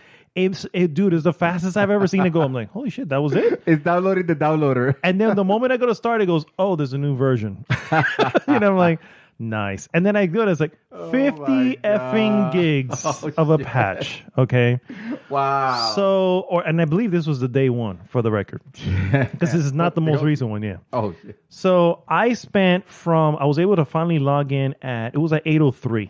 Dude, it's the fastest I've ever seen it go. I'm like, holy shit, that was it.
It's downloading the downloader.
And then the moment I go to start, it goes, oh, there's a new version. I'm like, nice. And then I do it. It's like 50 effing gigs of a patch. Okay.
Wow.
And I believe this was the day one for the record, because this is not the most recent one. Yeah.
Oh shit.
So I was able to finally log in it was at 8:03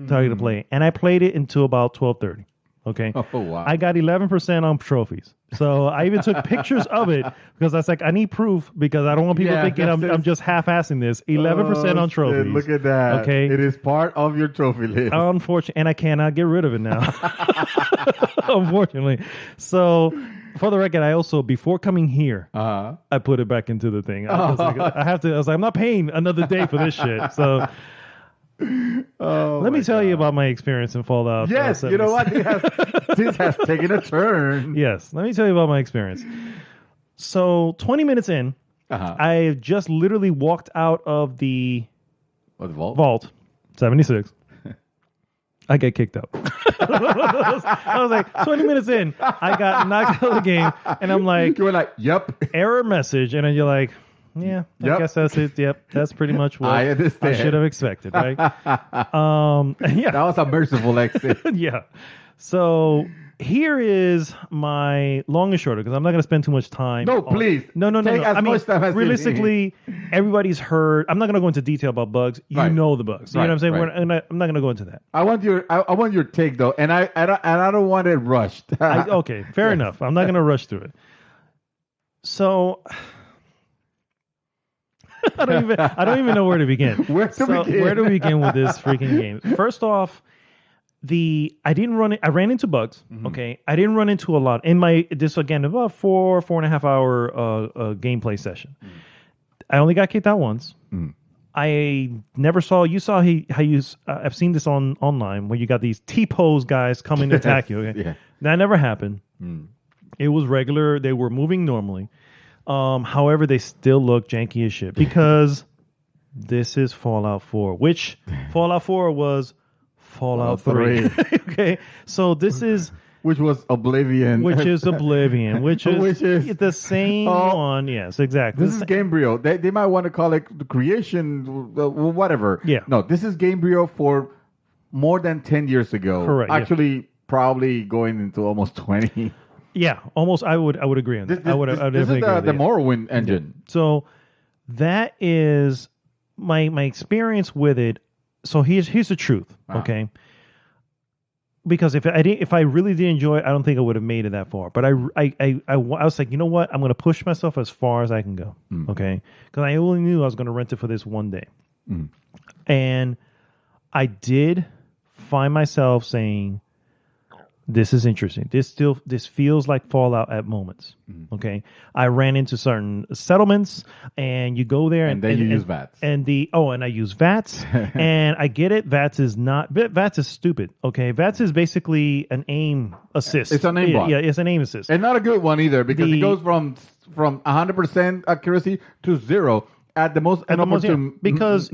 to play, and I played it until about 12:30. Okay.
Oh wow.
I got 11% on trophies. So I even took pictures of it because I was like, I need proof because I don't want people thinking I'm just half-assing this. 11% on trophies.
Shit, look at that.
Okay.
It is part of your trophy list.
Unfortunately, and I cannot get rid of it now. Unfortunately. So for the record, I also, before coming here, I put it back into the thing. I was like, I'm not paying another day for this shit. So let me tell you about my experience in Fallout.
Yes, you know what? This has taken a turn.
Yes, let me tell you about my experience. So 20 minutes in, I just literally walked out of the vault 76. I get kicked out. I was like, 20 minutes in, I got knocked out of the game, and I'm like,
you were like, yep,
error message, and then you're like, yeah, I guess that's it. Yep, that's pretty much what I should have expected, right?
That was a merciful exit.
Yeah. So here is my long and short, because I'm not going to spend too much time.
No, please.
No.
Take as much time as
realistically, everybody's heard. I'm not going to go into detail about bugs. You know the bugs. You know what I'm saying?
Right.
I'm not going to go into that.
I want your take though, and I don't want it rushed.
Okay, fair enough. I'm not going to rush through it. So I don't even know where to begin.
Where do we begin
with this freaking game? First off, I ran into bugs. Okay, I didn't run into a lot in this again about 4.5 hour gameplay session. I only got kicked out once. I never saw. You saw how you. I've seen this online where you got these T-pose guys coming to attack you. Okay? Yeah. That never happened. It was regular. They were moving normally. However, they still look janky as shit because this is Fallout 4, which Fallout 4 was Fallout 3. Okay, so this is
which was Oblivion,
which is the same one. Yes, exactly.
This is Gamebryo. They might want to call it the creation, whatever.
Yeah.
No, this is Gamebryo for more than 10 years ago.
Correct.
Actually, probably going into almost 20.
Yeah, almost. I would agree on that.
This is the Morrowind engine.
Yeah. So that is my experience with it. So here's the truth, okay? Because if I really did enjoy it, I don't think I would have made it that far. But I was like, you know what? I'm going to push myself as far as I can go, okay? Because I only knew I was going to rent it for this one day, and I did find myself saying, this is interesting. This feels like Fallout at moments. Okay, I ran into certain settlements, and you go there, and
then you use VATS.
And I use VATS, and I get it. VATS is stupid. Okay, VATS is basically an aim assist.
It's an aim block.
Yeah, it's an aim assist,
and not a good one either because it goes from 100% accuracy to 0. At the most because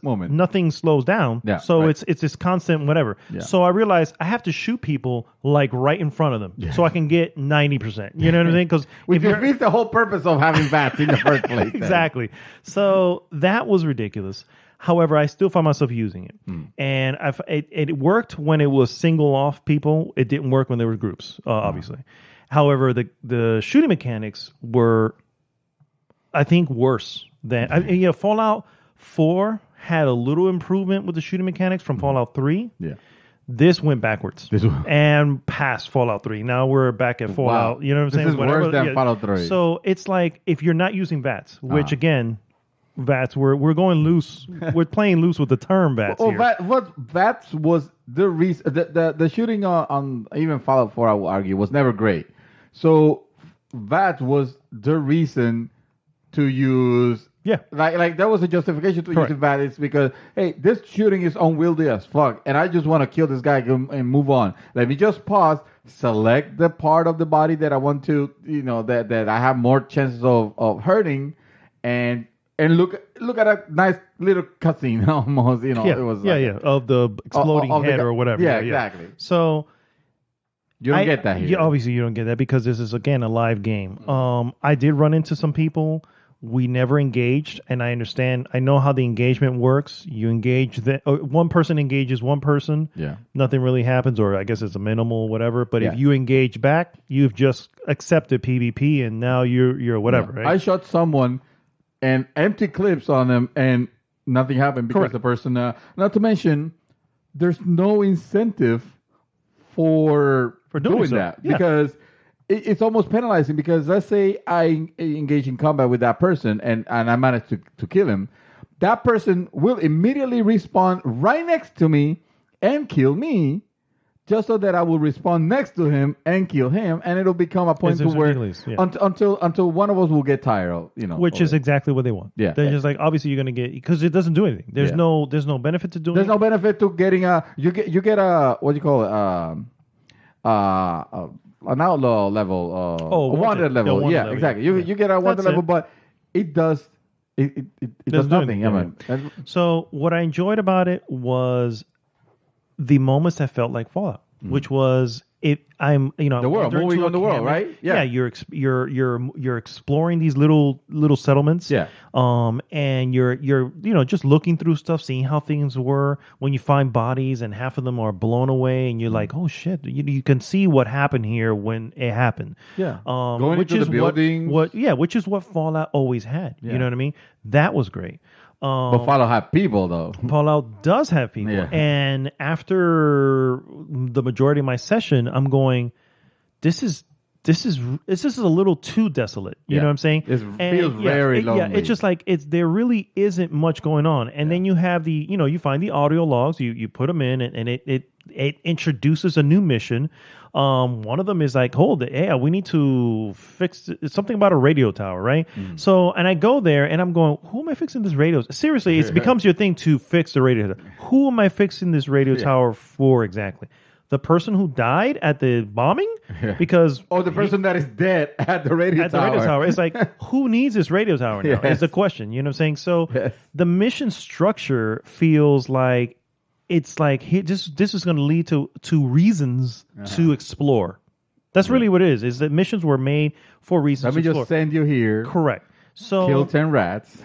moment.
Nothing slows down.
Yeah,
so it's this constant whatever. Yeah. So I realized I have to shoot people like right in front of them so I can get 90%. You know what I'm saying? Because
which defeats the whole purpose of having VATS in the first place.
Exactly. So that was ridiculous. However, I still find myself using it, and it worked when it was single off people. It didn't work when there were groups, obviously. However, the shooting mechanics were, I think, worse than Fallout 4 had a little improvement with the shooting mechanics from Fallout 3.
Yeah.
This went backwards and past Fallout 3. Now we're back at Fallout.
Wow.
You know what I'm saying?
This is worse than Fallout 3.
So it's like if you're not using VATS, which again, VATS, we're going loose. We're playing loose with the term VATS here.
VATS was the reason. The shooting on even Fallout 4, I would argue, was never great. So VATS was the reason to use.
Yeah.
Like that was a justification to use VATS. It's because, hey, this shooting is unwieldy as fuck, and I just want to kill this guy and move on. Let me just pause, select the part of the body that I want to, that I have more chances of hurting, and look at a nice little cutscene almost, It was
of the exploding head or whatever.
Yeah, exactly.
So
you don't get that here.
Obviously, you don't get that because this is, again, a live game. I did run into some people. We never engaged, and I understand. I know how the engagement works. You engage one person engages one person.
Yeah,
nothing really happens, or I guess it's a minimal whatever. But if you engage back, you've just accepted PvP, and now you're whatever. Right?
I shot someone and empty clips on them, and nothing happened because the person. Not to mention, there's no incentive for doing
so.
that because. It's almost penalizing because let's say I engage in combat with that person and I manage to kill him. That person will immediately respawn right next to me and kill me just so that I will respawn next to him and kill him. And it'll become a point to where until one of us will get tired of,
Which is exactly what they want.
Yeah.
They're just like, obviously you're going to get, because it doesn't do anything. There's no benefit to doing it.
There's no benefit to getting you get a, what do you call it? An outlaw level, a wanted level.
Level,
exactly. You get a wanted level, but it does nothing.
So what I enjoyed about it was the moments that felt like Fallout, which was the
world, moving on the world, right?
Yeah, you're exploring these little settlements.
Yeah.
And you're just looking through stuff, seeing how things were. When you find bodies and half of them are blown away, and you're like, oh shit, you can see what happened here when it happened.
Yeah.
Going
into the buildings.
Which is what Fallout always had. Yeah. You know what I mean? That was great.
But Fallout have people, though.
Fallout does have people. Yeah. And after the majority of my session, I'm going, this is a little too desolate. You know what I'm saying?
It feels very lonely.
Yeah, it's just like there really isn't much going on. And then you have you find the audio logs, you put them in, and it introduces a new mission. One of them is like, we need to fix something about a radio tower, right? So, and I go there and I'm going, who am I fixing this radio? Seriously, it becomes your thing to fix the radio tower. Who am I fixing this radio tower for exactly? The person who died at the bombing? Because
the person that is dead at the radio tower.
The radio tower. It's like, who needs this radio tower now? Is the question. You know what I'm saying? So the mission structure feels like it's like this is going to lead to reasons to explore. That's really what it is. Is that missions were made for reasons to explore.
Let me just send you here.
Correct. So
kill 10 rats.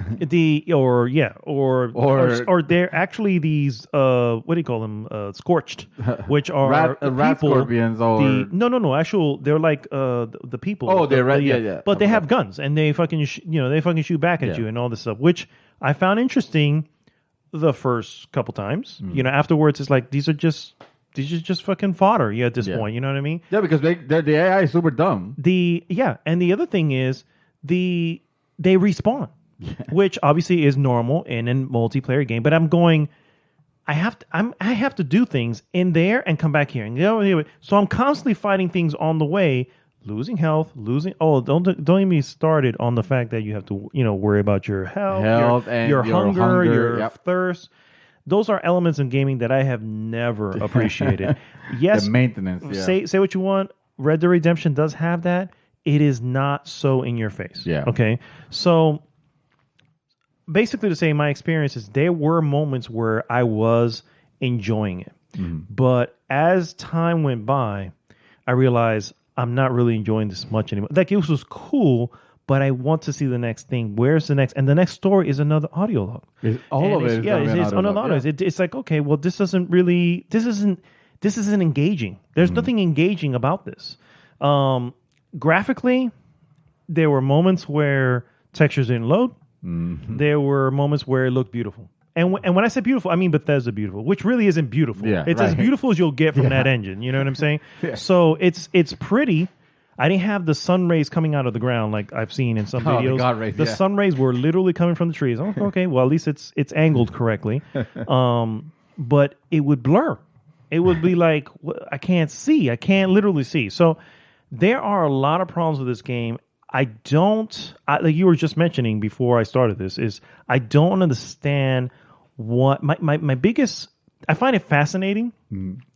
Or they're actually these what do you call them? Scorched, which are
rat scorpions
Actual, they're like the people.
Oh, they're rat. Yeah.
But they have guns and they fucking shoot back at you and all this stuff, which I found interesting the first couple times. Afterwards it's like these are just fucking fodder at this point. You know what I mean?
Yeah, because the AI is super dumb.
And the other thing is they respawn, which obviously is normal in a multiplayer game. But I'm going, I have to do things in there and come back here, and so I'm constantly fighting things on the way, losing health, don't get me started on the fact that you have to worry about your health
and
your hunger, your
yep.
thirst. Those are elements in gaming that I have never appreciated. Yes,
the maintenance. Yeah.
Say what you want. Red Dead Redemption does have that. It is not so in your face.
Yeah.
Okay. So basically, to say my experiences, there were moments where I was enjoying it, but as time went by, I realized I'm not really enjoying this much anymore. Like, it was cool, but I want to see the next thing. Where's the next? And the next story is another audio log.
All of it.
It's another audio. It's like, okay, well, this isn't engaging. There's nothing engaging about this. Graphically, there were moments where textures didn't load. Mm-hmm. There were moments where it looked beautiful. And when I say beautiful, I mean Bethesda beautiful, which really isn't beautiful.
Yeah,
it's as beautiful as you'll get from that engine. You know what I'm saying? Yeah. So it's pretty. I didn't have the sun rays coming out of the ground like I've seen in some videos. The sun rays were literally coming from the trees. Oh, okay, well at least it's angled correctly. But it would blur. It would be like I can't see. I can't literally see. So there are a lot of problems with this game. Like you were just mentioning before I started this, is I don't understand what my biggest. I find it fascinating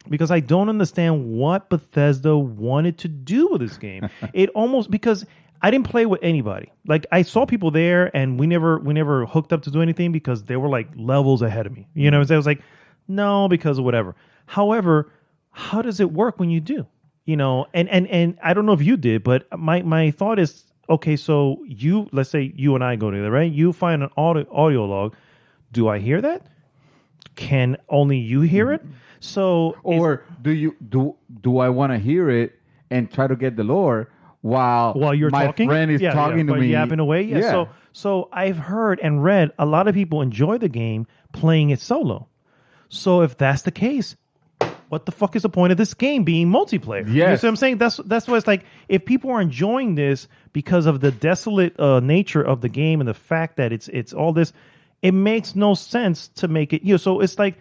because I don't understand what Bethesda wanted to do with this game. It almost, because I didn't play with anybody. Like I saw people there, and we never hooked up to do anything because they were like levels ahead of me. You know what I'm saying? I was like, no, because of whatever. However, how does it work when you do? You know, and I don't know if you did, but my thought is, okay, so let's say you and I go together, right? You find an audio log. Do I hear that? Can only you hear it? So,
or do I want to hear it and try to get the lore while
you're
my
talking?
friend is talking to me,
yapping away? Yeah. So I've heard and read a lot of people enjoy the game playing it solo. So if that's the case, what the fuck is the point of this game being multiplayer?
Yes.
You know what I'm saying? That's why it's like, if people are enjoying this because of the desolate nature of the game and the fact that it's all this, it makes no sense to make it. You know, so it's like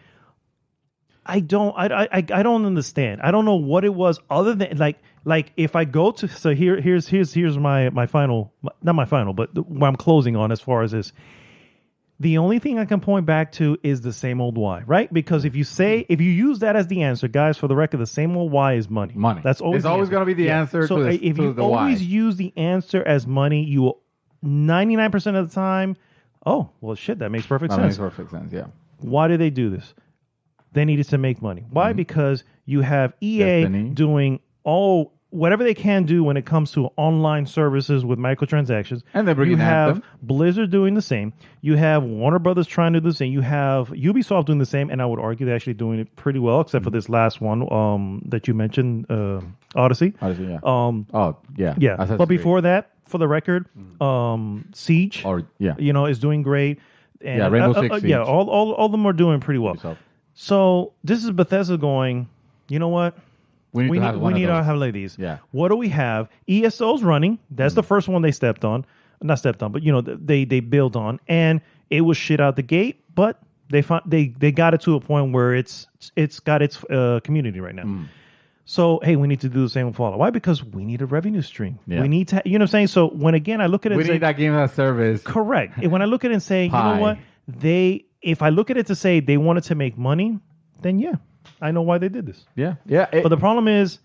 I don't understand. I don't know what it was other than like if I go to, so here's my final, not my final, but what I'm closing on as far as this. The only thing I can point back to is the same old why, right? Because if you use that as the answer, guys, for the record, the same old why is money.
Money.
That's always
going to be the answer.
So if you always use the answer as money, you will 99% of the time. Oh, well, shit, that makes perfect sense.
That makes perfect sense. Yeah.
Why do they do this? They needed to make money. Why? Because you have EA doing whatever they can do when it comes to online services with microtransactions.
And they're bringing
have Blizzard doing the same. You have Warner Brothers trying to do the same. You have Ubisoft doing the same, and I would argue they're actually doing it pretty well, except for this last one that you mentioned, Odyssey.
Yeah.
Yeah. But before that, for the record, Siege, is doing great. And,
Rainbow Six Siege.
Yeah, all of them are doing pretty well.
Ubisoft.
So this is Bethesda going, you know what? We need to have like these.
Yeah.
What do we have? ESO's running. That's the first one they stepped on. Not stepped on, but they built on, and it was shit out the gate. But they got it to a point where it's got its community right now. So hey, we need to do the same with Fallout. Why? Because we need a revenue stream. Yeah. We need to, you know what I'm saying. So when again I look at it,
we need that game as a service.
Correct. When I look at it and say, you know what, if I look at it to say they wanted to make money, then yeah. I know why they did this.
Yeah.
But the problem is,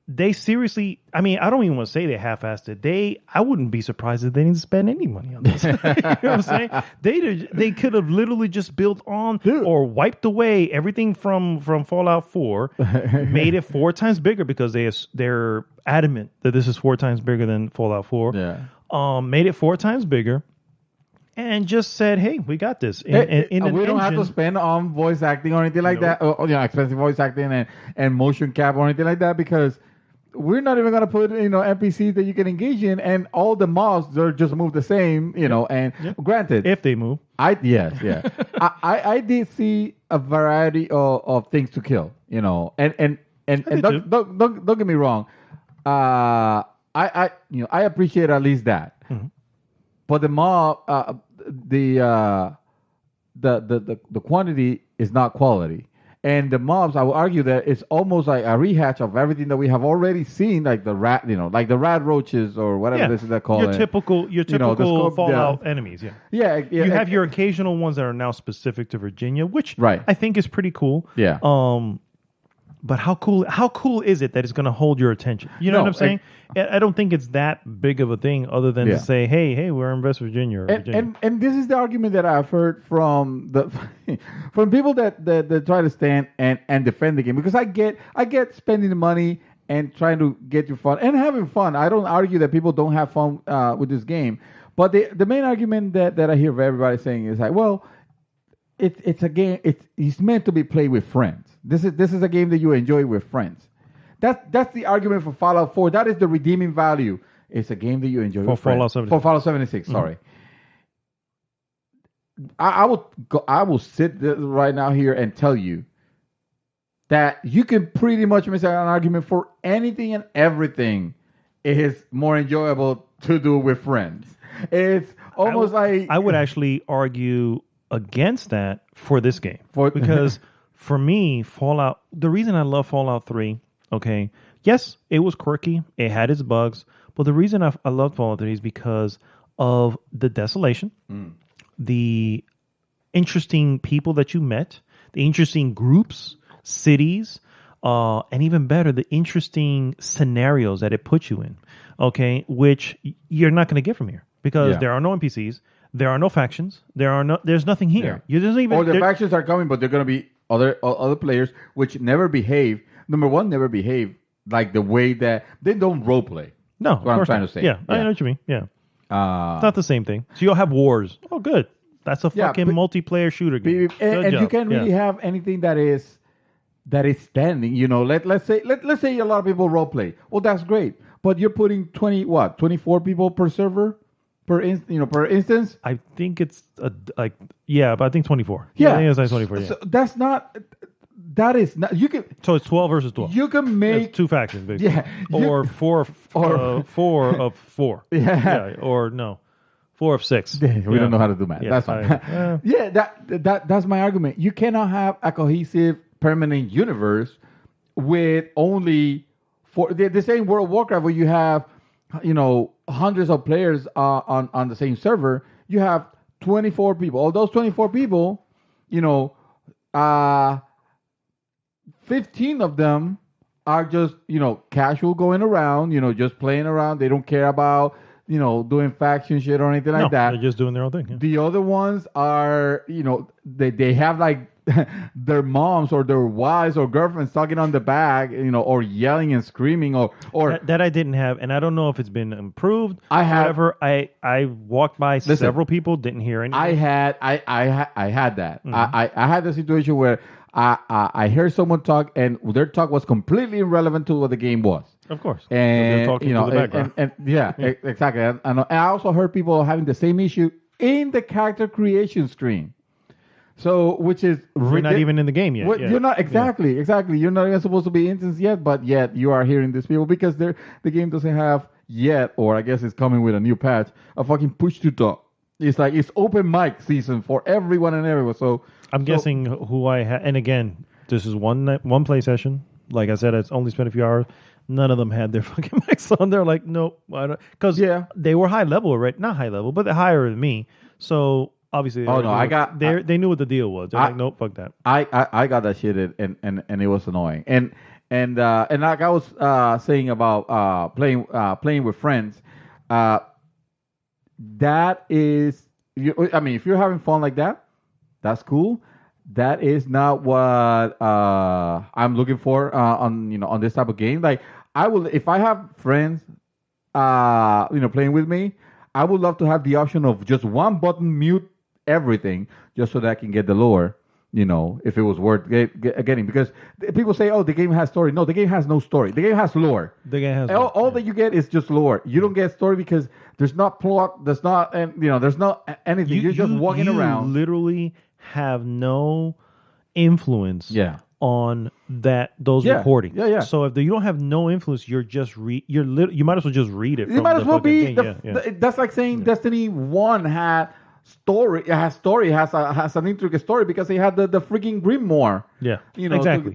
they seriously, I mean, I don't even want to say they half-assed it. I wouldn't be surprised if they didn't spend any money on this. You know what I'm saying? They could have literally just built on or wiped away everything from Fallout 4, made it 4 times bigger because they're adamant that this is 4 times bigger than Fallout 4.
Yeah.
Made it 4 times bigger. And just said, "Hey, we got this."
We don't have to spend on voice acting or anything like that. Expensive voice acting and motion cap or anything like that, because we're not even going to put NPCs that you can engage in, and all the mobs they're just move the same. And granted,
if they move,
I did see a variety of things to kill. And don't get me wrong. I appreciate at least that. Mm-hmm. But the mob, the quantity is not quality, and the mobs, I would argue that it's almost like a rehash of everything that we have already seen, like the rat, like the rat roaches or whatever this is that called.
Your typical Fallout enemies. Yeah. You have your occasional ones that are now specific to Virginia, which I think is pretty cool.
Yeah.
But how cool is it that it's going to hold your attention? You know what I'm saying? I don't think it's that big of a thing other than to say, hey, we're in West Virginia.
And this is the argument that I've heard from from people that try to stand and defend the game, because I get spending the money and trying to get you fun and having fun. I don't argue that people don't have fun with this game, but the main argument that I hear everybody saying is like, well, it's a game. It's meant to be played with friends. This is a game that you enjoy with friends. That's the argument for Fallout 4. That is the redeeming value. It's a game that you enjoy with friends. For Fallout 76. Sorry. I will sit right now here and tell you that you can pretty much make an argument for anything and everything is more enjoyable to do with friends. It's almost I
would actually argue against that for this game. Because for me, Fallout, the reason I love Fallout 3, okay, yes, it was quirky, it had its bugs, but the reason I love Fallout 3 is because of the desolation, the interesting people that you met, the interesting groups, cities, and even better, the interesting scenarios that it puts you in, okay, which you're not going to get from here because there are no NPCs, there are no factions, there's nothing here. You doesn't even.
Or the factions are coming, but they're going to be other players which never behave. Number one, never behave like the way that they don't role play.
No,
that's what I'm trying to say.
Yeah, I know what you mean. Yeah, it's not the same thing. So you'll have wars. Oh, good. That's a fucking multiplayer shooter game.
And you can't really have anything that is standing. You know, let's say a lot of people role play. Well, that's great, but you're putting 24 people per server per instance.
I think it's but I think 24.
Yeah,
I think it's like 24. Yeah.
So that's not. That is not. You can.
So it's 12 versus 12.
You can make
it's two factions, basically.
Yeah.
Or four of four.
Yeah.
Or no. 4 of 6.
We don't know how to do math. That's fine. That's my argument. You cannot have a cohesive, permanent universe with only the same World of Warcraft where you have, hundreds of players on the same server. You have 24 people. All those 24 people, 15 of them are just, casual going around, just playing around. They don't care about doing faction shit or anything like that.
They're just doing their own thing. Yeah.
The other ones are, they have like their moms or their wives or girlfriends talking on the back, or yelling and screaming or
that I didn't have, and I don't know if it's been improved.
However,
I walked by several people, didn't hear anything.
I had that. Mm-hmm. I had the situation where I heard someone talk and their talk was completely irrelevant to what the game was.
Of course.
And,
talking to the background.
Exactly. And I also heard people having the same issue in the character creation screen. So, which is...
We're not even in the game yet.
You're not, exactly. You're not even supposed to be instance yet, but yet you are hearing these people because the game doesn't have yet, or I guess it's coming with a new patch, a fucking push to talk. It's like, it's open mic season for everyone and everyone. So
I'm guessing who I had, and again, this is one play session. Like I said, it's only spent a few hours. None of them had their fucking mics on. They're like, nope, I don't, because they were high level, right? Not high level, but they're higher than me. So obviously, they knew what the deal was. They're like, nope, fuck that.
I got that shit, and it was annoying. And like I was saying about playing with friends, that is, if you're having fun like that, that's cool. That is not what I'm looking for on this type of game. Like I will, if I have friends, playing with me, I would love to have the option of just one button mute everything, just so that I can get the lore. If it was worth getting, because people say, "Oh, the game has story." No, the game has no story. The game has lore.
The game has
all that you get is just lore. You don't get story because there's not plot. There's not, there's not anything. You're just walking around.
Literally have no influence on those recordings.
Yeah.
So if you don't have no influence, you're just you might as well just read it.
It might as well be that's like saying Destiny 1 had story. It has story. It has an intricate story because it had the freaking Grimoire.
Yeah. Exactly.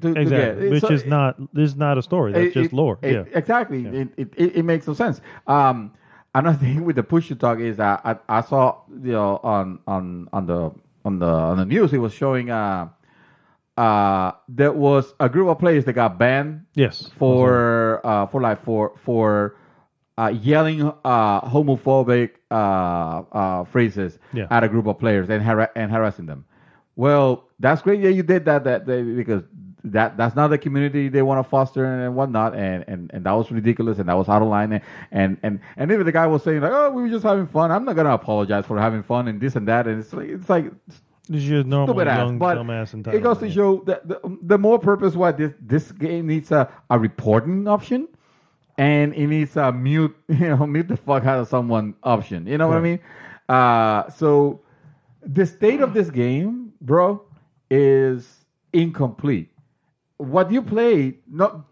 Which is not a story. That's just lore.
Exactly. Yeah. It makes no sense. Another thing with the push to talk is that I saw on the news, it was showing there was a group of players that got banned.
Yes.
For yelling homophobic phrases at a group of players and harassing them. Well, that's great that you did that because that's not the community they want to foster and whatnot, and that was ridiculous, and that was out of line, and even the guy was saying like, oh, we were just having fun. I'm not gonna apologize for having fun and this and that, and it's like
This is just normal
stupid ass,
young
but
dumbass entitlement.
it goes to show that the more purpose why this game needs a reporting option, and it needs a mute the fuck out of someone option. You know what I mean? So the state of this game, bro, is incomplete. What you played,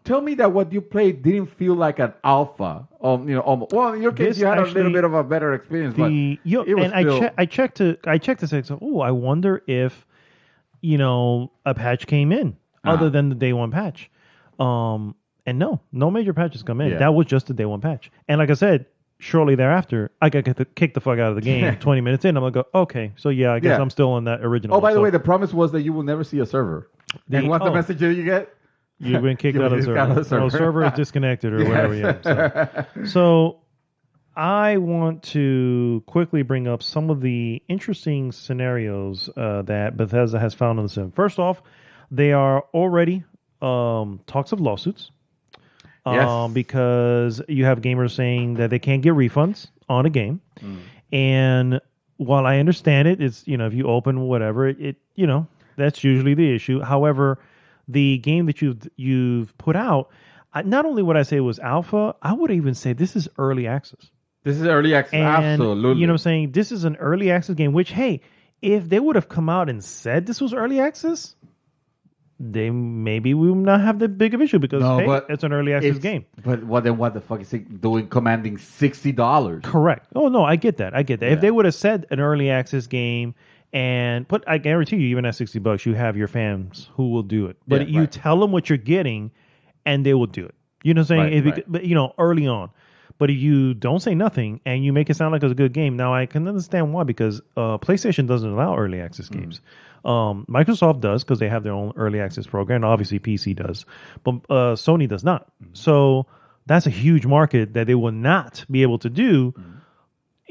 tell me that what you played didn't feel like an alpha. Well, in your case, you had a little bit of a better experience. It was still...
I checked to say, oh, I wonder if a patch came in other than the day one patch. And no major patches come in.
Yeah.
That was just the day one patch. And like I said, shortly thereafter, I got kicked the fuck out of the game. 20 minutes in, I'm gonna go, okay, so I guess I'm still on that original.
Oh, by the way, the promise was that you will never see a server. And what's the message that you get?
You've been kicked out of the server. Server is disconnected or whatever. Yeah. So I want to quickly bring up some of the interesting scenarios that Bethesda has found in the sim. First off, they are already talks of lawsuits. Because you have gamers saying that they can't get refunds on a game. And while I understand it, it's, if you open whatever, it that's usually the issue. However, the game that you've put out, not only would I say it was alpha, I would even say this is early access.
This is early access,
and,
absolutely.
You know what I'm saying? This is an early access game, which, hey, if they would have come out and said this was early access, we would not have the big of issue because it's an early access game.
But what the fuck is it doing commanding $60?
Correct. Oh no, I get that.
Yeah.
If they would have said an early access game I guarantee you, even at $60, you have your fans who will do it. But you tell them what you're getting, and they will do it. You know what I'm saying? But early on. But if you don't say nothing and you make it sound like it's a good game, now I can understand why, because PlayStation doesn't allow early access games. Microsoft does because they have their own early access program. Obviously, PC does, but Sony does not. So that's a huge market that they will not be able to do.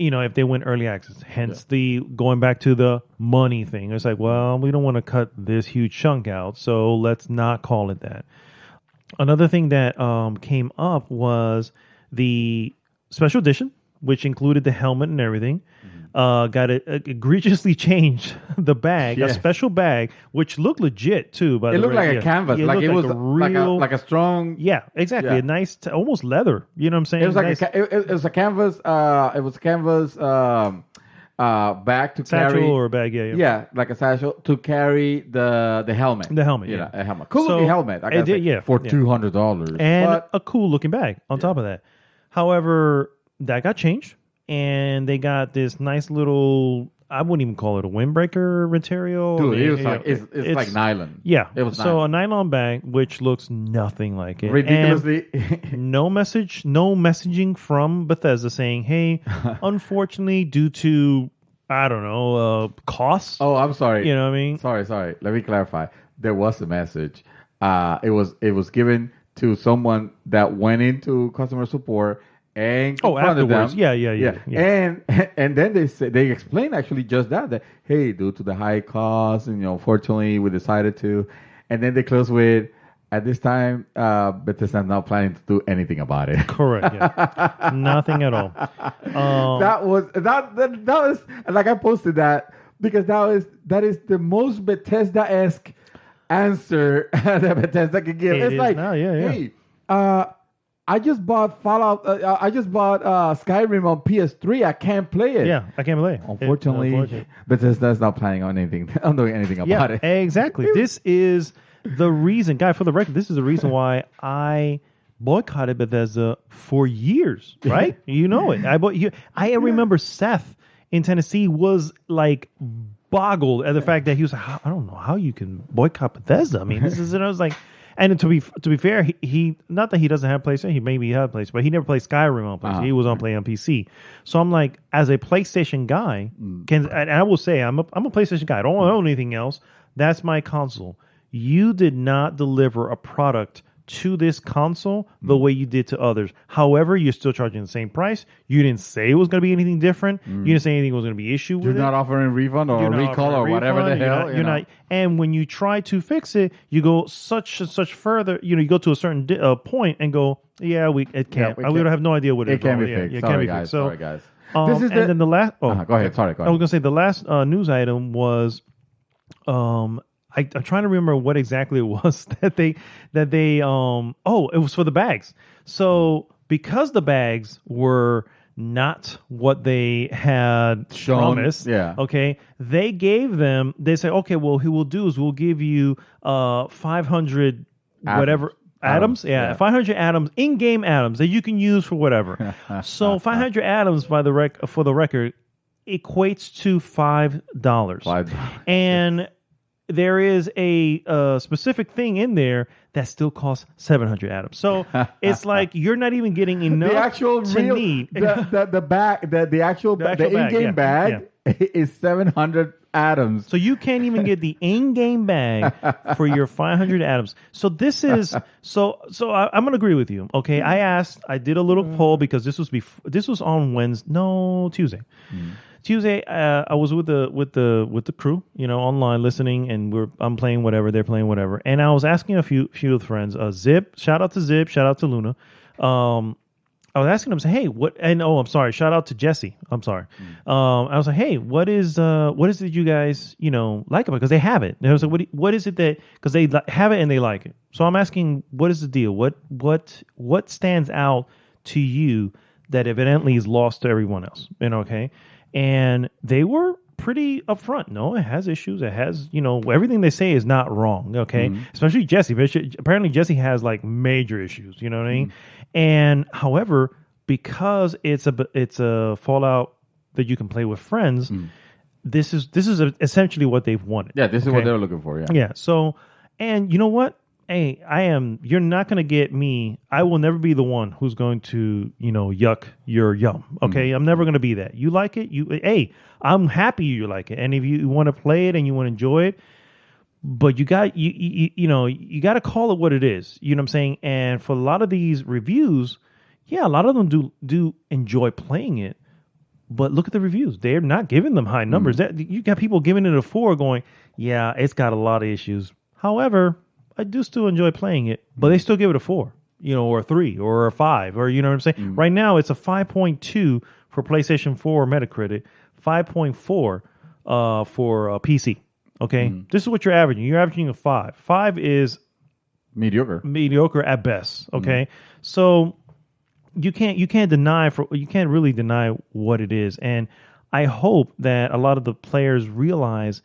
If they went early access. Hence the going back to the money thing. It's like, well, we don't want to cut this huge chunk out, so let's not call it that. Another thing that came up was the special edition, which included the helmet and everything. Got it egregiously changed the bag, a special bag, which looked legit too. It
looked like a canvas, like it was a real, like a strong.
Yeah, exactly. A nice, almost leather. You know what I'm saying?
It was like it was a canvas. It was a canvas bag to
satchel
carry,
or a bag. Yeah,
like a satchel to carry the helmet.
The helmet,
a helmet. Cool looking helmet. For $200,
and a cool looking bag on top of that. However, that got changed. And they got this nice little, I wouldn't even call it a windbreaker material.
Dude, it's like nylon.
Yeah.
It was
nylon. A nylon bag, which looks nothing like it.
Ridiculously.
No messaging from Bethesda saying, hey, unfortunately, due to, I don't know, costs.
Oh, I'm sorry.
You know what I mean?
Sorry. Let me clarify. There was a message. It was given to someone that went into customer support and
afterwards,
them.
Yeah.
And then they explained actually just that hey, due to the high cost, and fortunately we decided to, and then they close with, at this time, Bethesda's not planning to do anything about it.
Correct. Yeah. Nothing at all.
That was like, I posted that because that is the most Bethesda-esque answer that Bethesda could give. It's like, hey, I just bought Fallout. I just bought Skyrim on PS3. I can't play it.
Yeah, I can't play it.
Unfortunately, Bethesda's not planning on doing anything about it.
Exactly. This is the reason, guy. For the record, this is the reason why I boycotted Bethesda for years. Right? You know it. I remember Seth in Tennessee was like boggled at the fact that he was like, I don't know how you can boycott Bethesda. I mean, this is, and I was like. And to be fair, he not that he doesn't have PlayStation, he maybe had PlayStation, but he never played Skyrim on PlayStation. He was on PC. So I'm like, as a PlayStation guy, and I will say I'm a PlayStation guy. I don't own anything else. That's my console. You did not deliver a product to this console the way you did to others. However, you're still charging the same price. You didn't say it was going to be anything different. You didn't say anything was going to be issue with
You're
it.
not offering refund or recall or whatever the hell.
You're not. And when you try to fix it, you go such and such further. You go to a certain point and go, yeah, it can't. We don't have no idea what
it can be
wrong.
fixed.
It can be fixed.
Sorry, guys.
This is then the last. Oh,
go ahead. Sorry, go ahead.
I was going to say the last news item was. I'm trying to remember what exactly it was that they it was for the bags. So because the bags were not what they had promised, okay, they say, okay, well, what we'll do is we'll give you 500 whatever atoms, 500 atoms, in-game atoms that you can use for whatever. So 500 atoms for the record equates to $5. And there is a specific thing in there that still costs 700 atoms. So it's like you're not even getting enough.
The actual need the in-game bag is 700 atoms.
So you can't even get the in-game bag for your 500 atoms. So this is I'm gonna agree with you. Okay, I did a little poll because this was on Tuesday. Tuesday, I was with the crew, online listening, and I'm playing whatever, they're playing whatever, and I was asking a few of the friends, Zip, shout out to Zip, shout out to Luna. I was asking them, say, hey, what? And I'm sorry, shout out to Jesse. I'm sorry. I was like, hey, what is it you guys like about it? Because they have it. And I was like, what is it that because they have it and they like it? So I'm asking, what is the deal? What stands out to you that evidently is lost to everyone else? Okay. And they were pretty upfront. No, it has issues. It has, everything they say is not wrong. Okay. Especially Jesse. Apparently Jesse has like major issues. You know what I mean? And however, because it's a Fallout that you can play with friends, this is essentially what they've wanted.
Yeah. This is what they're looking for. Yeah.
Yeah. So, and you know what? Hey, you're not going to get me. I will never be the one who's going to, yuck your yum. Okay. I'm never going to be that. You like it. I'm happy you like it. And if you want to play it and you want to enjoy it, but you got to call it what it is. You know what I'm saying? And for a lot of these reviews, a lot of them do enjoy playing it. But look at the reviews. They're not giving them high numbers. You got people giving it a 4 going, yeah, it's got a lot of issues. However, I do still enjoy playing it, but they still give it a 4, or a 3 or a 5, or you know what I'm saying? Right now, it's a 5.2 for PlayStation 4 Metacritic, 5.4 for PC. Okay, this is what you're averaging. You're averaging a 5. 5 is mediocre at best. Okay, so you can't really deny what it is, and I hope that a lot of the players realize,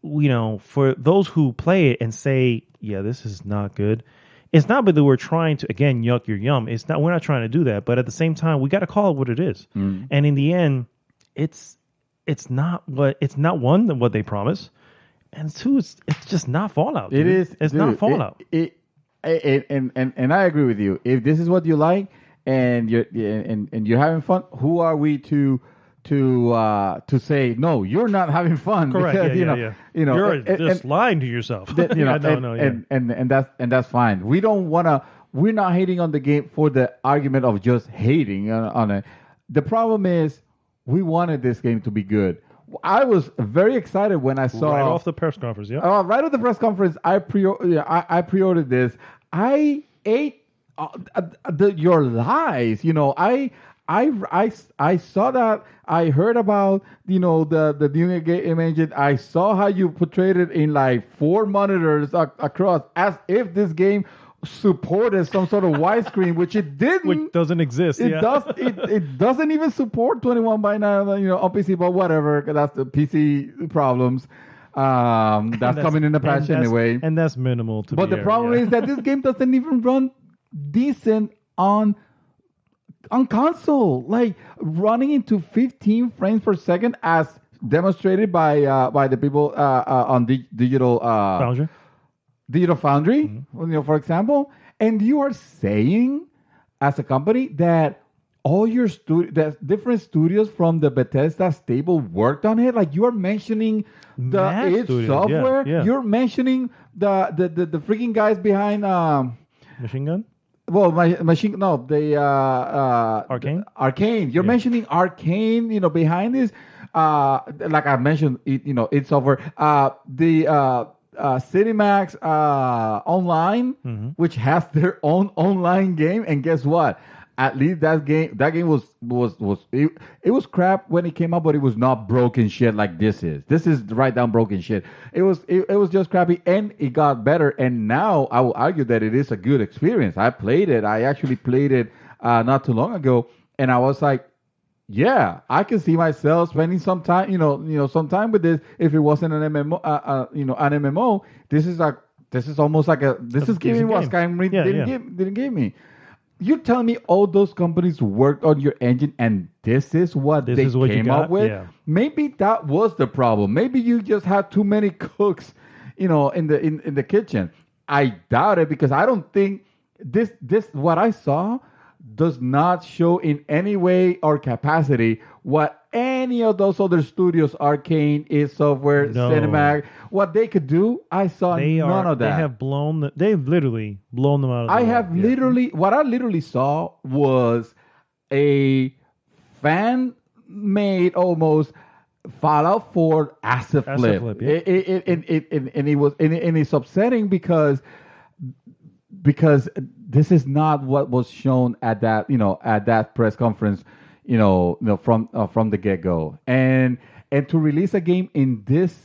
for those who play it and say, yeah, this is not good. It's not that we're trying to, again, yuck your yum. It's not. We're not trying to do that. But at the same time, we got to call it what it is. And in the end, it's not one, what they promise, and two, it's just not Fallout. Dude. It's not Fallout.
And I agree with you. If this is what you like and you're having fun, who are we to say no? You're not having fun.
Correct.
Because,
you're just lying to yourself.
And that's fine. We're not hating on the game for the argument of just hating on it. The problem is we wanted this game to be good. I was very excited when I saw
right off the press conference. Yeah,
right off the press conference. I pre-ordered this. I ate your lies. I saw that. I heard about the new game engine. I saw how you portrayed it in like 4 monitors across, as if this game supported some sort of widescreen, which it didn't.
Which doesn't exist.
It doesn't even support 21:9 on PC, but whatever. That's the PC problems. That's coming in the patch anyway,
and that's minimal.
But the problem is that this game doesn't even run decent on console, like running into 15 frames per second, as demonstrated by the people on Digital
Foundry.
Digital Foundry, for example. And you are saying, as a company, that all your that different studios from the Bethesda stable worked on it. Like, you are mentioning the id Software.
Yeah.
You're mentioning the freaking guys behind
Machine Gun?
Well, my machine. No, the
Arcane?
Arcane. You're mentioning Arcane. Behind this, like I mentioned, it's over. The Cinemax Online, which has their own online game, and guess what? At least that game was crap when it came out, but it was not broken shit like this is. This is right down broken shit. It was just crappy, and it got better. And now I will argue that it is a good experience. I played it. I actually played it not too long ago, and I was like, yeah, I can see myself spending some time, some time with this. If it wasn't an MMO, an MMO, this is almost like this is giving what Skyrim didn't give me. You tell me all those companies worked on your engine and this is what they came up with? Yeah. Maybe that was the problem. Maybe you just had too many cooks, in the kitchen. I doubt it because I don't think this what I saw does not show in any way or capacity what any of those other studios, Arcane, id Software, Cinemax, what they could do. I saw none of that.
They've literally blown them out of the
water. What I literally saw was a fan-made almost Fallout 4 as a flip. Yeah. And it's upsetting because this is not what was shown at that press conference, from the get go, and to release a game in this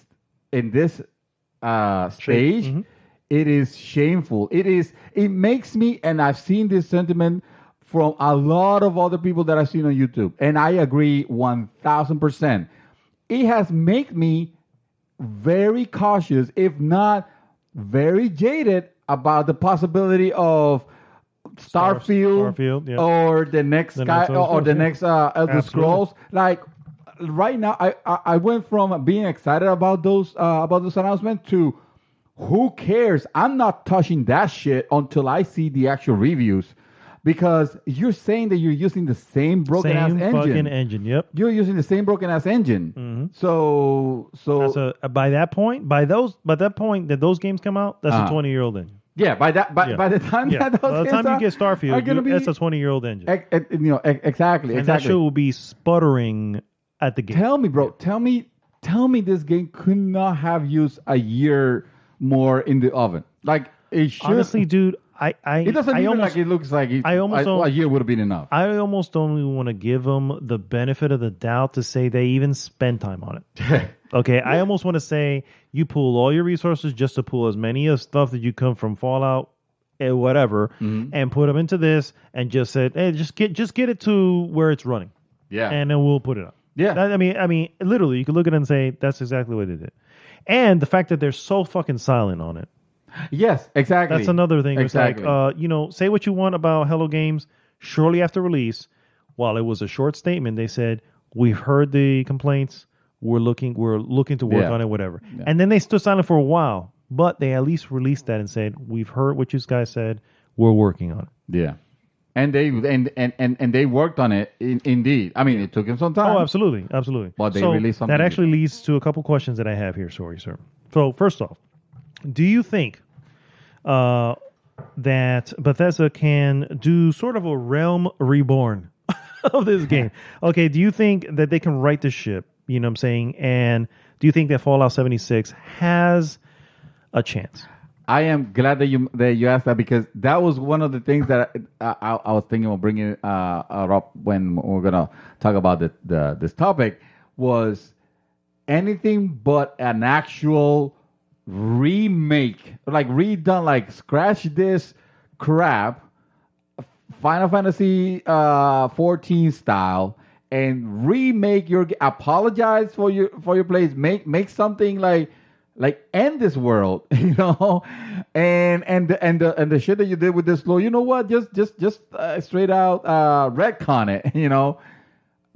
stage, it is shameful. It makes me, and I've seen this sentiment from a lot of other people that I've seen on YouTube, and I agree 1,000%. It has made me very cautious, if not very jaded, about the possibility of Starfield or the next Elder Scrolls. Like right now, I went from being excited about those announcements to who cares? I'm not touching that shit until I see the actual reviews. Because you're saying that you're using the same broken ass engine.
Fucking engine. Yep.
You're using the same broken ass engine.
Mm-hmm.
So
by that point that those games come out, that's a 20-year-old engine.
Yeah, by the time you get Starfield,
that's a 20-year-old engine.
Exactly.
And that shit will be sputtering at the game.
Tell me, bro. Tell me this game could not have used a year more in the oven. Like it should.
Honestly, dude, it doesn't
it looks like a year would have been enough.
I almost don't even want to give them the benefit of the doubt to say they even spent time on it. Okay, yeah. I almost want to say you pool all your resources just to pull as many of stuff that you come from Fallout, whatever, and put them into this, and just said, hey, just get it to where it's running.
Yeah,
and then we'll put it up.
Yeah,
I mean, literally, you could look at it and say that's exactly what they did, and the fact that they're so fucking silent on it.
Yes, exactly.
That's another thing.
Exactly.
It's like, say what you want about Hello Games. Shortly after release, while it was a short statement, they said, we've heard the complaints. We're looking to work on it, whatever. Yeah. And then they stood silent for a while, but they at least released that and said, we've heard what you guys said. We're working on it.
Yeah. And they worked on it indeed. I mean, it took them some time.
Oh, absolutely.
But they released something.
That actually leads to a couple questions that I have here. Sorry, sir. So first off, do you think that Bethesda can do sort of a Realm Reborn of this game? Okay, do you think that they can right the ship? You know what I'm saying? And do you think that Fallout 76 has a chance?
I am glad that you asked that because that was one of the things that I was thinking of bringing up when we're gonna talk about this topic was anything but an actual remake, like redone, like scratch this crap, Final Fantasy 14 style, and remake your. Apologize for your plays. Make something like end this world, and the shit that you did with this lore. You know what? Just straight out retcon it.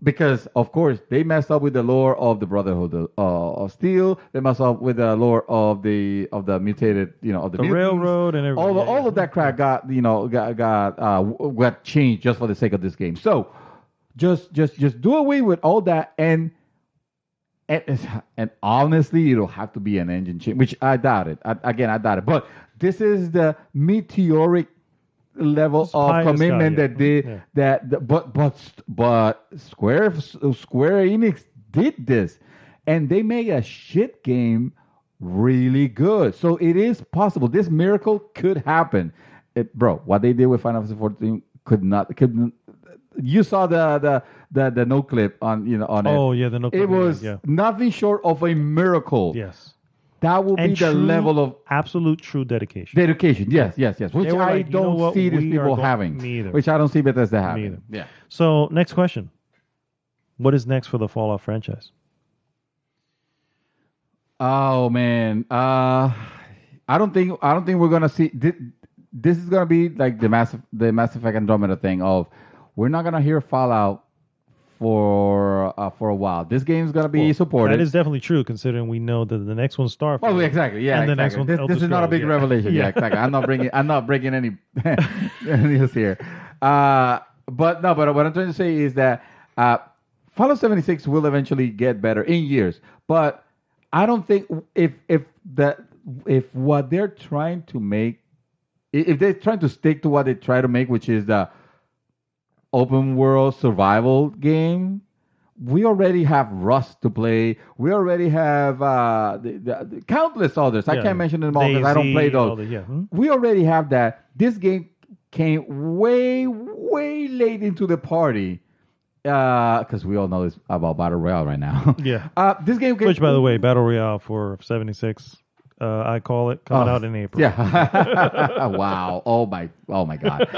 Because of course they messed up with the lore of the Brotherhood of Steel. They messed up with the lore of the mutated, of the mutants.
Railroad and everything.
All of that crap got changed just for the sake of this game. So just do away with all that and honestly, it'll have to be an engine change, which I doubt it. I doubt it. But this is the meteoric level
It's pie
of
in the sky,
commitment
yeah.
that they
Yeah.
but Square Enix did this, and they made a shit game really good. So it is possible. This miracle could happen. Bro, what they did with Final Fantasy 14 could. You saw the no clip on on it.
Oh yeah, the no.
It was
yeah.
nothing short of a miracle.
Yes.
That will be
And
the level of
absolute true dedication.
dedication. Yes, yes, yes. Which
They were
I
like, you know
don't
what?
see these
We are
people
going-
having.
Me either.
Which I don't see Bethesda
Me
having.
either.
Yeah.
So next question: what is next for the Fallout franchise?
Oh man, I don't think we're gonna see. This is gonna be like the Mass Effect Andromeda thing of we're not gonna hear Fallout for a while. This game's gonna be supported.
That is definitely true, considering we know that the next one's Starfield.
Oh, exactly. Yeah,
and the next
exactly.
one,
This is not a big revelation. Yeah, exactly. I'm not breaking any news here. But no. But what I'm trying to say is that Fallout 76 will eventually get better in years. But I don't think if what they're trying to make, if they're trying to stick to what they try to make, which is the open world survival game, we already have Rust to play. We already have the countless others. I can't mention them all because I don't play those. We already have that. This game came way late into the party because we all know it's about Battle Royale right now.
Yeah.
This game came...
Which, by the way, Battle Royale for 76, I call it, coming out in April.
Yeah. Wow. Oh my God.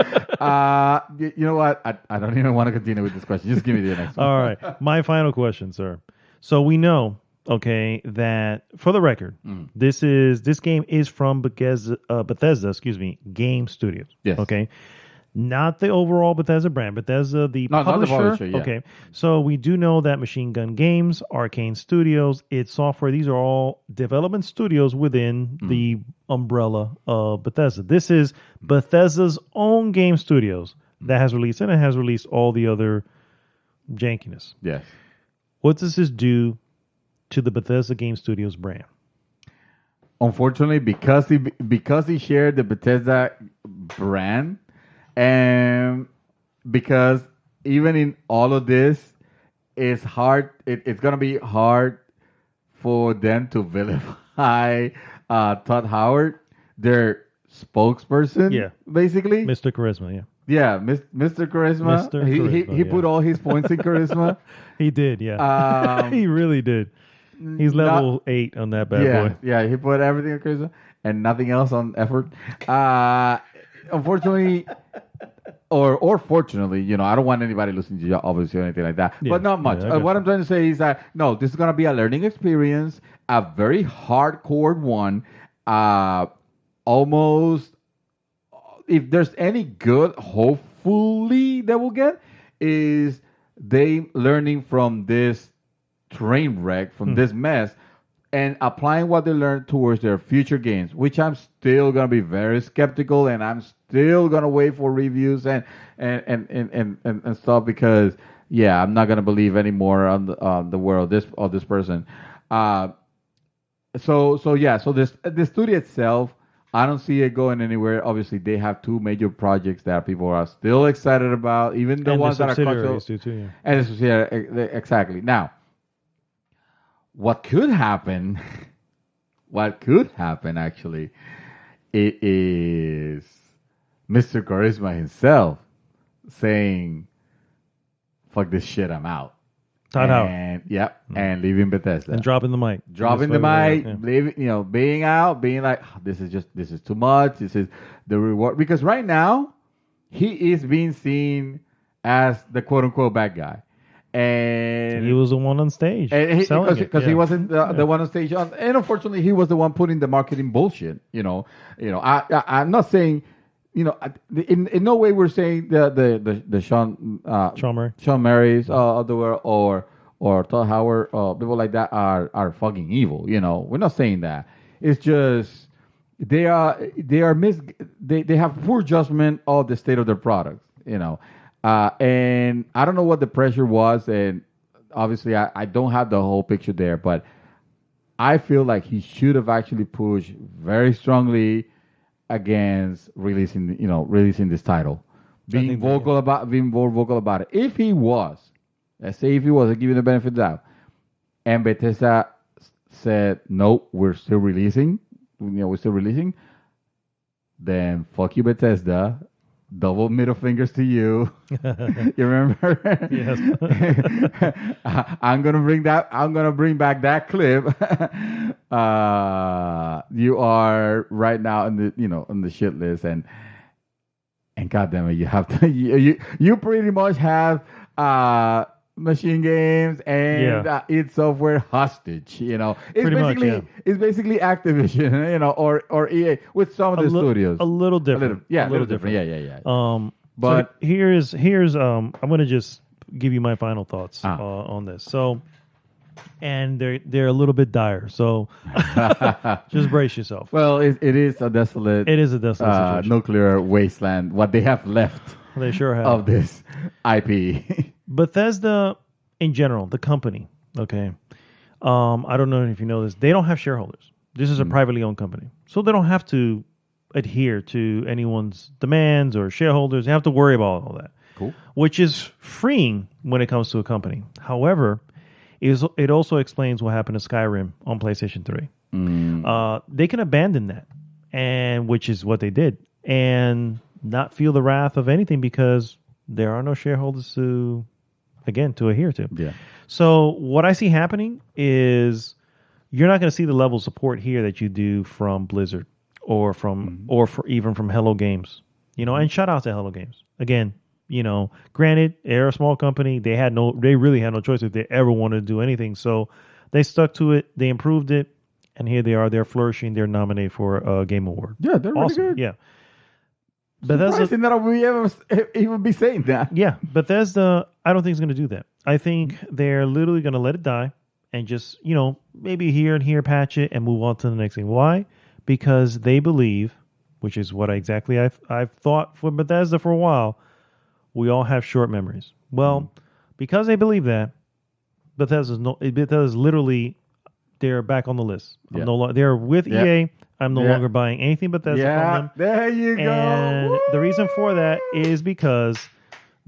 You know what? I don't even want to continue with this question. Just give me the next one.
All right. My final question, sir. So we know, okay, that for the record, this game is from Bethesda, Game Studios.
Yes.
Okay. Not the overall Bethesda brand. Bethesda, the
No,
publisher.
not the publisher, yeah.
Okay. So we do know that Machine Gun Games, Arcane Studios, id Software, these are all development studios within the umbrella of Bethesda. This is Bethesda's own game studios that has released, and it has released all the other jankiness.
Yes.
What does this do to the Bethesda Game Studios brand?
Unfortunately, because he shared the Bethesda brand, and because even in all of this, it's hard. It's gonna be hard for them to vilify Todd Howard, their spokesperson.
Yeah.
Basically,
Mr. Charisma, yeah.
Yeah, Mr. Charisma.
Mr.
He
Charisma,
put all his points in charisma.
He did, yeah. He really did. He's level 8 on that bad boy.
Yeah, he put everything in charisma and nothing else on effort. Unfortunately, or fortunately, I don't want anybody listening to you, obviously, or anything like that.
Yeah,
but not much.
yeah,
What I'm trying to say is that, no, this is going to be a learning experience, a very hardcore one. Almost, if there's any good, hopefully, that we'll get, is they learning from this train wreck, from this mess, and applying what they learned towards their future games, which I'm still gonna be very skeptical, and I'm still gonna wait for reviews and stuff because I'm not gonna believe anymore on the word of this person. So the studio itself, I don't see it going anywhere. Obviously, they have two major projects that people are still excited about, even the ones that are
subsidiaries do too. Yeah.
And exactly. Now, what could happen actually, it is Mr. Charisma himself saying, "Fuck this shit, I'm out."
Todd Howard.
And leaving Bethesda.
And dropping the mic.
Dropping the mic, leaving, being out, being like, this is too much. This is the reward. Because right now, he is being seen as the quote unquote bad guy. And
he was the one on stage.
Because he wasn't the one on stage. And unfortunately, he was the one putting the marketing bullshit. I'm not saying, in no way we're saying the Sean Marys of the world or Todd Howard people like that are fucking evil. We're not saying that. It's just they have poor judgment of the state of their products. And I don't know what the pressure was, and obviously I don't have the whole picture there, but I feel like he should have actually pushed very strongly against releasing this title, being
more vocal
about it. If he was, let's say if he was, I give you the benefit of the doubt, and Bethesda said nope, we're still releasing, then fuck you, Bethesda. Double middle fingers to you. You remember?
Yes.
I'm gonna bring back that clip. You are right now on the shit list, and goddamn it, you have to. You pretty much have Machine Games and id Software hostage. It's basically Activision, or EA with some of the studios.
A little different.
A little different. Yeah.
But so here's I'm gonna just give you my final thoughts on this. So, and they're a little bit dire. So, just brace yourself.
Well, it is a desolate.
It is a desolate situation.
Nuclear wasteland. What they have left.
They sure have
of this IP.
Bethesda, in general, the company. Okay, I don't know if you know this. They don't have shareholders. This is a privately owned company, so they don't have to adhere to anyone's demands or shareholders. They have to worry about all that.
Cool.
Which is freeing when it comes to a company. However, it also explains what happened to Skyrim on PlayStation 3. They can abandon that, and which is what they did, and not feel the wrath of anything because there are no shareholders to adhere to.
Yeah.
So what I see happening is you're not going to see the level of support here that you do from Blizzard or even from Hello Games. And shout out to Hello Games. Again, granted, they're a small company. They really had no choice if they ever wanted to do anything. So they stuck to it. They improved it. And here they are. They're flourishing. They're nominated for a Game Award.
Yeah, they're
awesome.
Really good.
Yeah.
Surprising that we ever even be saying that.
Yeah, Bethesda, I don't think is going to do that. I think they're literally going to let it die and just, maybe here and here patch it and move on to the next thing. Why? Because they believe, which is what I've thought for Bethesda for a while, we all have short memories. Well, because they believe that, Bethesda's literally, they're back on the list. They're with EA. I'm no longer buying anything Bethesda from them.
There you go.
And the reason for that is because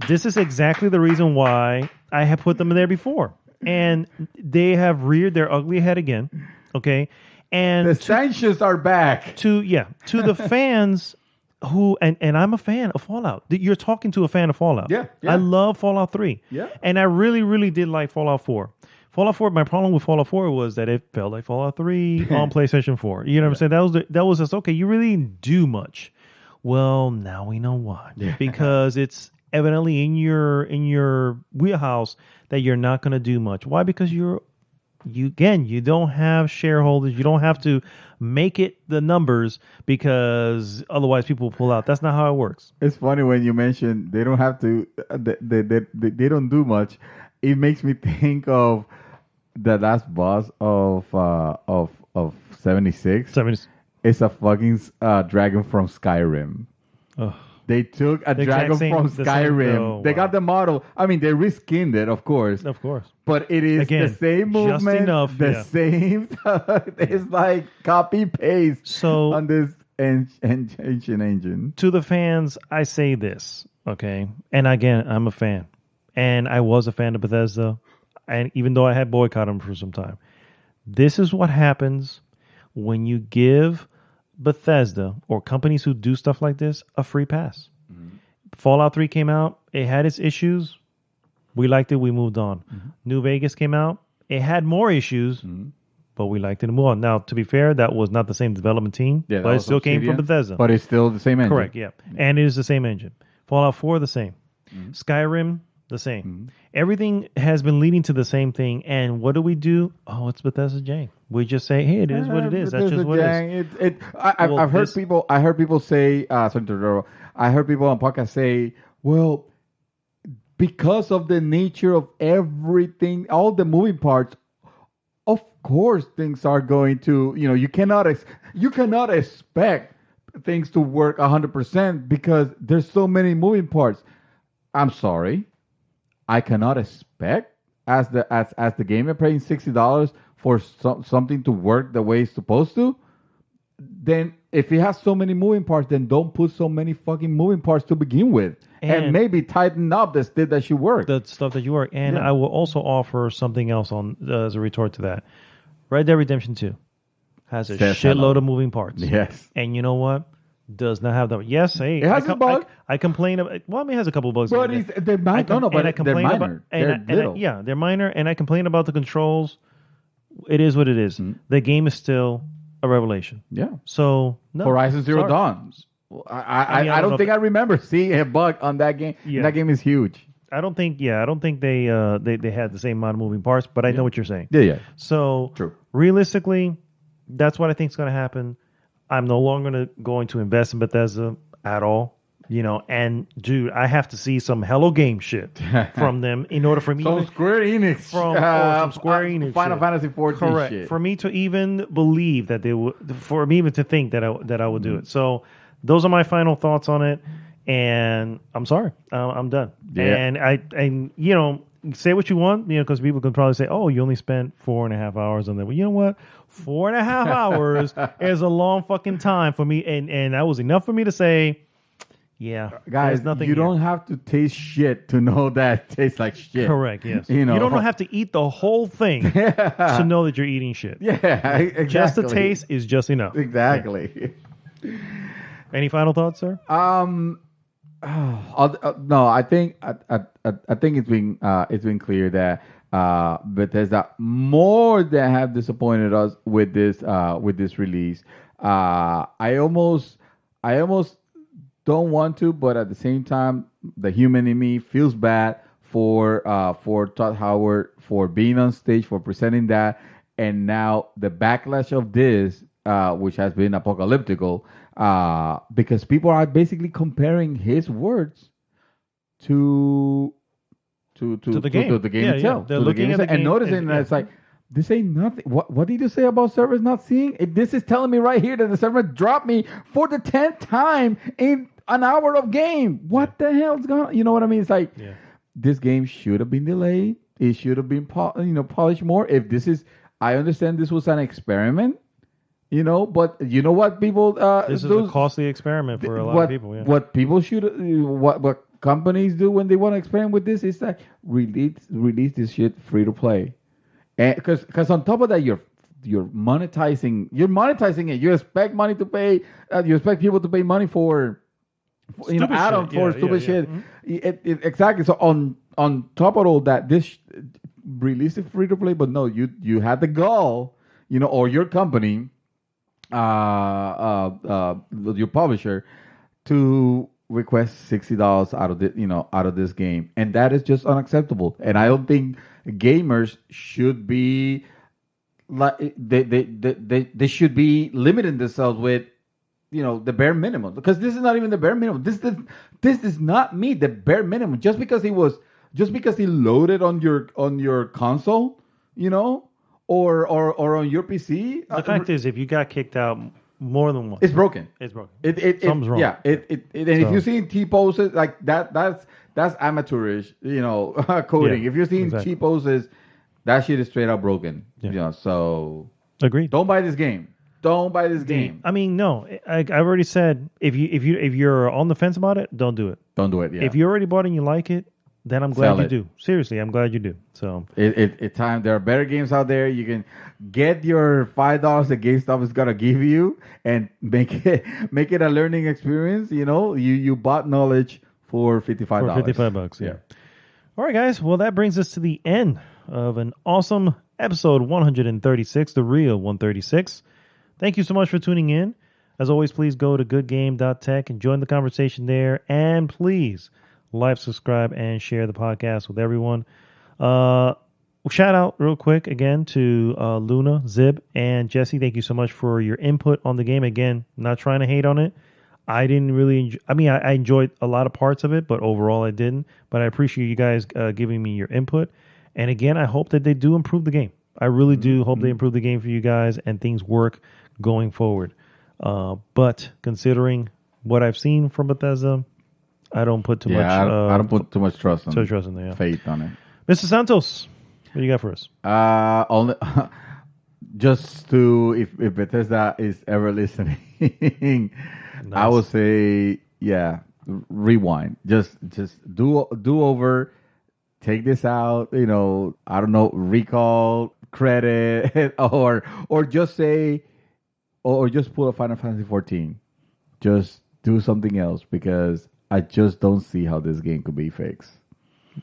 this is exactly the reason why I have put them in there before. And they have reared their ugly head again. Okay. And
the sanctions are back.
To the fans who, and I'm a fan of Fallout. You're talking to a fan of Fallout.
Yeah.
I love Fallout 3.
Yeah.
And I really, really did like Fallout 4. Fallout 4, my problem with Fallout 4 was that it felt like Fallout 3 on PlayStation 4. You know what I'm saying? That was just, okay, you really didn't do much. Well, now we know why. Yeah. Because it's evidently in your wheelhouse that you're not going to do much. Why? Because you don't have shareholders. You don't have to make it the numbers because otherwise people will pull out. That's not how it works.
It's funny when you mention they don't have to, they don't do much. It makes me think of the last boss of 76. It's a fucking dragon from Skyrim.
Oh.
They took a dragon from Skyrim. They got the model. I mean, they reskinned it, of course.
Of course.
But it is the same movement, same. It's like copy paste on this ancient engine.
To the fans, I say this, okay? And again, I'm a fan. And I was a fan of Bethesda, and even though I had boycotted them for some time. This is what happens when you give Bethesda or companies who do stuff like this a free pass. Mm-hmm. Fallout 3 came out. It had its issues. We liked it. We moved on. Mm-hmm. New Vegas came out. It had more issues, but we liked it and moved on. Now, to be fair, that was not the same development team, but it still came from Bethesda.
But it's still the same engine.
Correct, yeah. And it is the same engine. Fallout 4, the same. Mm-hmm. Skyrim, the same. Mm-hmm. Everything has been leading to the same thing. And what do? Oh, it's Bethesda Jang. We just say, hey, it is what it is. That's just what it is.
I've heard people. I heard people say. I heard people on podcasts say, well, because of the nature of everything, all the moving parts, of course things are going to. You cannot expect things to work 100% because there's so many moving parts. I'm sorry. I cannot expect as the gamer paying $60 for something to work the way it's supposed to. Then if it has so many moving parts, then don't put so many fucking moving parts to begin with, and maybe tighten up the stuff that should work.
The stuff that you work, and I will also offer something else on as a retort to that. Red Dead Redemption 2 has a shitload of moving parts.
Yes,
and you know what? Does not have that. Yes, hey,
it has a bug.
I complain about. Well, I mean, it has a couple of bugs.
But they're minor. They're minor. They're little.
Yeah, they're minor, and I complain about the controls. It is what it is. The game is still a revelation.
Yeah.
So no,
Horizon Zero Dawn. I don't think I remember seeing a bug on that game. Yeah. That game is huge.
I don't think they had the same amount of moving parts, but I know what you're saying.
Yeah.
So
true.
Realistically, that's what I think is going to happen. I'm no longer going to invest in Bethesda at all. And dude, I have to see some Hello Game shit from them in order for me
some Square Enix
some Square Enix
Final Fantasy 14
correct
shit. For
me to even believe that they would, for me even to think that I would do it. So those are my final thoughts on it, and I'm sorry, I'm done. And I say what you want, because people can probably say, oh, you only spent 4.5 hours on that. Well, you know what? 4.5 hours is a long fucking time for me, and that was enough for me to say, yeah,
guys,
nothing.
You don't have to taste shit to know that it tastes like shit.
Correct. Yes. You don't have to eat the whole thing to know that you're eating shit.
Yeah, exactly.
Just the taste is just enough.
Exactly.
Yeah. Any final thoughts, sir?
No, I think it's been clear that Bethesda more than have disappointed us with this release. I almost don't want to, but at the same time, the human in me feels bad for Todd Howard for being on stage, for presenting that, and now the backlash of this, which has been apocalyptical, because people are basically comparing his words to the game itself.
They're looking at the game
and noticing that it's like, this ain't nothing. What did you say about servers not seeing? This is telling me right here that the server dropped me for the 10th time in an hour of game. What the hell's going on? You know what I mean? It's like, this game should have been delayed. It should have been polished more. If this is, I understand this was an experiment, but you know what people...
this is a costly experiment for a lot of people. Yeah.
What people should... What companies do when they want to experiment with this is that release this shit free to play. Because on top of that, you're monetizing it. You expect money to pay. You expect people to pay money for add-on for stupid shit. Mm-hmm. Exactly. So on top of all that, this release it free to play, but no, you had the gall, or your company, your publisher, to request $60 out of this game, and that is just unacceptable. And I don't think gamers should be like they should be limiting themselves with the bare minimum, because this is not even the bare minimum. This does not meet the bare minimum just because he loaded on your console, or on your PC.
The fact is, if you got kicked out more than once,
it's broken.
Something's wrong.
Yeah. If you're seeing T poses like that, that's amateurish, coding.
Yeah,
if you're seeing cheap poses, that shit is straight up broken.
Yeah.
So
agreed.
Don't buy this game. Don't buy this game.
I mean, no. I've already said if you're on the fence about it, don't do it.
Don't do it. Yeah.
If you already bought it and you like it, then I'm glad you do. Seriously, I'm glad you do. So
it's time. There are better games out there. You can get your $5 that GameStop is gonna give you and make it a learning experience. You bought knowledge for $55.
For $55, yeah. All right, guys. Well, that brings us to the end of an awesome episode 136, the real 136. Thank you so much for tuning in. As always, please go to goodgame.tech and join the conversation there. And please like, subscribe, and share the podcast with everyone. Shout out real quick again to Luna, Zib, and Jesse. Thank you so much for your input on the game. Again, not trying to hate on it. I didn't really enjoy... I enjoyed a lot of parts of it, but overall I didn't. But I appreciate you guys giving me your input. And again, I hope that they do improve the game. I really do hope they improve the game for you guys and things work going forward. But considering what I've seen from Bethesda, I don't put too much...
I don't put too much trust on
it.
Faith on it.
Mr. Santos, what do you got for us?
Only just to... If Bethesda is ever listening... thing, I would say, yeah, rewind. Just do over. Take this out. I don't know, recall credit, or just say, or just pull a Final Fantasy 14. Just do something else because I just don't see how this game could be fixed.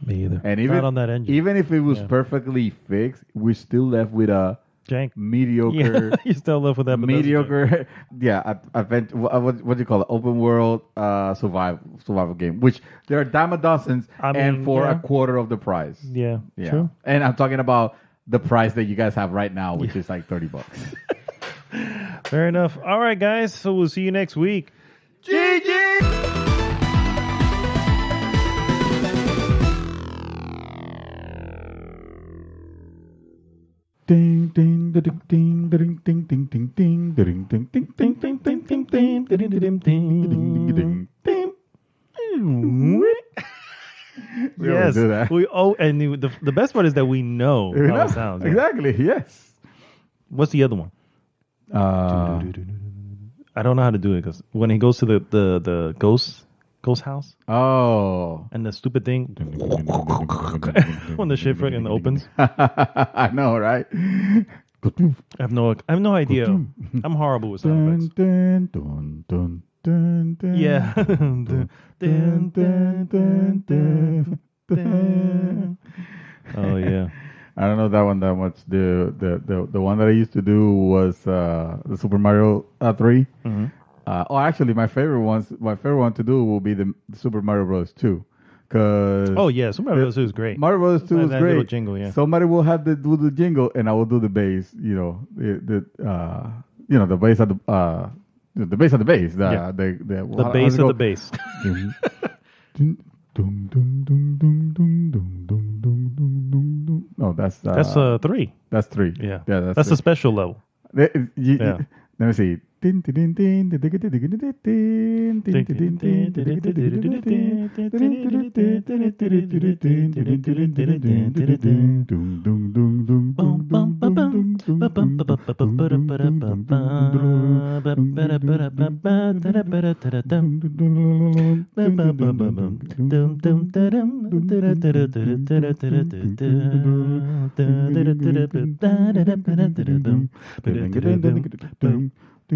Me either.
And even
not on that engine.
Even if it was perfectly fixed, we're still left with a
jank
mediocre.
Yeah, you still left with that
mediocre. Yeah, what do you call it? Open world survival game, which there are dime a dozens, and for a quarter of the price.
Yeah,
yeah.
True.
And I'm talking about the price that you guys have right now, which is like $30.
Fair enough. All right, guys. So we'll see you next week.
GG. Ding ding ding ding ding ding ding ding ding ding ding ding ding ding ding ding ding ding.
Yes, we and the best part is that we know how it sounds.
Exactly. Yes.
What's the other one? I don't know how to do it because when he goes to the ghost house.
Oh.
And the stupid thing when the shit freaking opens.
I know, right?
I have no idea. I'm horrible with sound effects. Yeah. Oh yeah.
I don't know that one that much. The one that I used to do was the Super Mario 3.
Mm-hmm.
Actually, my favorite one to do will be the Super Mario Bros. 2.
Yeah, Super Mario Bros. 2 is great.
Mario Bros. 2 is great.
Little jingle, yeah.
Somebody will have to do the jingle, and I will do the bass. The bass at the bass of the bass.
The bass of the bass.
No, that's
3.
That's 3.
Yeah,
that's
a special level.
Let me see.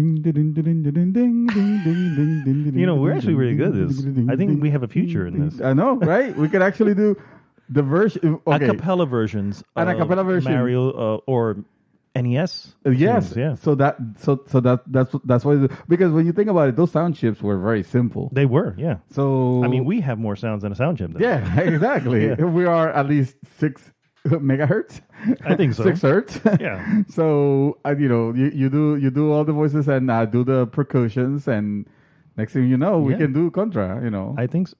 We're actually really good at this. I think we have a future in this.
I know, right? We could actually do the version,
a cappella versions of Mario or NES.
Yes,
yeah.
So that's why, because when you think about it, those sound chips were very simple.
They were, yeah.
So
I mean, we have more sounds than a sound chip.
Yeah, exactly. Yeah. We are at least 6 megahertz.
I think so.
6 hertz.
Yeah.
So you do all the voices and do the percussions, and next thing you know, we can do Contra.
I think so.